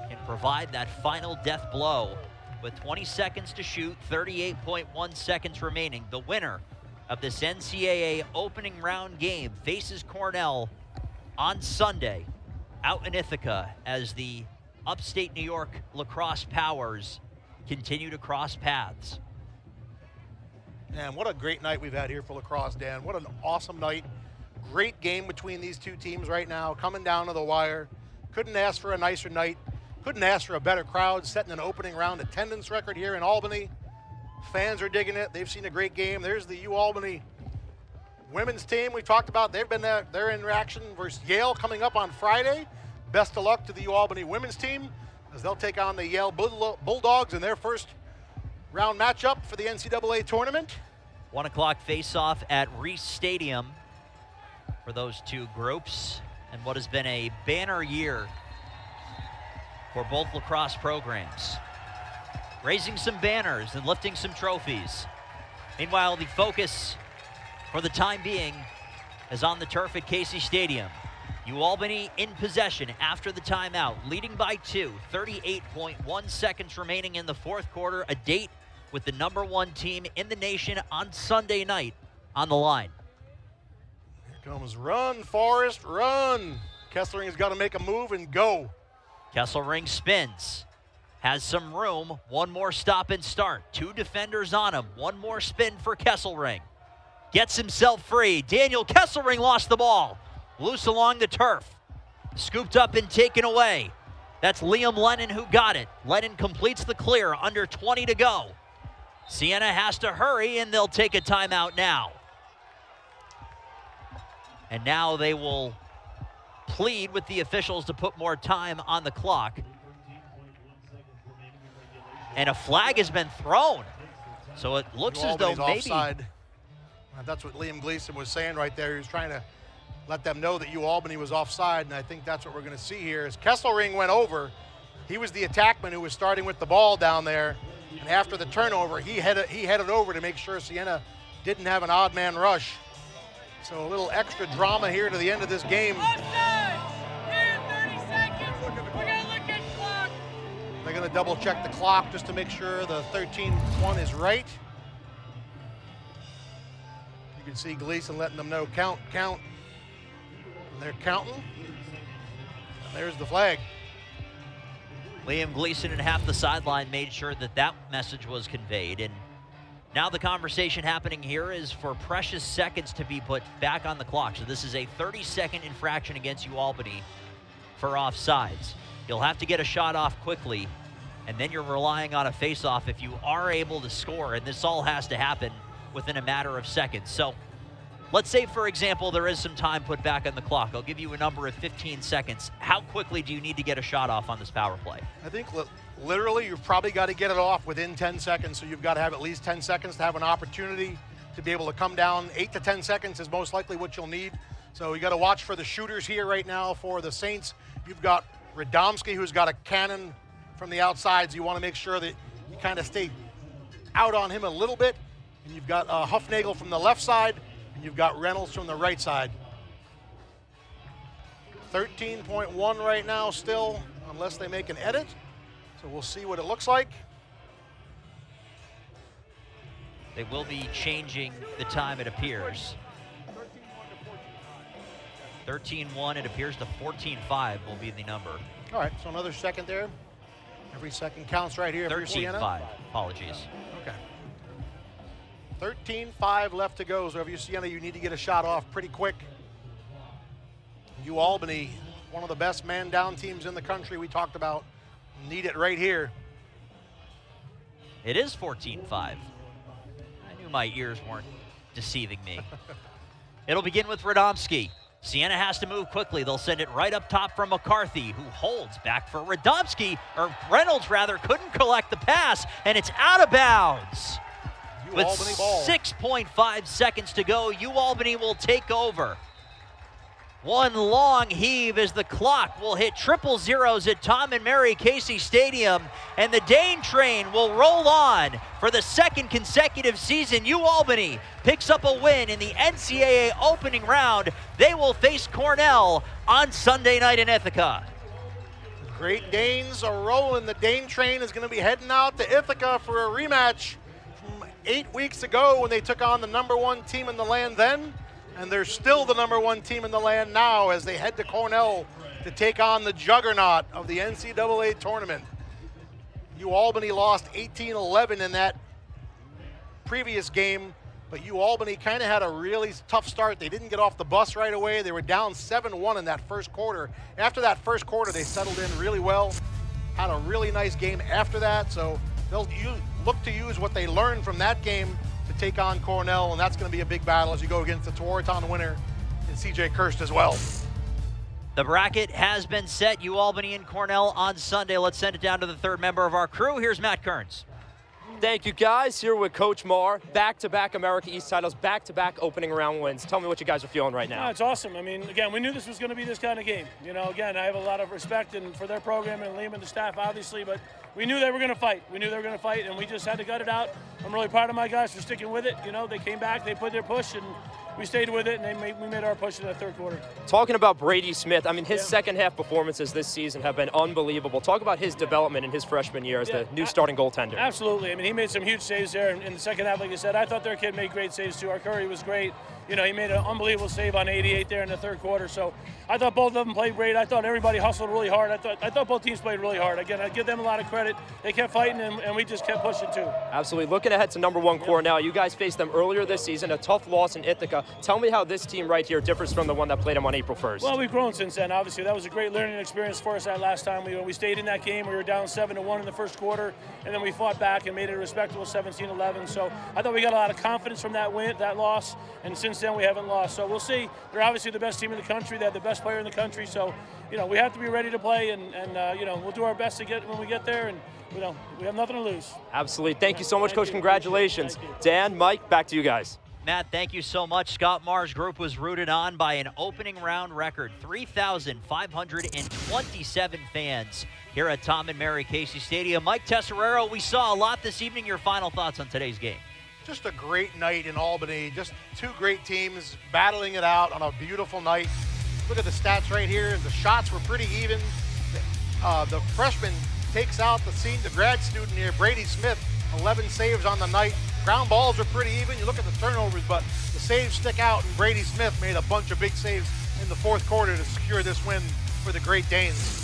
Speaker 1: can provide that final death blow with 20 seconds to shoot, 38.1 seconds remaining. The winner of this NCAA opening round game faces Cornell on Sunday out in Ithaca as the upstate New York lacrosse powers continue to cross paths.
Speaker 2: Man, what a great night we've had here for lacrosse, Dan. What an awesome night. Great game between these two teams right now, coming down to the wire. Couldn't ask for a nicer night. Couldn't ask for a better crowd, setting an opening round attendance record here in Albany. Fans are digging it. They've seen a great game. There's the UU Albany women's team we talked about. They've been there. They're in action versus Yale coming up on Friday. Best of luck to the UU Albany women's team as they'll take on the Yale Bulldogs in their first round matchup for the NCAA tournament.
Speaker 1: 1 o'clock face-off at Reese Stadium for those two groups, and what has been a banner year for both lacrosse programs, raising some banners and lifting some trophies. Meanwhile, the focus for the time being is on the turf at Casey Stadium. UU Albany in possession after the timeout, leading by 2, 38.1 seconds remaining in the fourth quarter, a date with the #1 team in the nation on Sunday night on the line.
Speaker 2: Here comes run, Forrest, run. Kesselring's got to make a move and go.
Speaker 1: Kesselring spins, has some room, one more stop and start. 2 defenders on him, one more spin for Kesselring. Gets himself free. Daniel Kesselring lost the ball. Loose along the turf. Scooped up and taken away. That's Liam Lennon who got it. Lennon completes the clear, under 20 to go. Siena has to hurry, and they'll take a timeout now. And now they will plead with the officials to put more time on the clock. And a flag has been thrown. So it looks as though maybe...
Speaker 2: Offside. That's what Liam Gleason was saying right there. He was trying to let them know that UU Albany was offside, and I think that's what we're going to see here. As Kesselring went over, he was the attackman who was starting with the ball down there, and after the turnover, he headed over to make sure Siena didn't have an odd man rush. So a little extra drama here to the end of this game.
Speaker 10: Offside! Here, 30 seconds. We're going to look at the clock.
Speaker 2: They're going to double check the clock just to make sure the 13-1 is right. You can see Gleason letting them know, count. And they're counting. And there's the flag.
Speaker 1: Liam Gleason and half the sideline made sure that that message was conveyed. And now the conversation happening here is for precious seconds to be put back on the clock. So this is a 30-second infraction against UU Albany for offsides. You'll have to get a shot off quickly, and then you're relying on a face-off if you are able to score, and this all has to happen within a matter of seconds. So let's say, for example, there is some time put back on the clock. I'll give you a number of 15 seconds. How quickly do you need to get a shot off on this power play?
Speaker 2: I think literally you've probably got to get it off within 10 seconds, so you've got to have at least 10 seconds to have an opportunity to be able to come down. 8 to 10 seconds is most likely what you'll need. So you got to watch for the shooters here right now for the Saints. You've got Radomski, who's got a cannon from the outside, so you want to make sure that you kind of stay out on him a little bit. And you've got Huffnagel from the left side, and you've got Reynolds from the right side. 13.1 right now still, unless they make an edit. So we'll see what it looks like.
Speaker 1: They will be changing the time, it appears. 13-1, it appears to 14-5 will be the number.
Speaker 2: All right, so another second there. Every second counts right here.
Speaker 1: 13-5, apologies.
Speaker 2: Okay. 13-5 left to go, so if you're Siena, you need to get a shot off pretty quick. Albany, one of the best man-down teams in the country we talked about, need it right here.
Speaker 1: It is 14-5. I knew my ears weren't deceiving me. It'll begin with Radomski. Siena has to move quickly. They'll send it right up top from McCarthy, who holds back for Radomski, or Reynolds rather, couldn't collect the pass, and it's out of bounds. With 6.5 seconds to go, Albany will take over. One long heave as the clock will hit triple zeros at Tom and Mary Casey Stadium, and the Dane train will roll on for the second consecutive season. Albany picks up a win in the NCAA opening round. They will face Cornell on Sunday night in Ithaca.
Speaker 2: Great Danes are rolling. The Dane train is going to be heading out to Ithaca for a rematch from 8 weeks ago when they took on the #1 team in the land then. And they're still the #1 team in the land now as they head to Cornell to take on the juggernaut of the NCAA tournament. Albany lost 18-11 in that previous game, but Albany kind of had a really tough start. They didn't get off the bus right away. They were down 7-1 in that first quarter. After that first quarter, they settled in really well, had a really nice game after that, so they'll look to use what they learned from that game to take on Cornell, and that's going to be a big battle as you go against the Tewaaraton winner and CJ Kirst as well.
Speaker 1: The bracket has been set. Albany and Cornell on Sunday. Let's send it down to the third member of our crew. Here's Matt Kearns.
Speaker 3: Thank you, guys. Here with Coach Marr. Back-to-back America East titles, back-to-back opening round wins. Tell me what you guys are feeling right now.
Speaker 8: It's awesome. I mean, again, we knew this was going to be this kind of game. Again, I have a lot of respect for their program and Liam and the staff, obviously, but we knew they were going to fight. We knew they were going to fight, and we just had to gut it out. I'm really proud of my guys for sticking with it. They came back, they put their push, and we stayed with it, and we made our push in the third quarter.
Speaker 3: Talking about Brady Smith, I mean, his second half performances this season have been unbelievable. Talk about his development in his freshman year as the new starting goaltender.
Speaker 8: Absolutely. I mean, he made some huge saves there in the second half, like I said. I thought their kid made great saves, too. Our Curry was great. He made an unbelievable save on 88 there in the third quarter. So I thought both of them played great. I thought everybody hustled really hard. I thought both teams played really hard. Again, I give them a lot of credit. They kept fighting, and we just kept pushing, too.
Speaker 3: Absolutely. Looking ahead to #1 Cornell, you guys faced them earlier this season, a tough loss in Ithaca. Tell me how this team right here differs from the one that played them on April 1st.
Speaker 8: Well, we've grown since then. Obviously, that was a great learning experience for us that last time. We stayed in that game. We were down 7-1 in the first quarter, and then we fought back and made it a respectable 17-11. So I thought we got a lot of confidence from that loss, and since then we haven't lost. So we'll see. They're obviously the best team in the country. They have the best player in the country. So, we have to be ready to play, and we'll do our best to get when we get there, and we have nothing to lose.
Speaker 3: Absolutely. Thank you so much, Coach. Congratulations. Dan, Mike, back to you guys.
Speaker 1: Matt, thank you so much. Scott Marr's group was rooted on by an opening round record, 3,527 fans here at Tom and Mary Casey Stadium. Mike Tesserero, we saw a lot this evening. Your final thoughts on today's game?
Speaker 2: Just a great night in Albany. Just two great teams battling it out on a beautiful night. Look at the stats right here. The shots were pretty even. The freshman takes out the grad student here, Brady Smith, 11 saves on the night. Ground balls are pretty even. You look at the turnovers, but the saves stick out, and Brady Smith made a bunch of big saves in the fourth quarter to secure this win for the Great Danes.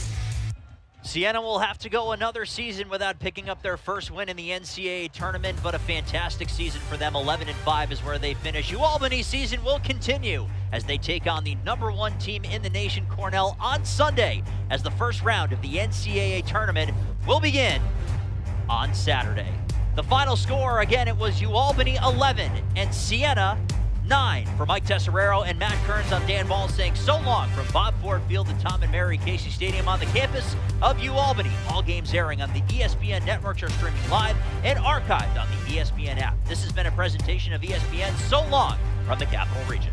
Speaker 1: Siena will have to go another season without picking up their first win in the NCAA tournament, but a fantastic season for them. 11-5 is where they finish. Albany's season will continue as they take on the #1 team in the nation, Cornell, on Sunday, as the first round of the NCAA tournament will begin on Saturday. The final score, again, it was Albany 11 and Siena 9. For Mike Tesserero and Matt Kearns, I'm Dan Ball saying so long from Bob Ford Field at Tom and Mary Casey Stadium on the campus of Albany. All games airing on the ESPN networks are streaming live and archived on the ESPN app. This has been a presentation of ESPN. So long from the Capital Region.